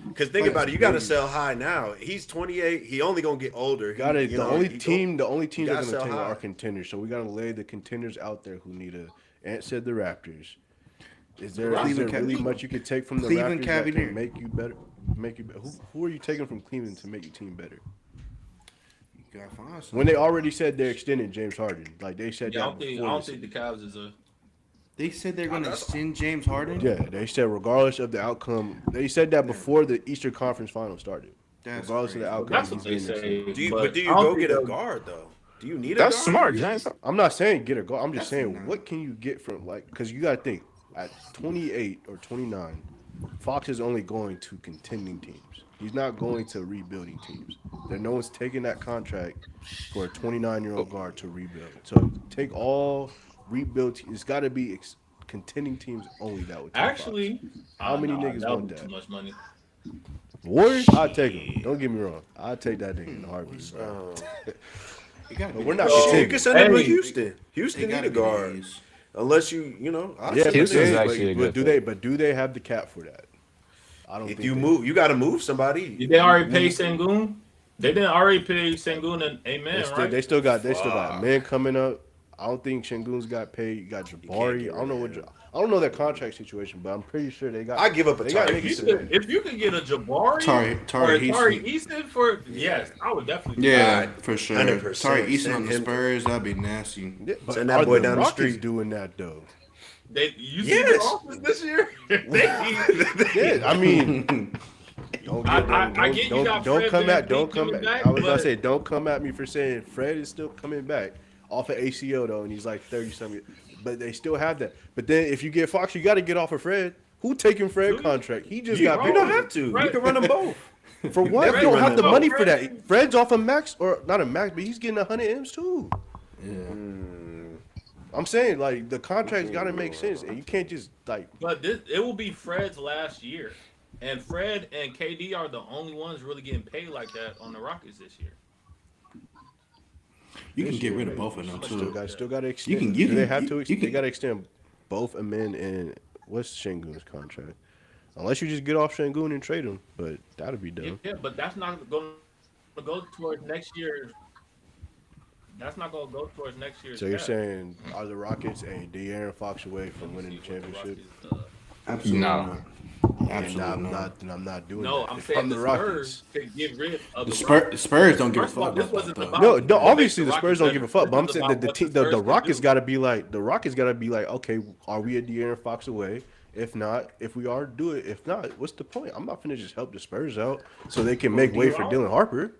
Because think about it, you got to sell high now. He's 28. He only gonna get older. got it. You The know, only he team that's gotta going to sell take high. are contenders. So we got to lay the contenders out there who need a. Ant said the Raptors. Is there Cleveland really Cav- much you could take from the Cleveland Raptors that Cavaliers. can make you better? Who are you taking from Cleveland to make your team better? You gotta find some. When they already said they're extending James Harden, like they said Yeah, I that don't think before. I don't think the Cavs is a. They said they're gonna extend James Harden. Yeah, they said regardless of the outcome, they said that before the Eastern Conference Final started. That's regardless crazy. of the outcome, That's what he's they being extended. say. Do you, but but do you I don't go think get a they'll- guard though? Do you need a That's guard? smart, James. I'm not saying get a goal. I'm just That's saying not- what can you get from because you got to think at 28 or 29, Fox is only going to contending teams. He's not going to rebuilding teams. There, no one's taking that contract for a 29-year-old guard to rebuild. So take all rebuild. It's got to be contending teams only that would. Take Actually, How many nah, niggas that want would be that? Too much money. Fox. Warriors, I'd take him. Don't get me wrong. I'd take that nigga in a heartbeat, bro. You gotta But be we're not the Shit, contending. you can send him to Hey. Houston. They Houston gotta need a be the guard. A's. Unless you know. Yeah, Houston's Houston's actually a good but do they have the cap for that? I don't. If think you they- move, you got to move somebody. Did they already pay Sengun? They didn't already pay Sengun and Amen, right? They still got men coming up. I don't think Shengun's got paid. You got can't Jabari. get I don't know rid of I don't know that contract situation, but I'm pretty sure they got. I give up a they got Tari niggas Eason. to- If you could get a Jabari Tari or a Tari Eason. Easton for yes, I would definitely. Yeah, for sure. 100%. Sorry, Easton on Send the him- Spurs, that'd be nasty. Yeah, but Send that are boy the down the Rockets street. doing that though? You see Yes. their offense this year? Yeah, I mean. Don't I get you got don't Fred come at VanVleet don't come coming back. back, I was gonna but- say don't come at me for saying Fred is still coming back off of ACL though, and he's like 30 something. But they still have that. But then if you get Fox, you got to get off of Fred. Who taking Fred Do you? contract? He just got You paid. don't have to. You Fred, can run them both. For You can what? We definitely don't run have them the both. money for Fred, that. Fred's off a max, or not a max, but he's getting 100 M's too. Yeah. I'm saying like the contract's got to make sense, and you can't just like. but it will be Fred's last year, and Fred and KD are the only ones really getting paid like that on the Rockets this year. You can This get year, rid of both of them too. Still got to You extend. can you Do they can have to? you They can got to extend both Amin and what's Şengün's contract? Unless you just get off Şengün and trade him, but that'll be Yeah, dumb. but that's not going to go towards next year's. That's not going to go towards next year's So you're cap. saying are the Rockets a De'Aaron Fox away Let from me winning see the what the championship? Rockets. absolutely No. not. And Absolutely not. I'm not doing No, that. I'm If saying I'm the the Spurs Rockets. could get rid of The the Spurs, Rockets. Spurs don't give a First of fuck all, this about that wasn't though. about No, what makes obviously the the Spurs Rockets don't give better. a fuck. This But I'm is saying about that what the the Spurs can Rockets do. got to be like the Rockets got to be like, okay, are we a De'Aaron Fox away? If not, if we are, do it. If not, what's the point? I'm not finna just help the Spurs out so they can make way for Dylan Harper.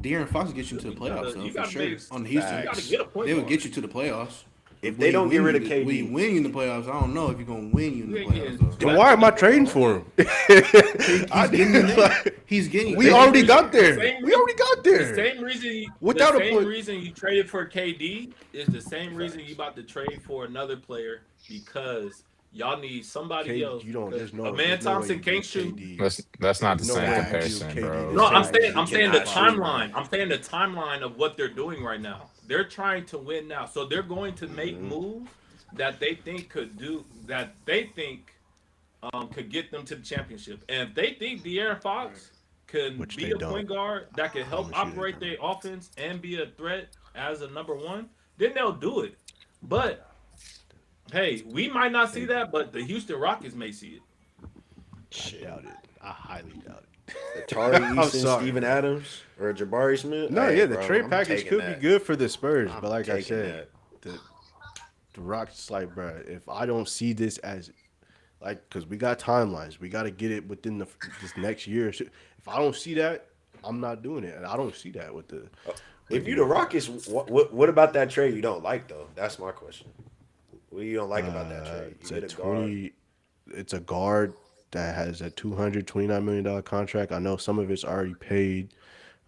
De'Aaron Fox gets you to the You playoffs gotta, though you for gotta sure. make, On the you Houston, gotta get a point they would guard. get you to the playoffs. If Will they he don't get win rid of you the- will he KD, win you in the playoffs? I don't know if he's gonna win you in You the ain't playoffs getting- though. Then why am I trading for him? He's getting you there. He's getting you We there. already got The there. same We already got The there. same reason, Without a the same point- reason you traded for KD is the same reason you about to trade for another player because y'all need somebody else. You don't. There's no. A man there's no way Thompson you can't do shoot. KD. That's not the No same way you do comparison, KD bro. No, I'm Same saying reason I'm he saying the cannot shoot, bro. timeline. I'm saying the timeline of what they're doing right now. They're trying to win now, so they're going to make moves that they think could get them to the championship. And if they think De'Aaron Fox can Which be they a don't. point guard that can help promise you they operate their offense and be a threat as a number one, then they'll do it. But hey, we might not see that, but the Houston Rockets may see it. I doubt it. I highly doubt it. Tari I'm Eason, sorry. Steven Adams, or Jabari Smith. No, Hey, yeah, the bro, trade I'm package taking could that. be good for the Spurs, I'm but like I taking said, the Rockets like, bro, if I don't see this as like, because we got timelines, we got to get it within this next year. If I don't see that, I'm not doing it, and I don't see that with the. If you the Rockets, what about that trade you don't like though? That's my question. What you don't like about that trade? It's You a get a guard. 20. It's a guard that has a $229 million contract. I know some of it's already paid.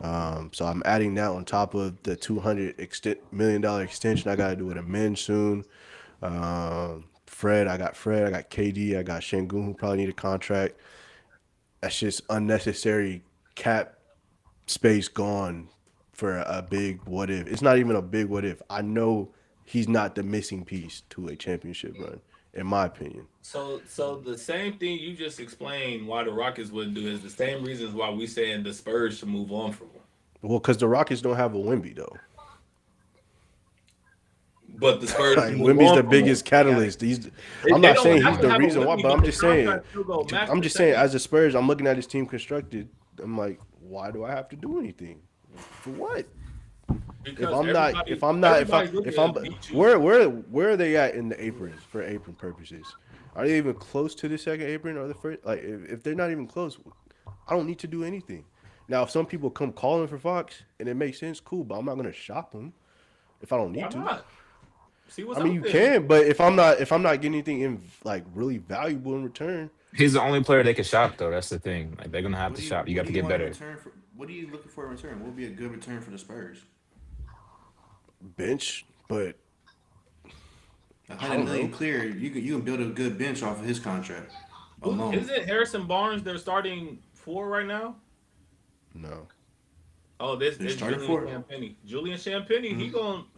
So I'm adding that on top of the $200 million extension I got to do with a men soon. Fred, I got KD, I got Şengün who probably need a contract. That's just unnecessary cap space gone for a big what if. It's not even a big what if. I know he's not the missing piece to a championship run, in my opinion. So the same thing you just explained why the Rockets wouldn't do is the same reasons why we saying the Spurs should move on from him. Well, because the Rockets don't have a Wemby though. But the Spurs Like can move Wemby's on the from biggest him. catalyst. I'm They not don't saying have he's to the have a reason why, Wemby, but I'm the just saying. contract still go max I'm the just saying, same. as the Spurs, I'm looking at this team constructed. I'm like, why do I have to do anything? For what? Because If I'm not, everybody's looking if I'm, to beat you. where are they at in the apron for apron purposes? Are they even close to the second apron or the first? Like, if they're not even close, I don't need to do anything. Now, if some people come calling for Fox and it makes sense, cool. But I'm not gonna shop them if I don't need Why to. not? See what's I mean, out you there. can, but if I'm not getting anything in like really valuable in return, He's the only player they can shop though. That's the thing. Like they're gonna have What to do you shop. You what got do to you get want in better. return for? What are you looking for in return? What would be a good return for the Spurs? bench. But 100 million clear. You can build a good bench off of his contract alone. Isn't Harrison Barnes their starting four right now? no, Oh, this They're is starting Julian four. Champagny. Julian Champagny,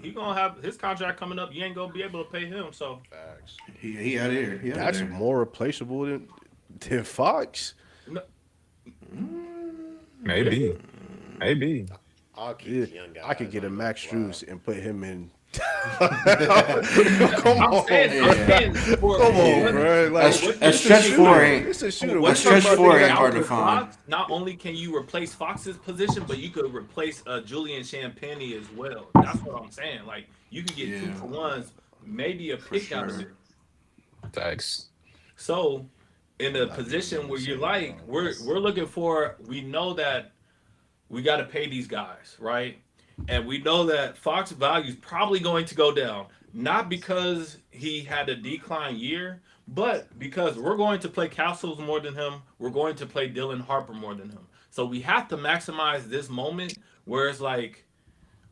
he gonna have his contract coming up. You ain't gonna be able to pay him. So He out of there. He out that's of there. more replaceable than Fox. no, Maybe. Maybe. I'll keep Yeah, the young guy. I could get a Max Strus and put him in. I'm saying for, Come on, bro. Like, A stretch four ain't. It's a shooter. What A stretch you're four talking ain't about hard to with find. Fox, not only can you replace Fox's position, but you could replace Julian Champagny as well. That's what I'm saying. Like you could get Yeah. 2-for-1s, maybe a pick out of sure. it. Thanks. So, in a position where you're like, we're looking for, we know that we got to pay these guys, right? And we know that Fox value is probably going to go down, not because he had a decline year, But because we're going to play Castles more than him, we're going to play Dylan Harper more than him. So we have to maximize this moment where it's like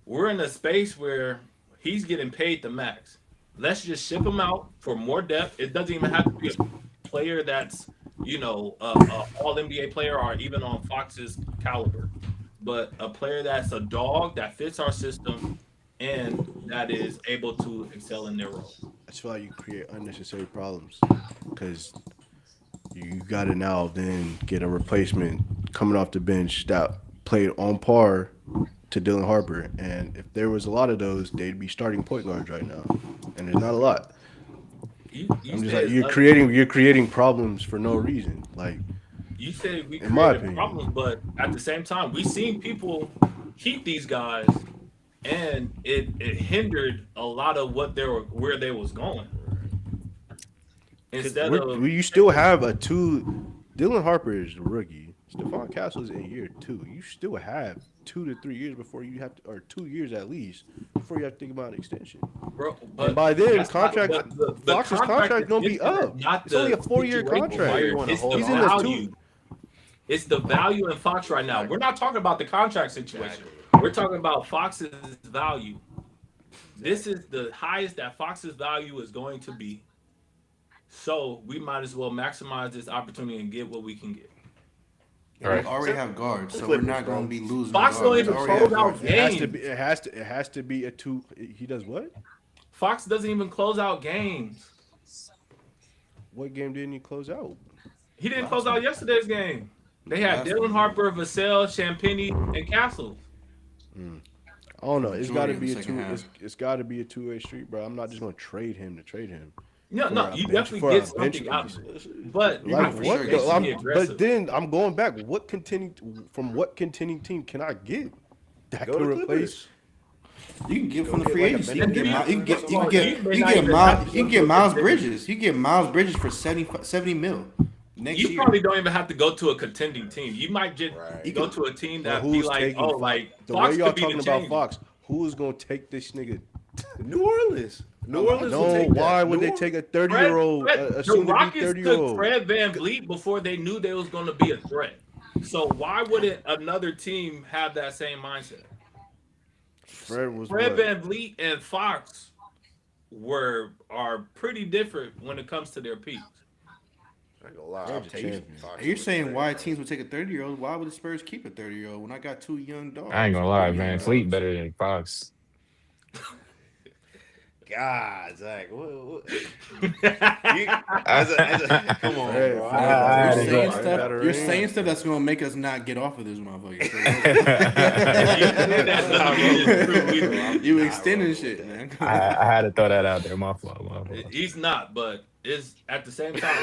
we're in a space where he's getting paid the max. Let's just ship him out for more depth. It doesn't even have to be a player that's a all NBA player or even on Fox's caliber, but a player that's a dog that fits our system and that is able to excel in their role. I feel like you create unnecessary problems because you got to now then get a replacement coming off the bench that played on par to Dylan Harper. And if there was a lot of those, they'd be starting point guards right now. And there's not a lot. You I'm just like said you're creating problems for no reason. Like you said we in my created opinion. problems, but at the same time, we seen people keep these guys, and it hindered a lot of what they were where they was going. Instead of You still have a two. Dylan Harper is a rookie. Stephon Castle's in year 2. You still have 2 to 3 years before you have to, or 2 years at least, before you have to think about an extension. bro, And but by then, that's not contract the Fox's contract contract gonna is be different, up. not It's only a the 4-year situation contract. Why you here. wanna It's hold the He's on? in the value. two. It's the value in Fox right now. We're not talking about the contract situation. We're talking about Fox's value. This is the highest that Fox's value is going to be. So we might as well maximize this opportunity and get what we can get. All We right. already have guards, so we're Clippers, not bro. going to be losing Fox don't guards. We even already close have out guards. It has to games. be. It has to be a two. He does what? Fox doesn't even close out games. What game didn't he close out? He didn't close out yesterday's game. They had Last Dylan one. Harper, Vassell, Champagny, and Castles. I don't know. It's got to Majority of be the a second two. half. It's got to be a two-way street, bro. I'm not just gonna trade him to trade him. No, For no, a you bench- definitely for get a bench something out piece. of it. But you Like have to what? sure be get aggressive. But then I'm going back. What contending team can I get that Go can to replace? Clippers. You can get from the get free like a agency. You can get, benefit. you can get, you can You get, may you not can get even have Miles, to you can go get to a Miles contender. Bridges. You can get Miles Bridges for 70 mil next You year. probably don't even have to go to a contending team. You might just Right. go to a team But that be who's like, taking oh, Fox? like The Fox way y'all could be the talking about change. Fox, who is gonna take this nigga? New Orleans. New Orleans will No, take that. why would New they Or- take a Fred, 30-year-old, a the soon to be Rockets took 30-year-old? Fred Van Vliet before they knew they was going to be a threat. So why wouldn't another team have that same mindset? Fred was Fred what? Van Vliet and Fox are pretty different when it comes to their peaks. I ain't gonna lie. Fred's I'm a taking champion. Fox You're over saying Fred, why bro. teams would take a 30-year-old? Why would the Spurs keep a 30-year-old when I got two young dogs? I ain't gonna lie, Young man. dogs. Fleet better than Fox. God, Zach. Come on, Fred, bro. Fred, I You're had to saying go. stuff. better You're in. saying stuff that's gonna make us not get off of this motherfucker. That doesn't mean it's true either. You extending shit, man. I had to throw that out there. My fault. My fault. He's not, but it's at the same time.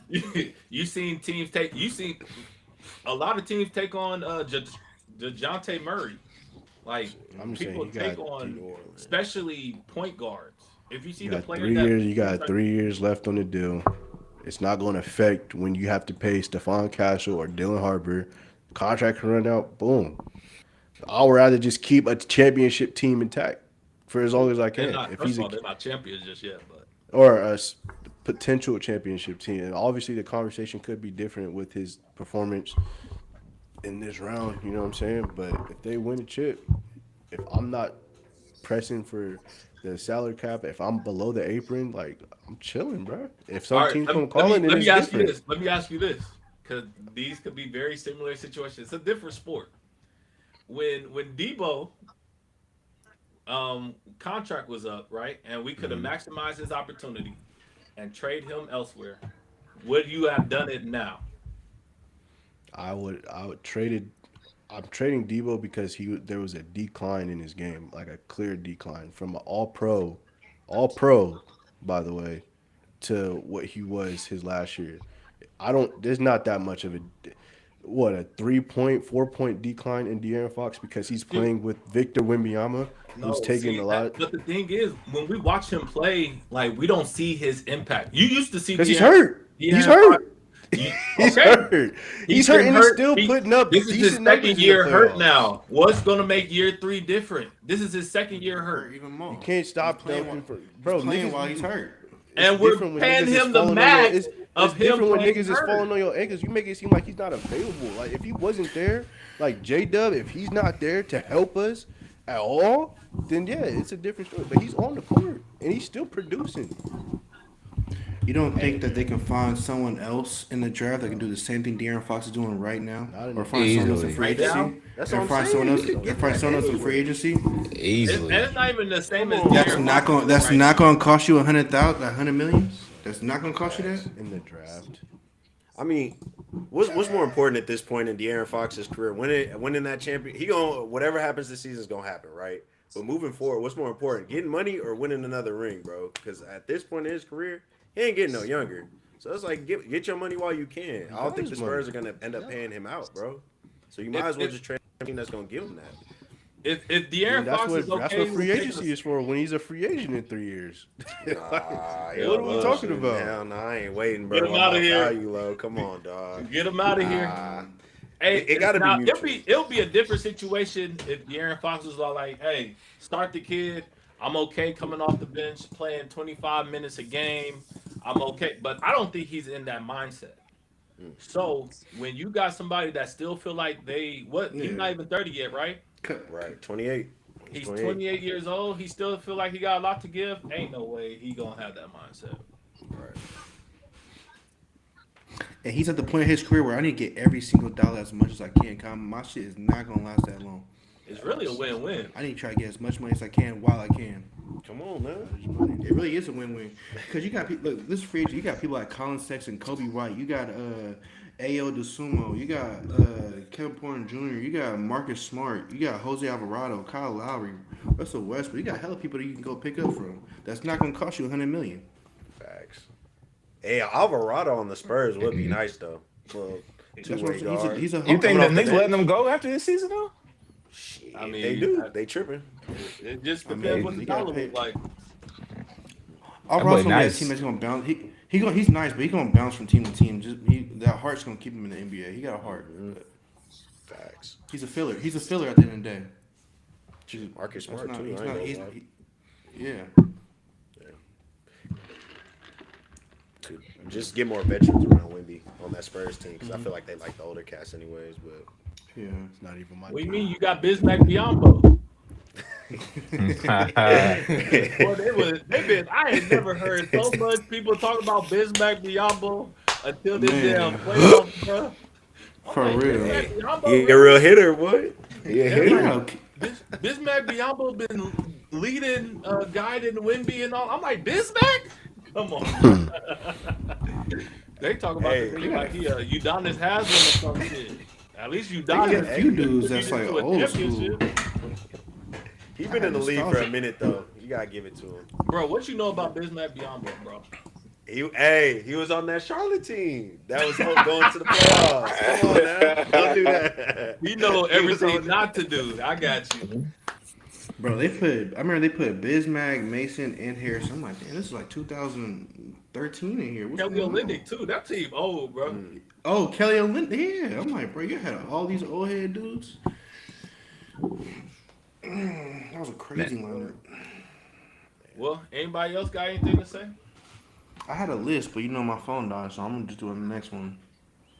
Once again, you seen teams take. You seen a lot of teams take on DeJounte Murray. Like I'm saying people you take got on, especially point guards. If you see You the got player 3 that years. You got 3 years left on the deal. It's not going to affect when you have to pay Stephon Castle or Dylan Harper. Contract can run out. Boom. I would rather just keep a championship team intact for as long as I they're can. not. If First he's of a, all, they're not champions just yet, but or potential championship team, and obviously the conversation could be different with his performance in this round. You know what I'm saying? But if they win a chip, if I'm not pressing for the salary cap, if I'm below the apron, like I'm chilling, bro. If some all right. teams Let, come me- let me calling, then let it's me ask you different. this. Let me ask you this, because these could be very similar situations. It's a different sport. When Debo contract was up, right, and we could have maximized his opportunity and trade him elsewhere, would you have done it now? I would trade it. I'm trading Debo because there was a decline in his game, like a clear decline from an all pro, by the way, to what he was his last year. I don't. There's not that much of a 3 point, 4 point decline in De'Aaron Fox because he's Dude, playing with Victor Wembanyama, who's no, taking see a that. lot But the thing is, when we watch him play, like we don't see his impact. You used to see because he's De'Aaron, hurt. He's De'Aaron Fox. hurt. He's Okay, hurt. he's He's hurt, been and he's hurt. still putting up This is his decent numbers second in the year hurt playoffs. now. What's gonna make year 3 different? This is his second year Hurt hurt. even more. You can't stop He's playing dunking while- for bro. He's playing Niggas, while he's hurt. it's and we're different when paying niggas is him the falling on your. max It's of him different when playing niggas is falling hurt. on your ankles. You make it seem like he's not available. Like if he wasn't there, like J Dub, if he's not there to help us at all, then yeah, it's a different story. But he's on the court and he's still producing. You don't think that they can find someone else in the draft that can do the same thing De'Aaron Fox is doing right now, Not in or the find someone else in Easily. free Right now, agency, That's what or I'm find someone saying. You else, could or get find that someone else in anywhere. free agency? and Easily. it's not even the same Come as on, That's De'Aaron man. not Fox is going. doing That's right not now. going to cost you 100,000, 100 million. That's not going to cost you that. In the draft. I mean, what's more important at this point in De'Aaron Fox's career? Winning that champion, he gonna whatever happens this season is gonna happen, right? But moving forward, what's more important, getting money or winning another ring, bro? Because at this point in his career, he ain't getting no younger. So it's like get your money while you can. He I don't got think his the money. Spurs are gonna end up paying him out, bro. So you might If as well if just trade a team that's gonna give him that. if I mean, De'Aaron Fox is that's okay what with free taking agency is for when he's a free agent in 3 years. Nah, Yeah, What are we well, talking shit, about? hell no, I ain't waiting, Get bro. him While out my of here. value low. Come on, dog. Get him out of here. Nah, Hey, it got to be now mutual. it'll be a different situation if De'Aaron Fox was all like, "Hey, start the kid. I'm okay coming off the bench, playing 25 minutes a game. I'm okay." But I don't think he's in that mindset. So when you got somebody that still feel like he's not Yeah. even 30 yet, right? Right, 28. He's He's 28. 28 years old. He still feel like he got a lot to give. Ain't no way he gonna have that mindset. Right. And he's at the point in his career where I need to get every single dollar as much as I can. 'Cause my shit is not gonna last that long. It's really a win-win. I need to try to get as much money as I can while I can. Come on, man. It really is a win-win because you got people. Look, this free agent, you got people like Colin Sexton, Kobe White. You got Ayo DeSumo. You got Kevin Porter Jr. You got Marcus Smart. You got Jose Alvarado, Kyle Lowry, Russell Westbrook. You got hella people that you can go pick up from. That's not gonna cost you 100 million. Facts. Hey, Alvarado on the Spurs would be nice though. Well, That's what two-way I'm saying. guard. He's a You home think Coming the off the Knicks letting bench. them go after this season though? Shit, I mean, they do. They tripping. It just I mean, depends what he the got dollar paid. look like. Alvarado's boy gonna be a nice. team that's gonna bounce. He's nice, but he's gonna bounce from team to team. That heart's gonna keep him in the NBA. He got a heart. Facts. He's a filler. He's a filler at the end of the day. Marcus That's Smart not. too. He's I not. ain't He's, gonna lie. yeah. To just get more veterans around Wemby on that Spurs team because I feel like they like the older cast anyways. But Yeah. It's not even my What do you team. mean? You got Bismack Biyombo. Boy, they been. I ain't never heard so much people talk about Bismack Biyombo until this Man. damn playoffs, bro. I'm For like, real. Bismack Biyombo, he a really? real hitter, boy. He a Yeah, hitter. like, Bismack Biyombo been leading, guiding Wimby and all. I'm like, Bismack? Come on. They talk about Hey. the thing like he Udonis Haslam or some shit. At least They got Udonis a few dudes that's contributed like to a old school. championship. He been in the league for a minute though. You gotta give it to him. Bro, what you know about Bismack Biyombo, bro? He was on that Charlotte team that was going to the playoffs. Come on now, don't do that. You know He was everything on- not to do. I got you. Bro, I remember they put Bismack, Mason, and Harrison. I'm like, damn, this is like 2013 in here. What's Kelly going on? Olynyk too. That team old, bro. Oh, Kelly Olynyk. Yeah, I'm like, bro, you had all these old head dudes. That was a crazy lineup. Well, anybody else got anything to say? I had a list, but my phone died, so I'm gonna just do it on the next one.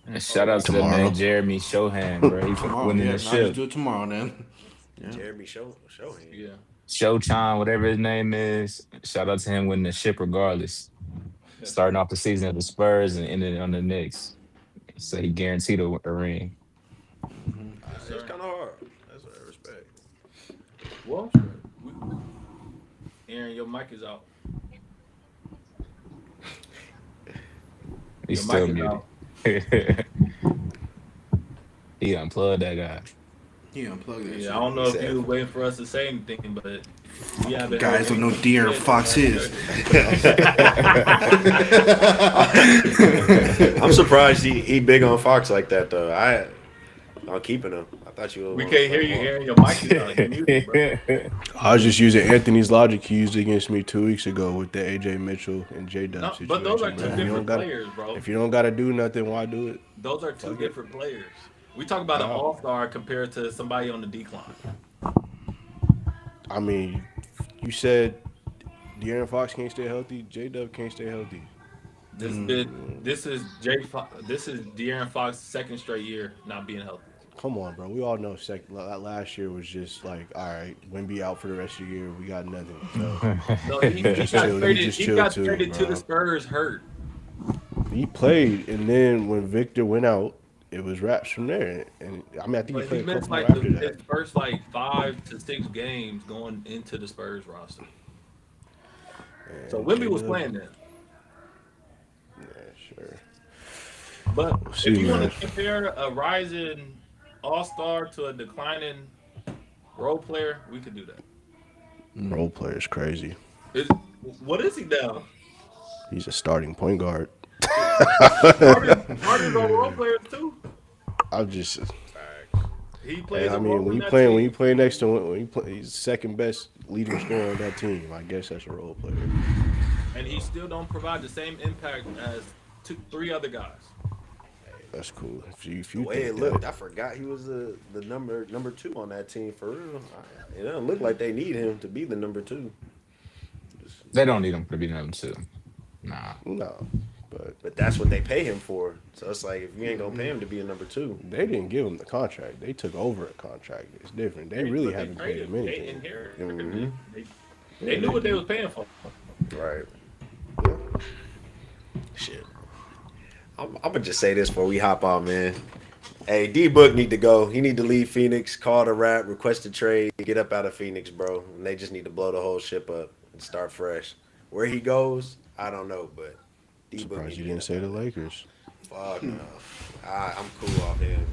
And shout out to that Tomorrow. man Jeremy Shohan, bro. He Tomorrow, winning yeah, the I'll just ship. do it tomorrow then. Yeah. Jeremy show him. Yeah. Showtime, whatever his name is. Shout out to him winning the ship regardless. Starting off the season at the Spurs and ending it on the Knicks. So he guaranteed a ring. It's kind of hard. That's what I respect. Well, Aaron, your mic is out. He's Your still mic is muted. out. He unplugged that guy. He unplugged that shit. Yeah, I don't know if you were waiting for us to say anything, but we haven't. Guys heard don't know anything. De'Aaron Fox is. I'm surprised he big on Fox like that though. I'm keeping him. I thought you. We can't hear you, Aaron. Your mic is out. You're muted, bro. I was just using Anthony's logic he used against me 2 weeks ago with the AJ Mitchell and J Dub No, situation. but those are two man. You don't different gotta- players, bro. If you don't got to do nothing, why do it? Those are two different players. We talk about an Wow. all-star compared to somebody on the decline. I mean, you said De'Aaron Fox can't stay healthy. J Dub can't stay healthy. This is De'Aaron Fox's second straight year not being healthy. Come on, bro. We all know last year was just like, all right, Wemby out for the rest of the year. We got nothing. So No, you just chill. You just he chill got too, traded to the bro. Spurs hurt. He played, and then when Victor went out, it was wraps from there. And I mean, I think he But he played a missed couple more like after that. his first like 5 to 6 games going into the Spurs roster. So And Wemby was J-Dub, playing then. yeah, sure. But We'll if see, you want man. to compare a rising all-star to a declining role player, we could do that. Role player is crazy. Is, what is he now? He's a starting point guard. Harden's on role players too. I'm just, He hey, plays I a mean, role in that when you team, play next to him, he's second best leading scorer on that team. I guess that's a role player. and he still don't provide the same impact as 3 other guys. That's cool. If The you way think it that, looked, I forgot he was the number 2 on that team for real. It doesn't look like they need him to be the number 2. They don't need him to be number 2. Nah. no, but But that's what they pay him for. So it's like if you ain't gonna pay him to be a number 2, they didn't give him the contract. They took over a contract. It's different. They really But haven't paid traded- him They anything. inherited. Mhm. They knew what they was paying for. right? Shit. I'm gonna just say this before we hop on, man. Hey, D Book need to go. He need to leave Phoenix, call the rap, request a trade, get up out of Phoenix, bro. And they just need to blow the whole ship up and start fresh. Where he goes, I don't know, but D Book. Surprised you didn't say the Lakers. Fuck no. I'm cool off him.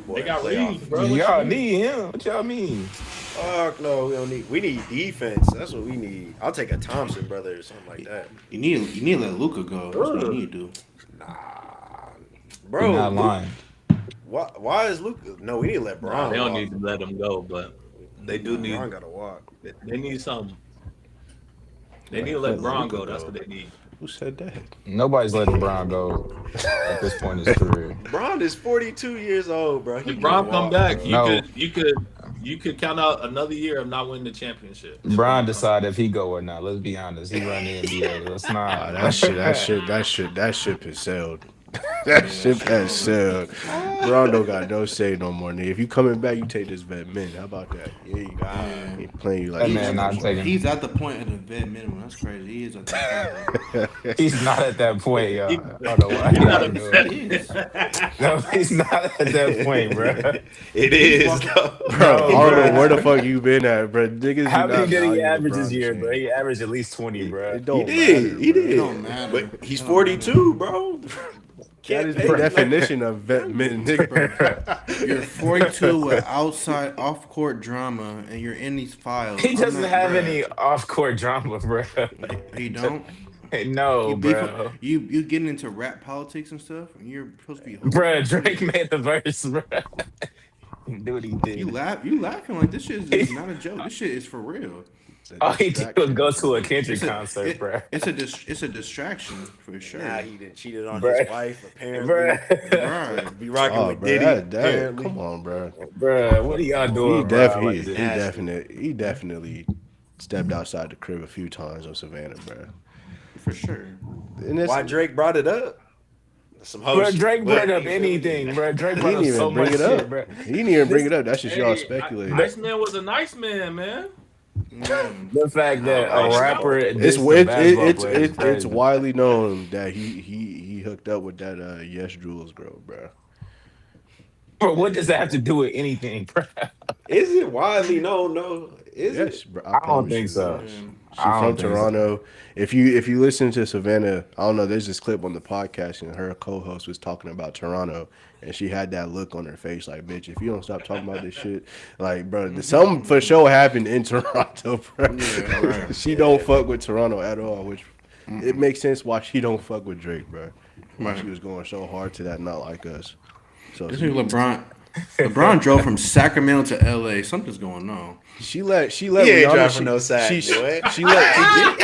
Boy, They got playoff. Reeves, bro. What Y'all you mean? need him. What y'all mean? Fuck no, we need defense. That's what we need. I'll take a Thompson brother or something like that. You need to let Luca go. That's what you need to do. Bro, You're not Luke- lying. why is Luke? No, we need to let Braun. They don't walk. need to let him go, but they do need. Braun gotta walk. They need something. They need to let Braun go. That's what they need. Who said that? Nobody's letting Brown go at this point in his career. Braun is 42 years old, bro. He If can Braun walk, come back, bro. you could count out another year of not winning the championship. Brown decide if he go or not. Let's be honest. He run the NBA. Let's not. That ship has sailed. That ship has sailed. Rondo got no say no more. Nigga. If you coming back, you take this vet min. How about that? Yeah, you got. He playing you like That man not taking. He's at the point of the vet minimum. That's crazy. He is at that point. He's not at that point, y'all. I don't know why. No, he's not at that point, bro. It is, though. Bro, I don't know where the fuck you been at, bro. Niggas How do many not did he value average LeBron this year, James. bro? He averaged at least 20, bro. It He don't did. matter, He bro. did. It don't matter. But he's It don't 42, bro. That is pay the that. definition of vet min, nigga. You're 42 with outside off-court drama, and you're in these files. He I'm doesn't not- have bruh. any off-court drama, bro. He don't. No, You, bro. you getting into rap politics and stuff, and you're supposed to be. Bro, Drake made the verse, bro. Do what he did. You laughing like this shit is not a joke. This shit is for real. All he did was go to a Kendrick It's a, concert, it- bro. it's a distraction for sure. Nah, he done cheated on Bruh. his wife, apparently. Bruh, Right. Be rocking Oh, with bro, Diddy. that, apparently. come on, bro. bruh, what are y'all doing, He bro? Like this? he definitely stepped outside the crib a few times on Savannah, bro. For sure. And it's, Why Drake brought it up? Some Bro, host. Drake But- brought up anything, bro. Drake he brought didn't up so even bring much it up. shit, bro. He didn't even bring it up. That's just y'all Hey, speculating. Iceman was a nice man. The fact that a rapper It's dissed a basketball player is it's crazy. widely known that he hooked up with that Yes Jules girl, bro. Bro, what does that have to do with anything, bro? Is it widely known? No. Is Yes, it? bro. I don't promise think you, so. bro. She's I don't from think so. Toronto. If you listen to Savannah, I don't know. There's this clip on the podcast, and her co-host was talking about Toronto, and she had that look on her face, like, "Bitch, if you don't stop talking about this shit, like, bro, something for sure happened in Toronto, bro. Yeah, right. She don't fuck with Toronto at all, which it makes sense why she don't fuck with Drake, bro. Why Right. she was going so hard to that, not like us. So This nigga LeBron drove from Sacramento to LA. Something's going on. she let He ain't Rihanna. driving no sack, boy. She let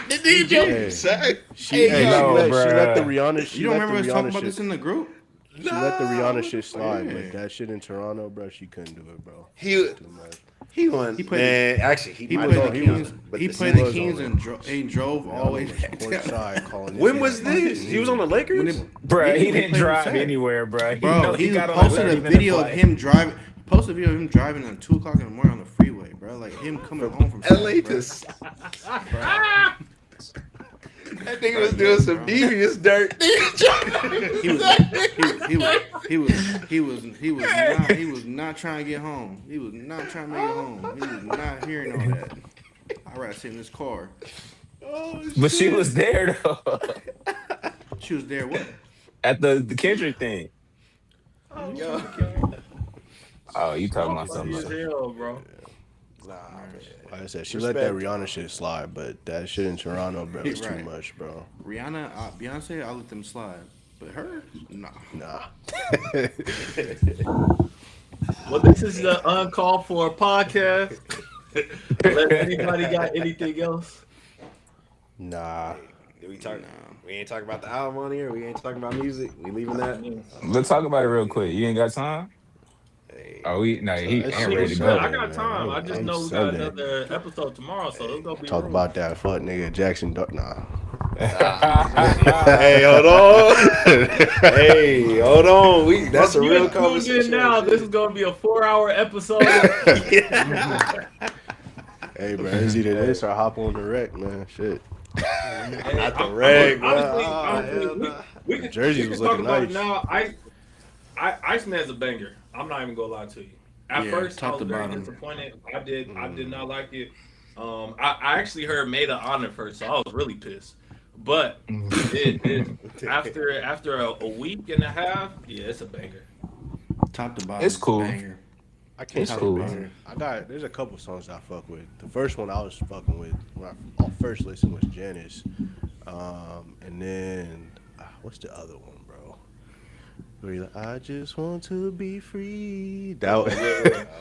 The DJ Hey. sack. she no, let the bruh. Rihanna. She You don't let remember us the talking Rihanna about shit. this in the group? She let the Rihanna shit slide, Yeah. but that shit in Toronto, bro, she couldn't do it, bro. He Too much. He won. He played. Man, actually, he He might played as the well. He Kings. won. But He the played the was Kings on and, drove all the way Rihanna was back down. courtside calling this when shit was out. this? He was on the When Lakers. it, Bruh, he when didn't played drive Saturday. anywhere, bruh. Bro, He he got on a posted a 30-minute video of flight. him driving. Posted a video of him driving at 2 o'clock in the morning on the freeway, bro. Like him coming home from LA bro. to. That nigga was doing some devious dirt. He was not trying to get home. He was not trying to make it home. He was not hearing all that. I'd rather sit in this car. But she was there though. She was there. What? At the Kendrick thing. Yo. Oh, you talking about Funny as something? hell, bro. Nah, man. Like I said, she let that Respect. Rihanna shit slide, but that shit in Toronto, bro, was too Right. much, bro. Rihanna, Beyonce, I let them slide. But her, nah. Nah. Well, this is the Uncalled For podcast. Unless anybody got anything else? Nah. Did we talk? We ain't talking about the album on here. We ain't talking about music. We leaving that. Let's talk about it real quick. You ain't got time? Hey, Oh, he That ain't shit ready was to Shit, go. I Sunday, got man. time. I just I'm know we got Sunday. another episode tomorrow, so it's gonna be Talk real. about that fuck nigga Jackson. Nah. hey, hold on. Hey, hold on. That's a You real just tuned conversation. in now. This is gonna be a 4-hour episode. Hey, bro, it's either this or hop on the wreck, man. Shit. Not the reg, honestly, bro. honestly, we can, Jersey we was can talk looking about nice. it now. Iceman's a banger. I'm not even gonna lie to you. At Yeah, first, I top was to very bottom. disappointed. I did not like it. I actually heard Made of Honor first, so I was really pissed. But after a week and a half, yeah, it's a banger. Top to bottom. It's cool. Banger. I can't It's say cool. banger. There's a couple songs I fuck with. The first one I was fucking with when I first listened was Janice. And then what's the other one, bro? Where you like, I just want to be free. That was,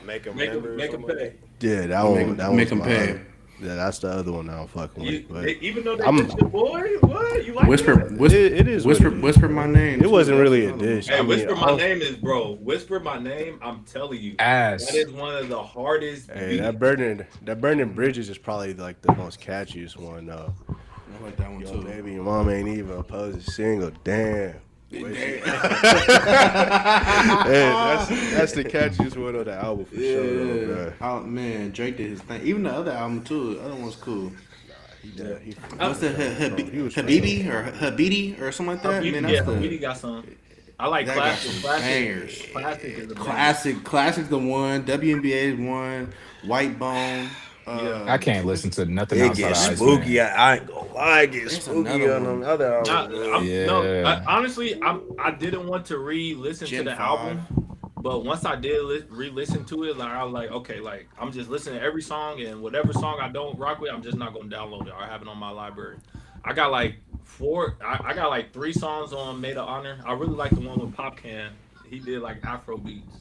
Make them Make them pay. yeah, that one. That Make one's them my pay. other- Yeah, that's the other one I'm fucking with. But Even though they I'm- did your boy, what you like? Whisper, that? whisper, it is what whisper, it is. whisper my name. It wasn't really a dish. Hey, I mean, Whisper I My was- Name is Whisper My Name. I'm telling you, Ass. that is one of the hardest. Hey, beats. that burning bridges is probably like the most catchiest one though. I like that one Yo, too. baby, your mom ain't even opposed to single. Damn. Hey, that's the catchiest one on the album for sure, though, bro. Oh man, Drake did his thing. Even the other album too. The other one's cool. What's the he was Habibi or Habidi or something like that? Man, yeah, that's Habidi got some. I like That got classic. some Classic. bangers. Classic is a banger. Classic the one. WNBA is one. White Bone. I can't listen to nothing It outside gets of spooky. Iceman. I ain't gonna lie. It gets It's spooky another on one. them other albums. Yeah. Honestly, I didn't want to re-listen to Gen the 5. album, but once I did re-listen to it, like I was like, okay, like I'm just listening to every song, and whatever song I don't rock with, I'm just not gonna download it or have it on my library. I got like I got like 3 songs on Made of Honor. I really like the one with Pop Can. He did like Afro beats.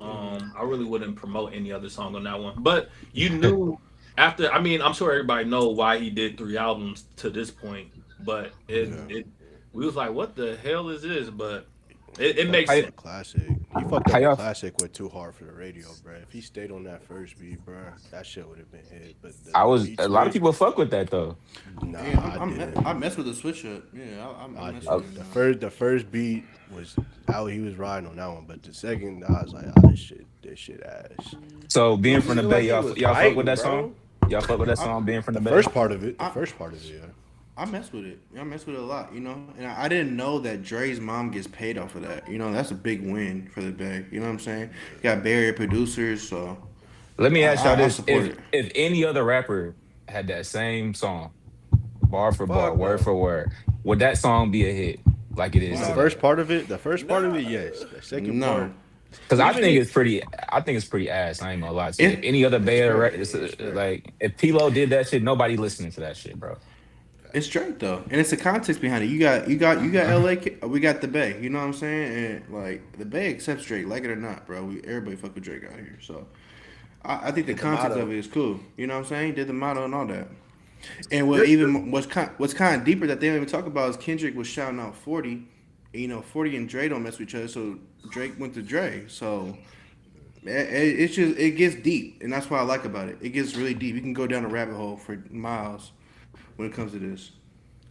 I really wouldn't promote any other song on that one, but you knew. After, I mean, I'm sure everybody know why he did 3 albums to this point, but we was like, what the hell is this? But it makes sense. Classic. He fucked How up y'all- a classic with Too Hard for the Radio, bro. If he stayed on that first beat, bro, that shit would have been hit. But A lot of people fuck with that though. Nah, Yeah, I didn't. I mess with the switch up. Yeah, I I mess did. with it. The first beat was how he was riding on that one, but the second I was like, oh, this shit ass. So being from the feel Bay, like he y'all was fuck fighting, with that bro. song? Y'all fuck with that song? Being from the The Bay. first part of it, yeah. I mess with it. I mess with it a lot, you know. And I didn't know that Dre's mom gets paid off of that. You know, that's a big win for the bag. You know what I'm saying? Got Bay Area producers, so Let me ask y'all I this: support it. if any other rapper had that same song, bar for bar, Fuck word no. for word, would that song be a hit like it is? The first part of it, yes. The second No. part, Because I think it's pretty ass. I ain't gonna lie to you. If any other Bay Area, like if P-Lo did that shit, nobody listening to that shit, bro. it's Drake though, and it's the context behind it. You got LA, we got the Bay. You know what I'm saying? And like the Bay accepts Drake, like it or not, bro. Everybody fuck with Drake out here. So I think the context motto. of it is cool. You know what I'm saying? He did the motto and all that. And what's kind of deeper that they don't even talk about is Kendrick was shouting out 40. You know, 40 and Dre don't mess with each other, so Drake went to Dre. So It's just it gets deep, and that's what I like about it. It gets really deep. You can go down a rabbit hole for miles when it comes to this.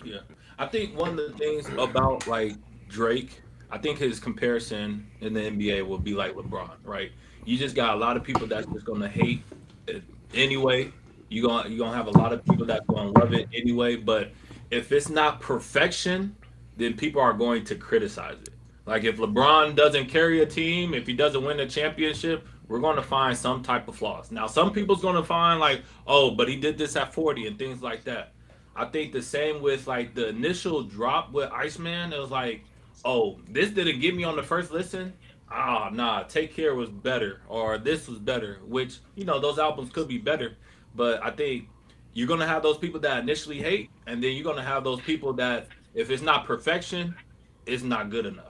Yeah, I think one of the things about like Drake, I think his comparison in the NBA will be like LeBron, right? You just got a lot of people that's just gonna hate it anyway. You gonna have a lot of people that's gonna love it anyway. But if it's not perfection, then people are going to criticize it. Like if LeBron doesn't carry a team, if he doesn't win a championship, we're going to find some type of flaws. Now, some people's going to find like, oh, but he did this at 40 and things like that. I think the same with like the initial drop with Iceman. It was like, oh, this didn't get me on the first listen. Ah, nah, Take Care was better, or this was better, which, those albums could be better. But I think you're going to have those people that initially hate, and then you're going to have those people that, if it's not perfection, it's not good enough.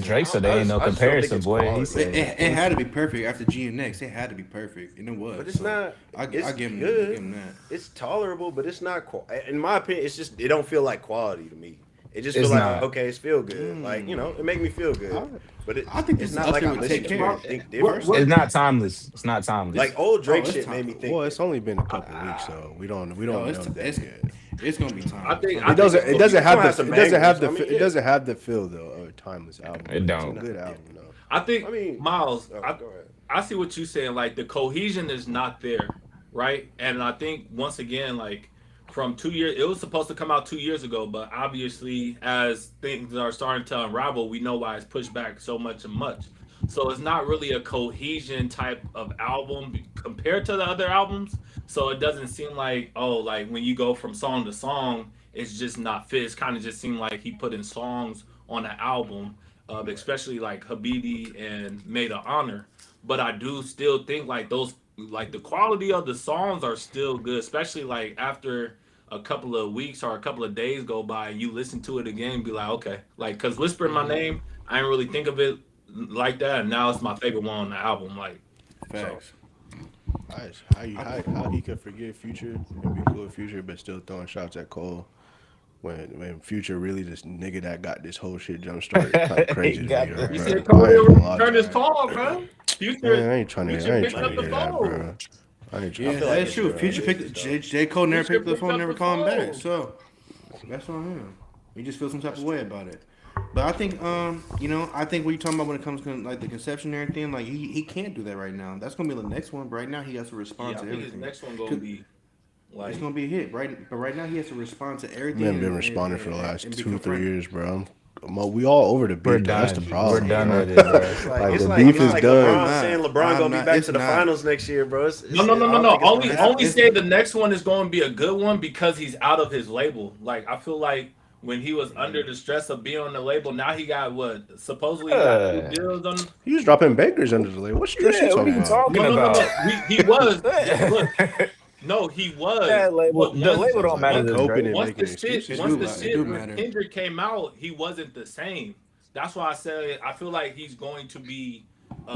Drake said there ain't no I just don't think comparison, it's boy. He quality. said It had to be perfect after G and Next. It had to be perfect, and it was. But it's not. It's I give him, good. give him that. It's tolerable, but it's not. In my opinion, it's just it don't feel like quality to me. It just It's feels like not. okay, it's feel good. Like it make me feel good. But I think it's this not is like up I'm there with listening Take to Care. it. Think different. What- it's not timeless. It's not timeless. Like old Drake it's shit made me think. Well, it's only been a couple weeks, so we don't know it's, that it's, yet. it's gonna be time. I think It doesn't. It doesn't gonna have have some the. It doesn't have bangers. the. I mean, It yeah. doesn't have the feel though of a timeless album. It don't. It's a good album though. I think, I mean, Miles, oh, I, go ahead. I see what you're saying. Like the cohesion is not there, right? And I think once again, like from 2 years, it was supposed to come out 2 years ago, but obviously, as things are starting to unravel, we know why it's pushed back so much and much. So it's not really a cohesion type of album compared to the other albums. So it doesn't seem like, oh, like when you go from song to song, it's just not fit. It's kind of just seemed like he put in songs on an album, especially like Habibi and Made of Honor. But I do still think like those, like the quality of the songs are still good, especially like after a couple of weeks or a couple of days go by and you listen to it again and be like, okay, like, because Whispering My Name, I didn't really think of it like that. And now it's my favorite one on the album. Like, Facts. How he could forget Future and be cool with Future, but still throwing shots at Cole. When Future really this nigga that got this whole shit jump started, kind of crazy to me, got bro. he this. said I Cole ain't gonna lie, turned his bro. call, bro. Future, Man, I ain't trying to Future hear picked up the that, phone. bro. I ain't Yeah, trying. feel like that's it's true. good. Future picked J. Cole never Future picked up the phone, picked never up the called him back. phone. So that's on him. He just feels some type of way about it. But I think, I think what you're talking about when it comes to like the conception and everything, like he can't do that right now. That's gonna be the next one. But right now, he has to respond Yeah, I to think his everything. next one gonna be like It's gonna be a hit, right? But right now, he has to respond to everything. Man, been responding for the last 2-3 years, bro. We all over the beef. We're Though. That's the done. problem. We're done bro. with it, bro. Like, It's the like, beef it's is like done. LeBron saying LeBron gonna be back to the not. finals next year, bro. no. I don't think it's Only gonna happen. say the next one is going to be a good one because he's out of his label. Like I feel like when he was under the stress of being on the label, now he got what supposedly got 2 deals on. He was dropping bangers under the label. What stress Yeah, you what are talking you about? talking No. about? He was. Look, no, he was. That label, But the label don't matter Like to coping Drake. and Once making the shit, excuses. once the It shit do when matter. Kendrick came out, he wasn't the same. That's why I said I feel like he's going to be.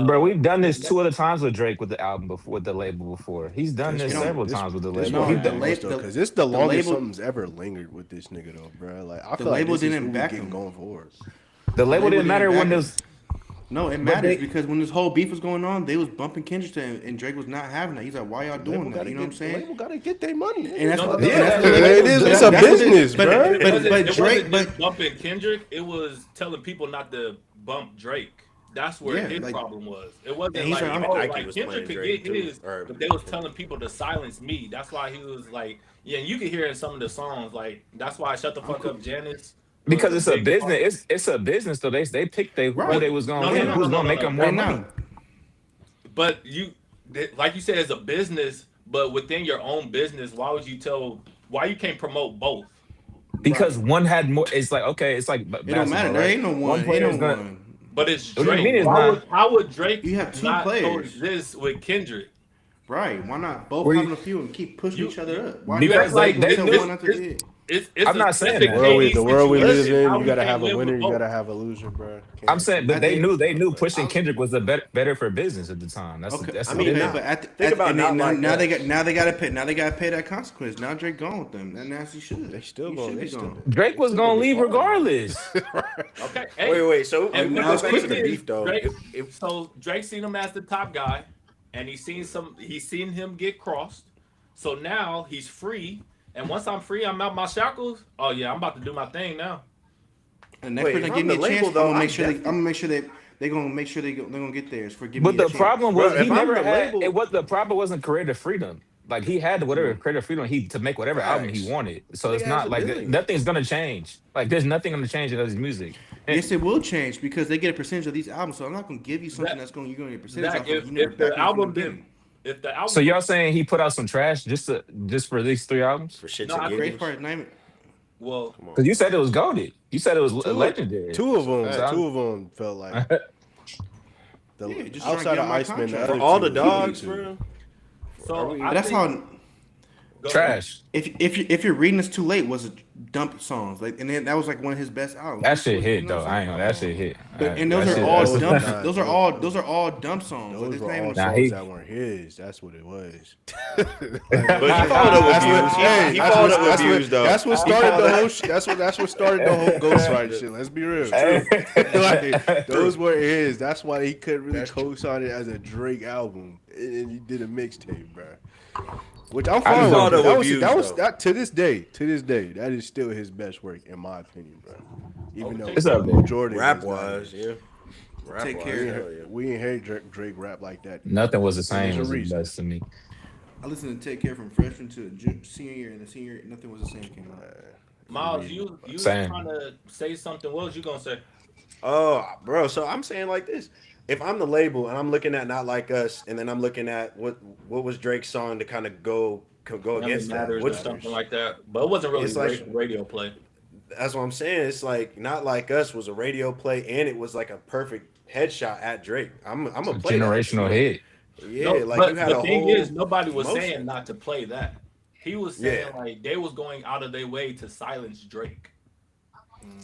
Bro, we've done this 2 other times with Drake with the album before, with the label before. He's done this several times with the This label. No, one the because la- it's the longest label- something's ever lingered with this nigga though, bro. Like I The feel like label this is didn't who we back getting him. going forward. The label didn't matter when back there's. No, it matters because when this whole beef was going on, they was bumping Kendrick and Drake was not having that. He's like, "Why y'all doing that?" You know what I'm The saying? label gotta get their money. And that's what, No, and that's yeah, what it is. It's a that's what business, but, bro. It wasn't Drake, just bumping Kendrick. It was telling people not to bump Drake. That's where Yeah, his like- problem was. It wasn't And he's like, like, oh, Nike like was Kendrick playing could Drake, get too. his, Or- but they was telling people to silence me. That's why he was like, yeah. And you can hear in some of the songs like that's why I shut the fuck up, Janice. Because it's a big part. business. It's a business. So they picked who they was No, gonna win, who's gonna make them more right money. now. But like you said, it's a business. But within your own business, why would you tell? Why you can't promote both? Because one had more. It's like okay, it's like It don't basketball, matter. There right? ain't no one. player Ain't is no gonna. one. But it's What do you Drake. mean it's Why not? would, how would Drake You have two not players. coexist with Kendrick? Right? Why not both Where you- having a few and keep pushing each other up? Why Because You act like they tell knew- one not to get? it's I'm a not it's saying a The that. world we KD the world we live situation. in, How you we gotta can't have a live winner, with you both. gotta have a loser, bro. I'm Can't saying, choose. but I think they knew pushing I, Kendrick was the better for business at the time. okay. That's I the mean, Okay, thing. not but think about and not then like now they us. got now they gotta pay that consequence. Now Drake gone with them, and as he should. They still He going. should They be still. gone. Drake They was still gonna gonna be leave falling. regardless. Okay, Wait, hey, wait. So and now the it's back to thing the quicker. is, beef though. Drake. If So Drake seen him as the top guy, and he's seen him get crossed. So now he's free, and once I'm free, I'm out my shackles. Oh yeah, I'm about to do my thing now. The next wait, person if that give I'm me the a chance, label I'm though, gonna I make sure they. I'm definitely, gonna make sure they gonna make sure they're gonna get theirs for give But me a the chance. problem bro. was If he I'm never the had it. label, What the problem wasn't creative freedom. Like he had whatever creative freedom he to make whatever album he facts. wanted. So Nigga it's has not a like billion. nothing's gonna change. Like there's nothing gonna change in his music. And Yes, it will change because they get a percentage of these albums. So I'm not gonna give you something Zach, that's going you're gonna get a percentage Zach, off of. You never if the back me from the album beginning. didn't, if the so album y'all was saying he put out some trash just for these 3 albums? for shits no, and I The think crazy giggles. part is not even. well, Come on, Because you bro. said it was goaded. You said it was Two, legendary. two of It's a them, fact. So two of them felt like Yeah, the just trying to outside get of my Iceman. The contract. For other all two the was really dogs, two. bro. so we- I But that's think how. go ahead. trash. If you're reading this too late was a dump songs like and then that was like one of his best albums. That shit You hit know though. what I'm I saying? ain't know that shit hit. But and That those are shit. all That's those were dump. not. Those are all dump songs. Like, Those it's were not all even. Nah, songs that weren't his. That's what it was. But he followed up with That's what. views. Hey, He that's followed what. up with That's views what. though. That's what He started followed the whole. up. That's what started the whole ghostwriter shit. Let's be real. Hey. Like, those were his. That's why he couldn't really co-sign it as a Drake album, and he did a mixtape, bro. Which I'm I fine just with. don't- That with was views, that was though. that to this day. To this day, that is still his best work in my opinion, bro. Even though It's up the there. majority Rap was not wise, his. yeah. Rap Take wise, care. hell yeah. We ain't heard Drake rap like that. Nothing was the And same there's as a the reason. best to me. I listened to Take Care from freshman to senior year, and the senior year, nothing was the same came out. Miles, you was Same. trying to say something. What was you gonna say? Oh, bro. So I'm saying like this: if I'm the label and I'm looking at Not Like Us, and then I'm looking at what was Drake's song to kind of go Family against that, Matters or which something like that. But it wasn't really It's like- radio play. that's what I'm saying. It's like Not Like Us was a radio play, and it was like a perfect headshot at Drake. I'm It's gonna a play that. generational hit. Yeah, No, like but you had the a thing whole. is, nobody was motion. saying not to play that. He was saying Yeah. like they was going out of their way to silence Drake.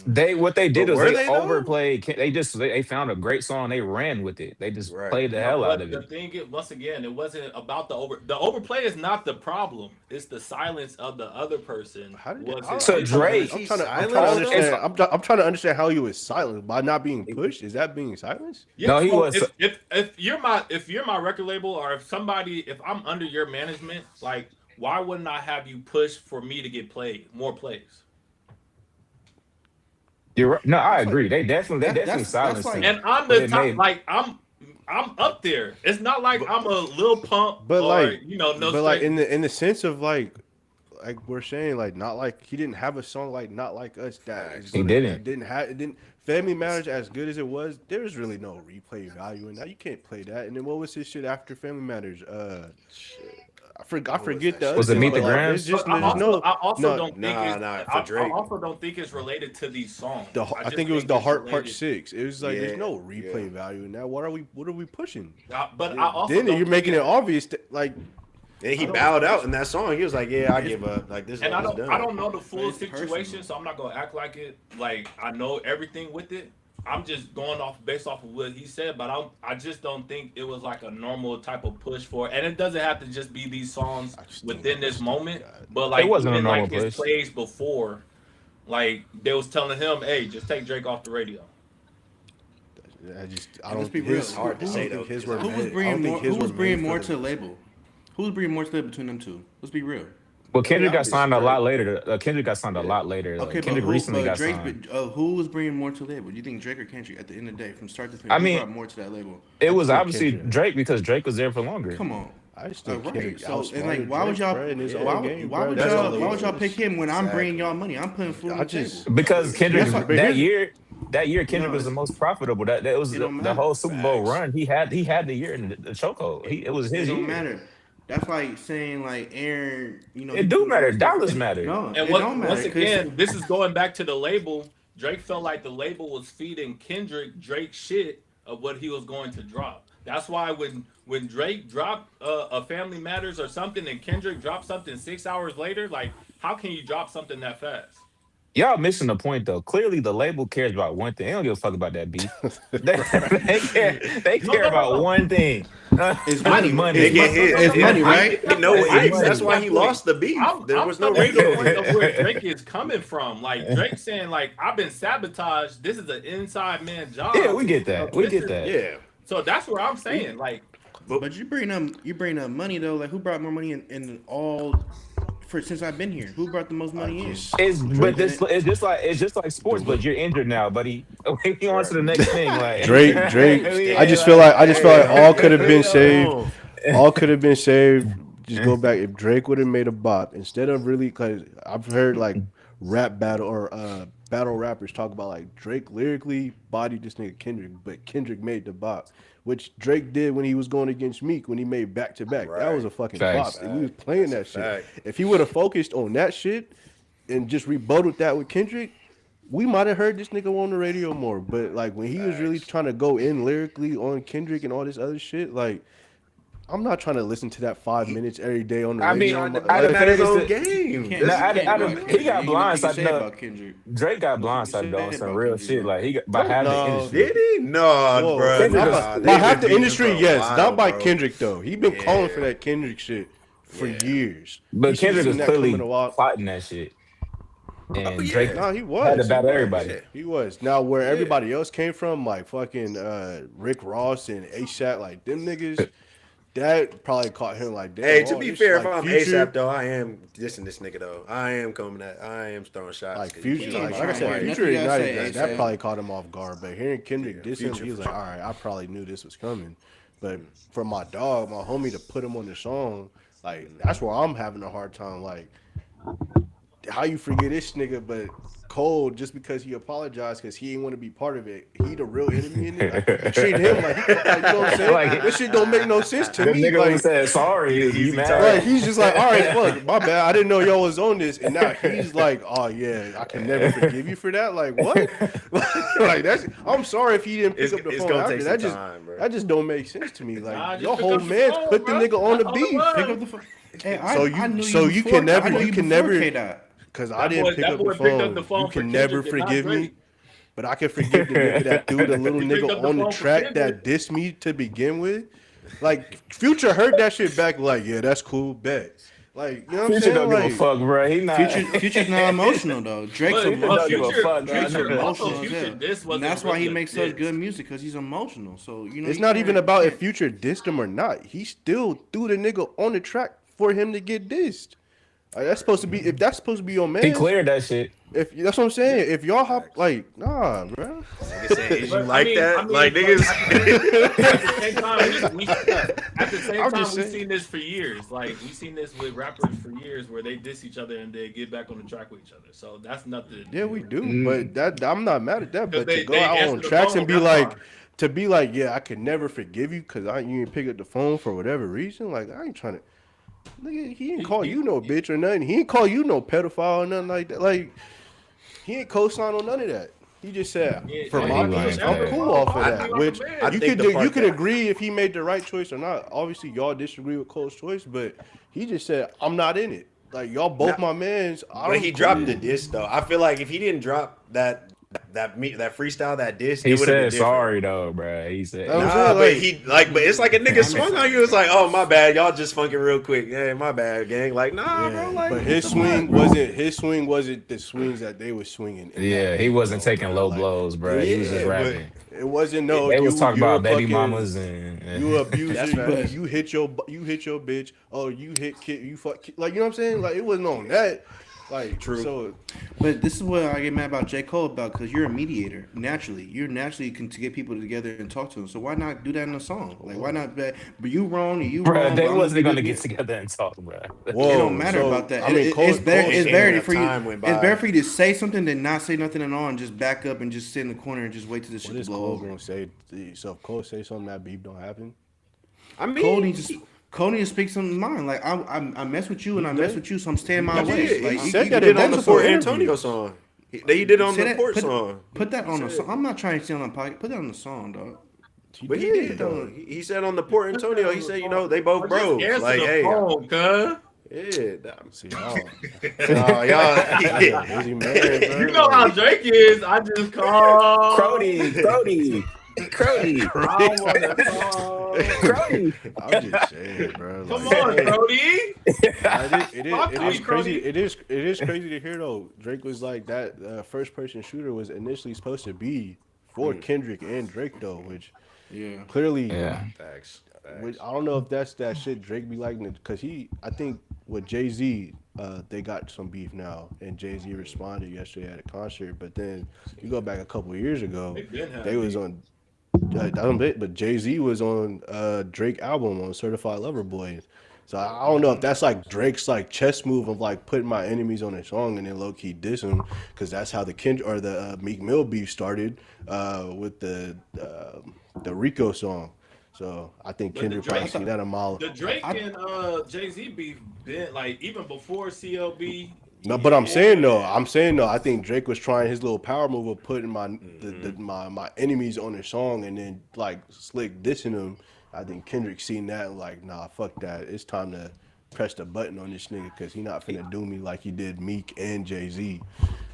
What they did But was were they they, though? overplayed. They found a great song. They ran with it. They just Right. played the hell But out of the it. thing is, once again, it wasn't about the overplay is not the problem. It's the silence of the other person. How did Was I- his So issue. Drake- I'm trying to Silence, understand. though? I'm trying to understand how he was silenced by not being pushed. Is that being silenced? Yeah, No, he so was- If you're my record label, or if I'm under your management, like why wouldn't I have you push for me to get more plays? You're right. No, I That's agree. like- They definitely that's silenced like- him. And I'm But the it top, made- like I'm up there. It's not like I'm a Lil Pump, But or, like, no, but like straight- in the sense of like we're saying, like not like he didn't have a song like Not Like Us that is He gonna- didn't. that didn't have it didn't Family Matters as good as it was. There's really no replay value in that. You can't play that. And then what was his shit after Family Matters? I forget the. Was other it Meet thing, the but, like, Grams? there's just But there's no. I also no, don't think nah, it's, for I Drake. also don't think it's related to these songs. I just think it was the it's Heart Part related- 6. It was like Yeah, there's no replay yeah. value in that. What are we pushing? But I also Then don't you're think making it it's- obvious that, like And he bowed out in that song. He was like, "Yeah, I give up. Like this And I is don't, done." I don't know the full It's situation, personal. so I'm not gonna act like it. Like I know everything with it. I'm just going based off of what he said, but I just don't think it was like a normal type of push for. And it doesn't have to just be these songs I just within think this it's moment, stupid. but like It wasn't a even normal like his push. plays before, like they was telling him, "Hey, just take Drake off the radio." I don't. Let's be His, real. It's hard to I don't say, think though, his because were Who was made- I bringing don't think more? his Who was were bringing made more for to the label? Who was bringing more to the label between them two? Let's be real. Well, Kendrick got obvious, signed a Drake. lot later. Kendrick got signed a lot later. Okay, Kendrick but recently got Drake, signed. who was bringing more to the label? Do you think Drake or Kendrick at the end of the day, from start to finish? I who mean- brought more to that label. It was think obviously Kendrick. Drake because Drake was there for longer. Come on. I just think Right. Kendrick So and outsmarted like, why would Drake, y'all? bro, in his Why own would game, why bro. would That's all y'all? it Why would y'all is. pick him when I'm Exactly. bringing y'all money? I'm putting food on I the just- table. Because Kendrick That's what- but that here's- year Kendrick No, was the it's- most profitable. That was It the don't matter. whole Super Bowl Facts. run. He had the year in the chokehold. It was It his don't year. matter. That's like saying like Aaron. You know, It do matter. Dollars matter. No, And it what, don't matter. once 'cause- again, this is going back to the label. Drake felt like the label was feeding Kendrick Drake shit of what he was going to drop. That's why when Drake dropped a Family Matters or something, and Kendrick dropped something 6 hours later, like how can you drop something that fast? Y'all missing the point though. Clearly, the label cares about one thing. They don't give a fuck about that beef. They, they care. They No, care no, no, about no. one thing. It's That's money. They It's money. get money. his. It's money, I right? get He that know point. it I is. get That's why that he point. lost the beef. There I'm was no coming to the radio point of hit. where Drake is coming from. Like Drake saying, like I've been sabotaged. This is an inside man Yeah, job. we get that. We This get is that. Yeah, so that's what I'm saying. Like But you bring up money though. Like who brought more money in all for since I've been here? Who brought the most money in? It's but Drake this didn't. it's just like sports, but you're injured now, buddy. We on to right. the next thing. Like Drake. I yeah, just feel like Hey, all could have been saved. come on. All could have been saved. Just go back if Drake would have made a bop instead of really because I've heard like rap battle or battle rappers talk about like Drake lyrically bodied this nigga Kendrick, but Kendrick made the bop, which Drake did when he was going against Meek when he made back to back. That was Right. a fucking bop, Facts. and we was playing That's a that shit. fact. If he would have focused on that shit and just rebutted that with Kendrick, we might have heard this nigga on the radio more. But like when he was really Facts. trying to go in lyrically on Kendrick and all this other shit, like I'm not trying to listen to that 5 minutes every day on the I mean, radio. out He of got his fairness, own to, You game. can't. no, You out of, can't out go of, about he Kendrick. got Ain't nothing you can blindsided. say No, about Kendrick. Drake got Nothing you can blindsided say though on some about real Kendrick, shit. bro. Like he got by half the No. industry. Did he? No, Whoa, bro. Kendrick not was- by, Nah, by they've half been the beefing industry, for a yes. while, Not by bro. Kendrick though. He been calling for Yeah, that Kendrick shit for yeah, years. You But should have Kendrick seen was that coming clearly a while. plotting that shit, Oh and Drake yeah. No, he had to was. battle everybody. Yeah, He was. Now where yeah. everybody else came from, like fucking Rick Ross and ASAP, like them niggas, that probably caught him like damn. Hey, to Oh, be this fair, if like I'm Future, ASAP though, I am dissing this nigga though. I am coming at. I am throwing shots. like 'Cause you Future, can't like talk I about said, Right. Future Nothing you gotta ignited say, that. That ASAP. probably caught him off guard. But hearing Kendrick Yeah, diss him, Future he was for like, sure. all right, I probably knew this was coming. But for my dog, my homie, to put him on the song, like that's where I'm having a hard time. Like, how you forget this nigga, but Cole just because he apologized because he didn't want to be part of it, he the real enemy in it. Like, you treat him like, he, like you know what I'm saying? Like, This shit don't make no sense to the me. nigga Like, was saying sorry. You Easy mad? time. like he's just like, all right, fuck, my bad. I didn't know y'all was on this, and now he's like, oh yeah, I can never forgive you for that. Like what? Like that's. I'm sorry if he didn't pick It's, up the it's phone gonna after. take That some just time, bro. that just don't make sense to me. Nah, Like just your pick whole up the man phone, put the bro. nigga on the That's all it beef. was. Pick up the phone. Hey, I knew so you before- can never I knew you can before never K-Dot. because I That didn't boy, pick that up boy the picked up the phone. phone You for can never Kendrick and not forgive me. Drake. But I can forgive the nigga that threw the little He picked nigga up the on the phone for track Kendrick. that dissed me to begin with. Like Future heard that shit back. Like yeah, that's cool. Bet. Like you know what I'm Future saying? don't give a Like fuck, bro. He not. Future's not emotional though. Drake's But Future don't give a emotional. fuck, bro. Drake's Future, emotional also as Future, hell. this And wasn't that's why he really a makes such diss. good music because he's emotional. So you know it's you not can't- even about if can't- Future dissed him or not. He still threw the nigga on the track for him to get dissed. Like, that's supposed to be if that's supposed to be your man. He cleared that shit. If that's what I'm saying. If y'all hop like nah, bro. Nigga saying, is you But, like that? Like niggas. At the same time, at the same I'm time, just we've saying. seen this for years. Like we've seen this with rappers for years, where they diss each other and they get back on the track with each other. So that's nothing. Yeah, we do. Mm. But that I'm not mad at that. 'Cause But they- to go they out answer on the tracks phone, and be that's like, fine. to be like, yeah, I could never forgive you because you didn't pick up the phone for whatever reason. Like I ain't trying to. Nigga, he didn't call you no bitch or nothing. He didn't call you no pedophile or nothing like that. Like he ain't co-sign on none of that. He just said, Yeah, for yeah, my he piece, like I'm that. cool off of I that. think I'm Which a man. I you think could the do, you part could that- agree if he made the right choice or not. Obviously, y'all disagree with Cole's choice, but he just said, I'm not in it. Like y'all both Nah, my mans. But he dropped the diss though. I feel like if he didn't drop that freestyle, that diss, He it would have been said different. sorry though, bro. He said. I'm Nah, saying, but like- he but it's like a nigga swung on you. It's like, oh my bad, y'all just funking real quick. Hey, my bad, gang. Like, nah, bro. Like, But his swing wasn't the swings that they were swinging. in Yeah, that he video, wasn't taking bro. low Like, blows, bro. He was just Yeah, but- rapping. It wasn't no. They was talking you're about baby fucking- mamas and You abuse That's it. right. You hit your bitch. Oh, you hit kid. You fuck. Like you know what I'm saying? Like it wasn't on that. Like True. So But this is what I get mad about J. Cole about because you're a mediator naturally. You're naturally to get people together and talk to them. So why not do that in a song? Like why not? But you wrong and you bro, wrong. they but I'm wasn't gonna gonna be get together and talk, bro. whoa, It don't matter so, about that. I mean, Cole, It's better. Cole- It's can't better have for you. time went by. It's better for you to say something than not say nothing at all and just back up and just sit in the corner and just wait till this shit What to is blow Cole over. gonna say? So if Cole say something that beef don't happen. I mean, Cole needs to speak something in mind. Like I mess with you and I He mess did. with you, so I'm staying my he way. did. Like He you- said you that did in on the multiple Fort interviews. Antonio song. He did on Say the that- Fort put- song. Put that on the said song. I'm not trying to say on the podcast. Put that on the song, dog. But he did though. He said on the Port Antonio, he said, they both Just bros. answer Like, the hey, phone, cuz. yeah, See, y'all, y'all. busy man, bro. You know how Drake is. I just call. Crody. I wanna call. Crody. I'm just saying, bro. Come Like, on, hey, Brody. nah, it Talk is to me, crazy. Crody. It is crazy to hear though. Drake was like that. First person shooter was initially supposed to be for Kendrick and Drake though, which Yeah. clearly, Yeah. Facts. which I don't know if that's that shit Drake be liking because I think with Jay Z. They got some beef now, and Jay Z responded yesterday at a concert. But then you go back a couple years ago, They been they having was beef. on I don't bet, but Jay Z was on Drake album on Certified Lover Boy. So I don't know if that's like Drake's like chess move of like putting my enemies on a song and then low key diss him because that's how the Meek Mill beef started with the Rico song. So I think But Kendrick probably seen that a mile. The Drake and Jay Z beef been like even before CLB. No, but Yeah. I'm saying though, I think Drake was trying his little power move of putting my enemies on his song and then like slick dissing him. I think Kendrick seen that and like, nah, fuck that. It's time to press the button on this nigga because he not finna do me like he did Meek and Jay Z.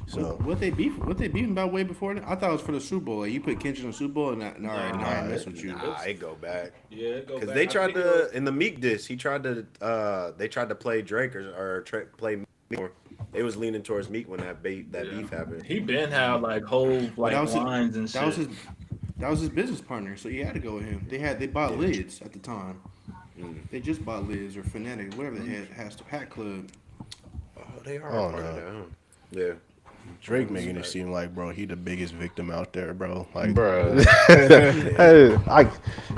So What they beefing about way before that? I thought it was for the Super Bowl. Like, you put Kendrick in the Super Bowl, and all right, now I ain't mess with you. Nah, it go back. Yeah, go Because back. they I tried think it to was- in the Meek diss. They tried to play Drake play Meek. Or they was leaning towards Meek when that beef happened. He been had like whole like That was lines and That was shit. that was his business partner, so he had to go with him. They bought lids at the time. They just bought lids or Fanatic, whatever the head has to Hat Club. Oh, they are Oh, a part of no. that. Huh? Yeah. Drake making it seem like, bro, he the biggest victim out there, bro. Like, Bro.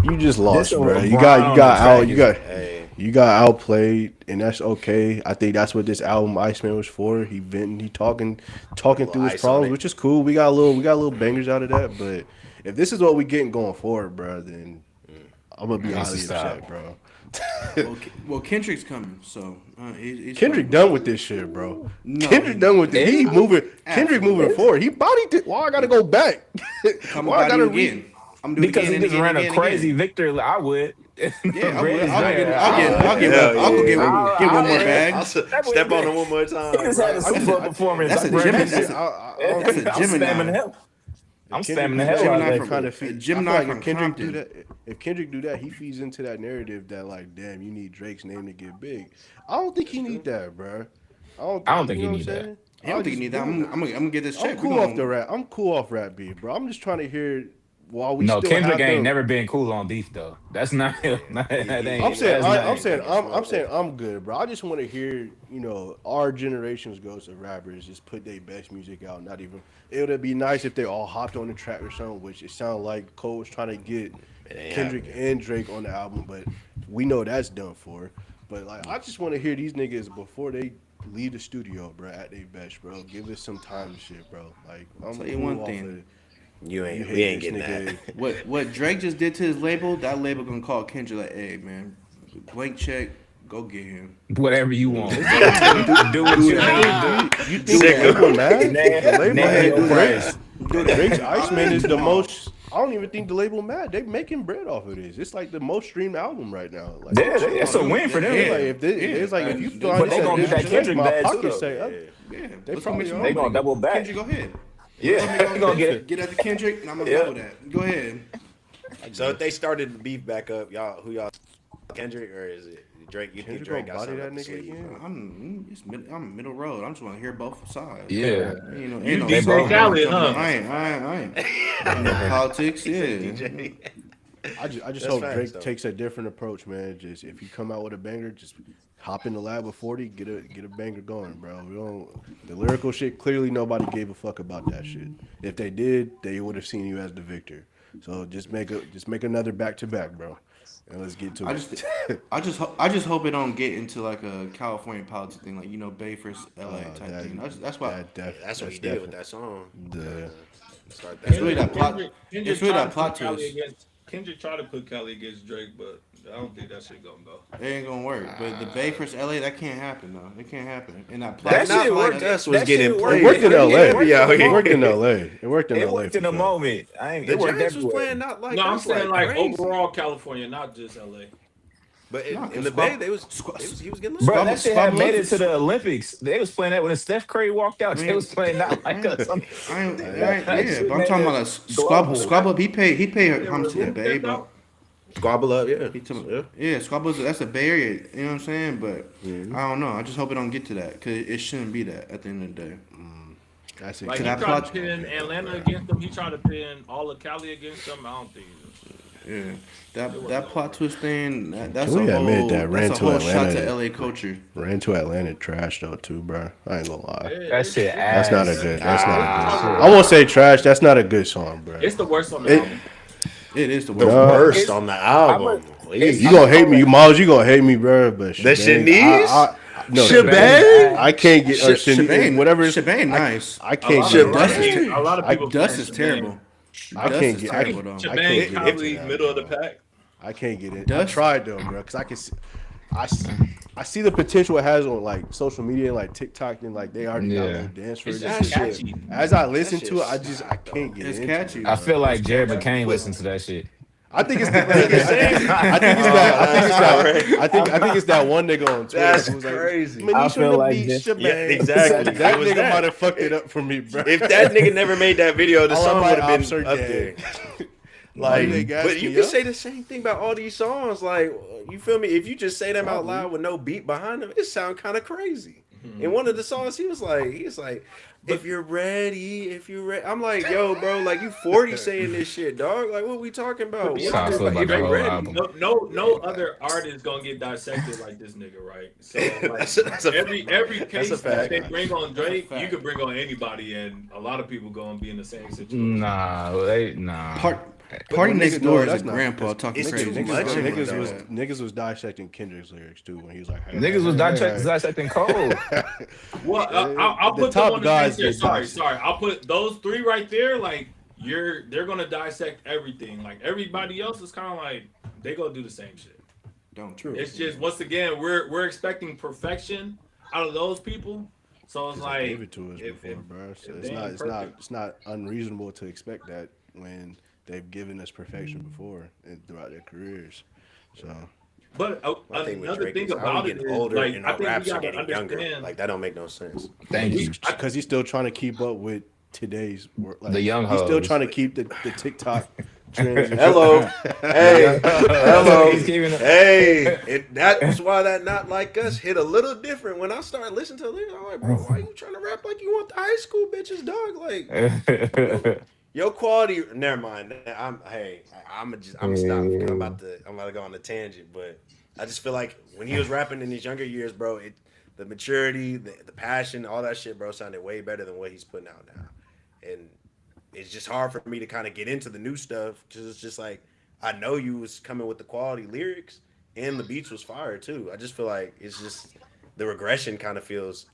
you just lost, This bro. over You Brown on the track is- Hey. you got outplayed, and that's okay. I think that's what this album Iceman was for. He venting, he talking through his ice on problems, it. which is cool. We got little bangers out of that. But if this is what we getting going forward, bro, then I'm gonna be Needs to highly stop. upset, bro. Well, Kendrick's coming, so he's Kendrick done with this shit, bro. No, Kendrick done with it. He moving. Kendrick Absolutely. moving forward. He bodied it. Why I gotta go back? I'm Why I about gotta you again. I'm doing Because it he again just and ran again a and crazy again. victor. I would. Yeah, I will. Grady's I'll there. get one more I'll bag. step on it one more time. He just had a bro. Super Bowl performance. That's I a grabbed Gemini. it. That's a I'm Gemini. spamming the hell. I'm Kendrick spamming the do hell that, out of Gemini that that. from- kind a of feed. Gemini I feel like from if Kendrick do Compton. that, if Kendrick do that, he feeds into that narrative that like, damn, you need Drake's name to get big. I don't think he need that, bro. I don't think you he know need what I'm that. saying? I don't think you need that. I'm gonna get this check. I'm cool off the rap. I'm cool off rap beat, bro. I'm just trying to hear while we No, still Kendrick have ain't them. never been cool on beef though. That's not. That ain't. I'm saying, that's not- I'm saying, I'm good, bro. I just want to hear, our generation's ghosts of rappers just put their best music out. Not even. It would be nice if they all hopped on the track or something, which it sounded like Cole was trying to get Kendrick and Drake on the album, but we know that's done for. But like, I just want to hear these niggas before they leave the studio, bro, at their best, bro. Give us some time and shit, bro. Like, I'm Tell you cool one off thing. of it. We ain't hate getting this that. nigga. What Drake just did to his label, that label gonna call Kendrick like, hey man, blank check, go get him. Whatever you want. Do what you need to You think the label mad? do. The label Name your mad. price. Drake's Iceman is the most. I don't even think the label mad. They making bread off of this. It's like the most streamed album right now. Like, Yeah, that's a win for them. like if it's like if you But find they this gonna at get that Drake, Kendrick my bag too, pockets though. say up. Yeah, They let's probably make some are. They money. gonna double back. Kendrick, go ahead. Yeah, they gonna get it. Get at the Kendrick, and I'm gonna Yeah. double that. Go ahead. So if they started the beef back up, who y'all Kendrick or is it Drake? You think Kendrick Drake gonna got body something that up the nigga sleeve? again? I'm middle road. I just want to hear both sides. Yeah. You know, You ain't no DJ both- Khaled, huh? I ain't. Ain't no politics. Yeah. DJ. I just That's hope facts, Drake though. takes a different approach, man. Just if you come out with a banger, just hop in the lab with 40, get a banger going, bro. We don't the lyrical shit. Clearly, nobody gave a fuck about that shit. If they did, they would have seen you as the victor. So just make another back to back, bro, and let's get to it. I just hope it don't get into like a California politics thing, like Bay versus LA type thing. That's why. That's what he did with that song. The Start It's really that. that plot. It's really that plot Cali twist. against Kendrick tried to put Kelly against Drake, but I don't think that shit gonna go. It ain't gonna work. But the Bay versus LA, that can't happen though. It can't happen. And that That That plot not shit twist, like worked. that, us was That getting shit It worked. played worked in It LA. heavy out worked in It the worked here. in moment. LA. It worked in It LA worked for in the sure. moment. I ain't. The It worked Giants was everywhere. playing not like No, I'm us, saying like like crazy. overall California, not just LA. But no, in cause the Bay, he was getting lit. Bro, Squab, that shit Squab had made it to Olympics. the Olympics. They was playing that when Steph Curry walked out. They was Man, playing not like man, us. yeah, That but shit I'm made talking it about global. Squab up. He paid Yeah, homage with to the who Bay, stepped but out? Squabble up, yeah. he took Yeah. yeah, Squab that's the Bay Area. You know what I'm saying? But Mhm. I don't know. I just hope it don't get to that because it shouldn't be that at the end of the day. That's Like Cause he that tried to exactly plot, gonna pin be though, Atlanta bro. against them. He tried to pin all of Cali against them. I don't think yeah, it wasn't that gonna plot work. twist thing. Can we admit that That's ran a to whole shot to Atlanta? LA culture. Ran to Atlanta trash though too, bro. I ain't gonna Yeah, lie. That shit That's not a ass. good. That's not a Nah, good that song. shit. I won't say trash. That's not a good song, bro. it's the worst on the It album. It is the The worst on the But no. worst album. it's on the I'm a album. You I'm Please. gonna gonna hate call me, it Miles. You gonna hate me, bro. But The Shebang, Shanice? no Shebang Shebang. is Shebang? I ass. can't get or whatever. Shebang, nice. I A can't lot get of a into lot of Dust is that. people ter- a lot of I people Dust playing is Shebang. terrible. I Dust can't is get. terrible though. I can't Shebang, get into Cali, that, middle of the bro. pack. I can't get it. I Dust. tried though, bro, because I can see. I, s- I see the potential it has on like social media, like TikTok, and like they already got little Yeah. dance It's for it. just That Just shit. catchy. as I That listen shit to it, I slap can't though. get It's into catchy. it, I bro. feel It's like Jared catchy. McCain But listened to that shit. I think it's the nigga saying, I think it's that I oh, think it's that's that crazy. I think it's that one nigga on Twitter That's who's like crazy. man, you I shouldn't feel have like beat Yeah, Shebang. exactly. That It was nigga might that. have fucked it up for me, bro. If that nigga never made that video, the All of song my would have ops been are up gay. there. Why do Like, they gas but you me can up? say the same thing about all these songs. Like, you feel me? If you just say them out Probably. loud with no beat behind them, it sound kind of crazy. In Mhm. one of the songs, he was like, But if you're ready. I'm like, yo, bro, like you 40 saying this shit, dog. Like, what we talking to about? be What So you I talking honest, feel about? about If the you're Drake, whole ready, album. no other artist gonna get dissected like this nigga, right? So like that's a every that's a case that fact. they bring on That's a Drake, you fact. could bring on anybody, and a lot of people gonna be in the same situation. Nah. Part But Party when Next niggas Door know is a that's not grandpa because talking It's crazy. too niggas, much of it, niggas was though. niggas was dissecting Kendrick's lyrics too when he was like, hey, Niggas was hey, dissecting Cole. hey, Well, hey. I'll The put them top on the same guys tier. get Sorry, dissected. sorry. I'll put those three right there. Like they're gonna dissect everything. Like everybody else is kind of like they gonna do the same shit. Don't True. It's just once again we're expecting perfection out of those people. So it's 'Cause they gave like it to us if before, bro. So if it's they not ain't it's not perfect. it's not unreasonable to expect that when they've given us perfection before and throughout their careers. So But My thing with another Drake thing is how we about it getting is older like and I our think we raps are gotta getting younger. understand. Like that don't make no sense. Thank We, you. because he's still trying to keep up with today's work. The Like young he's still hoes. trying to keep the TikTok trends. And shit. Hello, The hey, young hoes. hello, He's keeping it. hey. And that's why that not like us hit a little different. When I started listening to it, I'm like, bro, why you trying to rap like you want the high school bitches, dog? Like your quality. Never mind. I'm gonna stop. 'Cause I'm about to go on a tangent, but I just feel like when he was rapping in his younger years, bro, the maturity, the passion, all that shit, bro, sounded way better than what he's putting out now. And it's just hard for me to kind of get into the new stuff because it's just like I know you was coming with the quality lyrics and the beats was fire too. I just feel like it's just the regression kind of feels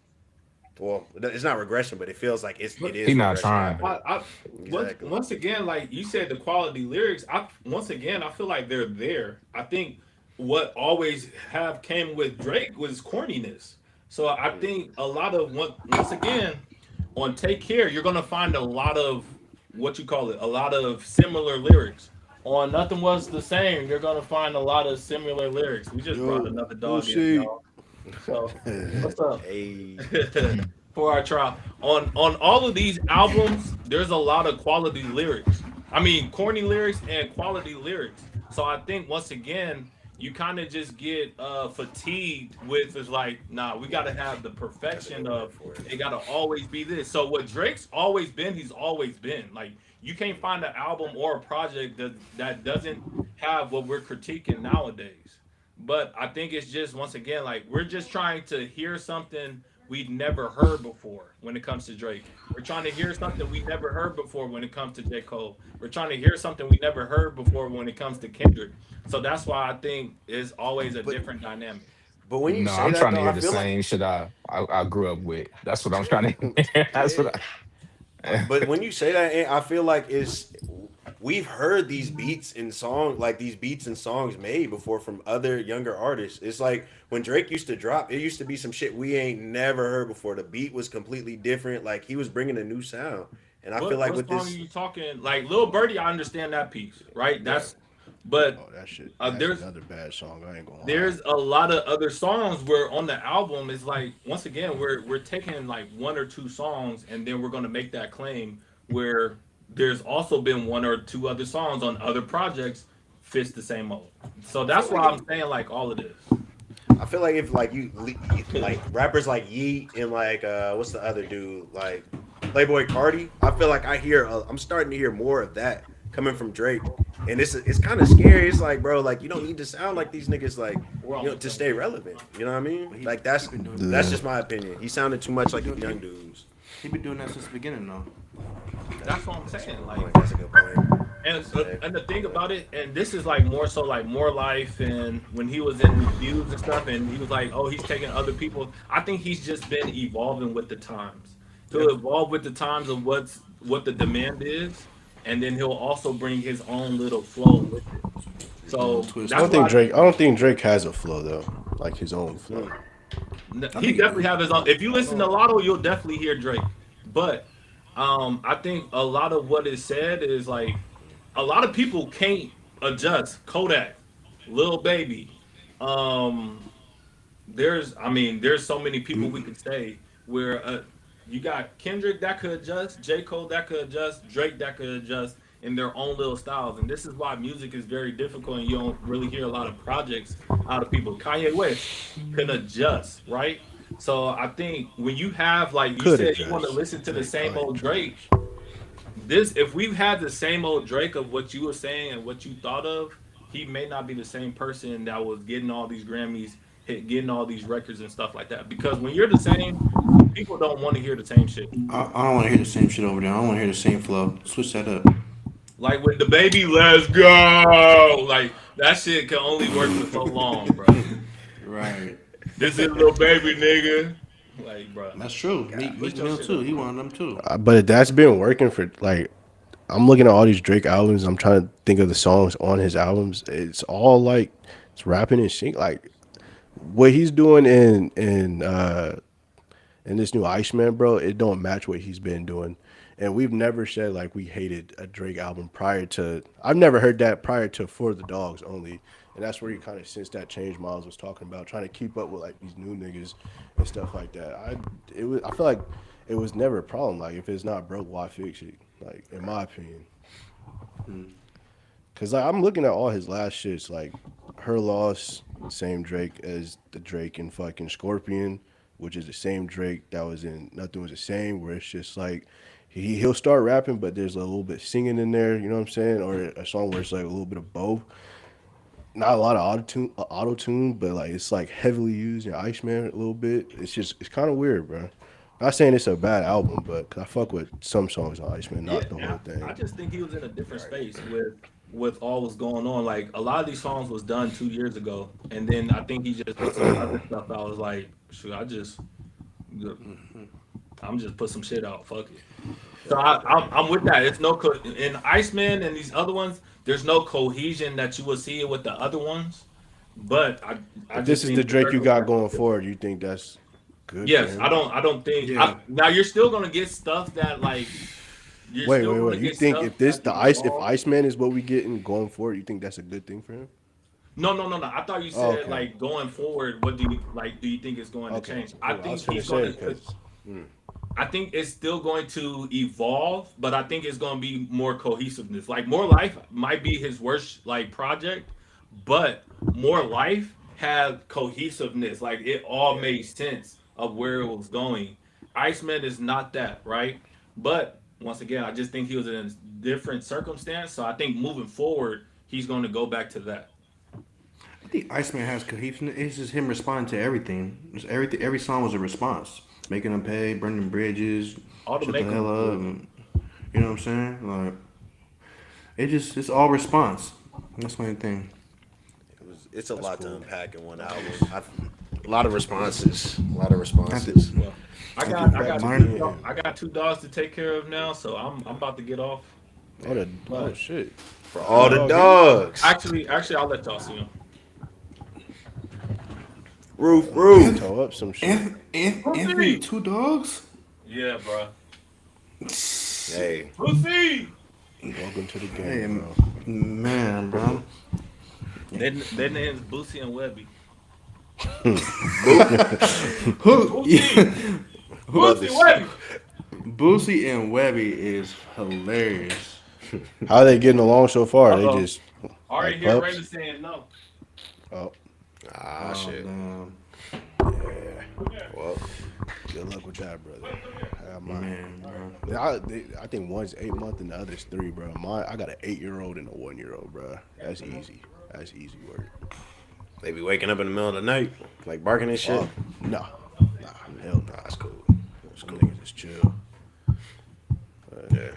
well. It's not regression, but it feels like it is He not regression trying. happening. Once Exactly. once again, like you said, the quality lyrics. Once again, I feel like they're there. I think what always have came with Drake was corniness. So I think a lot of once again on Take Care, you're gonna find a lot of what you call it, a lot of similar lyrics. On Nothing Was the Same, you're gonna find a lot of similar lyrics. We just brought Yo, another we'll dog in, see. y'all. So what's up? Hey, For our trial. On all of these albums, there's a lot of quality lyrics. I mean, corny lyrics and quality lyrics. So I think once again, you kind of just get fatigued with it's like, nah, we gotta have the that's a perfection good word of for it it. gotta always be this. So what Drake's always been, he's always been. Like you can't find an album or a project that doesn't have what we're critiquing nowadays. But I think it's just once again like we're just trying to hear something we've never heard before when it comes to Drake. We're trying to hear something we never heard before when it comes to J. Cole. We're trying to hear something we never heard before when it comes to Kendrick. So that's why I think it's always a But different dynamic. but when you No, say I'm that trying to though, hear I the feel like same shit I grew up with. That's what I'm trying to hear. That's yeah. what But when you say that, I feel like it's we've heard these beats in song like these beats and songs made before from other younger artists. It's like when Drake used to drop, it used to be some shit we ain't never heard before. The beat was completely different. Like he was bringing a new sound, and I feel like What with song are this, you talking? Like Lil Birdie, I understand that piece, right? yeah, But Oh, that shit. That's there's another bad song. I ain't gonna lie. there's a lot of other songs where on the album it's like once again we're taking like one or two songs and then we're gonna make that claim where there's also been one or two other songs on other projects fits the same mold. So I feel that's like why if I'm saying like all of this. I feel like if like like rappers like Yeet and like what's the other dude like Playboy Cardi, I feel like I'm starting to hear more of that coming from Drake, and it's kind of scary. It's like bro, like you don't need to sound like these niggas like We're on the to same stay page. relevant. You know what I mean? But Like he been doing that's The just my opinion. He sounded too much he like the doing young dudes. he been doing that since the beginning though. That's what I'm saying. Like Like, that's a good point. and the thing about it, and this is like more so like more life, and when he was in reviews and stuff, and he was like, oh, he's taking other people. I think he's just been evolving with the times. Yeah. He'll evolve with the times of what the demand is, and then he'll also bring his own little flow with it. So Twist. I that's don't think why Drake. I don't think Drake has a flow though, like his own flow. Mm. I he think he definitely do. have his own. If you listen to Lotto, you'll definitely hear Drake. But I think a lot of what is said is like a lot of people can't adjust. Kodak, Lil Baby, um, I mean, there's so many people we could say where you got Kendrick that could adjust, J. Cole that could adjust, Drake that could adjust in their own little styles. And this is why music is very difficult and you don't really hear a lot of projects out of people. Kanye West can adjust, right? So I think when you have, like you Could said, you want to adjust. listen to the Drake same probably old Drake, trash. if we've had the same old Drake of what you were saying and what you thought of, he may not be the same person that was getting all these Grammys, getting all these records and stuff like that. Because when you're the same, people don't want to hear the same shit. I don't want to hear the same shit over there. I don't want to hear the same flow. Switch that up. Like with the baby, let's go. Like that shit can only work for so long, bro. Right. This is little baby nigga. Like, bro, That's true. Meek switch your Mill shit too. up, He bro. one of them too. But that's been working for like. I'm looking at all these Drake albums. I'm trying to think of the songs on his albums. It's all like it's rapping and sing. Like what he's doing in this new Iceman, bro, it don't match what he's been doing. And we've never said like we hated a Drake album prior to. I've never heard that prior to For the Dogs only, and that's where he kind of sensed that change Miles was talking about, trying to keep up with like these new niggas and stuff like that. I feel like it was never a problem. Like if it's not broke, why fix it? Like in my opinion, cause like I'm looking at all his last shits, like Her Loss, same Drake as the Drake in fucking Scorpion, which is the same Drake that was in Nothing Was the Same, where it's just like he'll start rapping, but there's a little bit singing in there, you know what I'm saying, or a song where it's like a little bit of both. Not a lot of auto tune, but like it's like heavily used in Iceman a little bit. It's kind of weird, bro. Not saying it's a bad album, but 'cause I fuck with some songs on Iceman, Yeah, not the and whole I thing. just think he was in a different space with all was going on. Like a lot of these songs was done 2 years ago, and then I think he just put some other stuff out. I was like, shoot, I'm just put some shit out. Fuck it. So I'm with that. It's no in Iceman and these other ones. There's no cohesion that you will see with the other ones. But I If just this is the think Drake you got going forward, you think that's good for yes, him? I don't think Yeah. now you're still gonna get stuff that like you're Wait, still wait, gonna wait. You get think stuff if this that the can ice if evolve. Iceman is what we getting going forward, you think that's a good thing for him? No. I thought you Oh, said okay. like going forward. What do you like? Do you think it's going to Okay, change? I cool. I think was gonna he's say going to. because I think it's still going to evolve, but I think it's going to be more cohesiveness. Like More Life might be his worst like project, but More Life had cohesiveness. Like it all Yeah. made sense of where it was going. Iceman is not that, right? But once again, I just think he was in a different circumstance. So I think moving forward, he's going to go back to that. I think Iceman has cohesion. It's just him responding to everything. It's everything. Every song was a response. Making them pay, burning bridges, All the shut the makeup hell was up. good. And, you know what I'm saying? Like it's all response. That's my thing. It's a lot to cool. unpack in one album. A lot of responses. A lot of I have responses. to, Well, I I got have I to got mine. I got two dogs to take care of now, so I'm about to get off. Oh, But shit. For all the Oh, dogs. actually, I'll let y'all see him. Roof. Toe up some shit. Anthony, two dogs. Yeah, bro. Hey. Pussy. Welcome to the Hey, game, bro. man, bro. Their name's Boosie and Webby. Who? Boosie. Mother Boosie Webby. Boosie and Webby is hilarious. How are they getting along so far? They Uh-oh. just I already like hear pups. Raymond saying no. Oh, Ah, shit. Damn. Well, good luck with that, brother. Man, bro. I think one's 8 months and the other's 3, bro. I got an 8-year-old and a 1-year-old, bro. That's easy. That's easy work. they be waking up in the middle of the night, like barking and shit. Nah, hell no. That's cool. That's Them cool. niggas is chill. Yeah.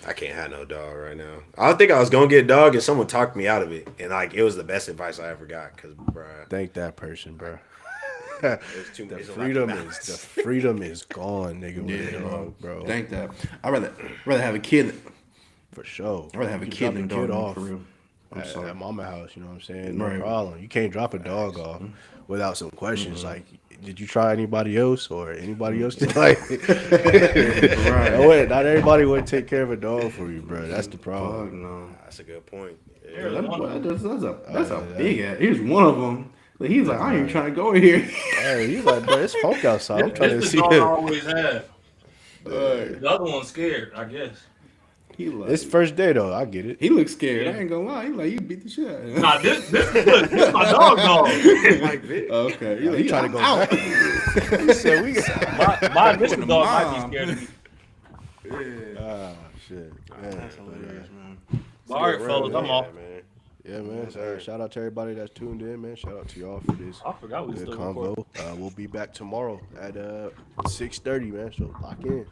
I can't have no dog right now. I think I was gonna get a dog, and someone talked me out of it, and like it was the best advice I ever got. Cause, bruh, Thank that person, bro. it was too The it's a lot freedom to is balance. freedom is gone, nigga. With Yeah, a dog, bro. Thank that. I'd rather have a kid. For sure. I'd rather have a You kid drop than a dog. off For real. I'm at, sorry. at mama house. You know what I'm saying? No Right. problem. You can't drop a dog off without some questions like, did you try anybody else or anybody else? Like, no way, not everybody would take care of a dog for you, bro. That's the problem. Fuck no. That's a good point. Here, Yeah. That's a big ass. Here's one of them. But he's like, I ain't trying to go here. Hey, he's like, bro, it's funk outside. I'm trying to This see the dog I it. always had. The other one's scared, I guess. He like, It's first day though. I get it. he looks scared. I ain't gonna lie. He like, you beat the shit out of him. Nah, this my dog. Like Vic. Okay. He He trying to go out. back. He said we got. My initial dog might be scared of me. Ah, shit. Man, That's hilarious, man. But all right, fellas, I'm off. Man. yeah, man. So, shout out to everybody that's tuned in, man. Shout out to y'all for this I forgot we good still convo. recording. We'll be back tomorrow at 6:30, man. So lock in.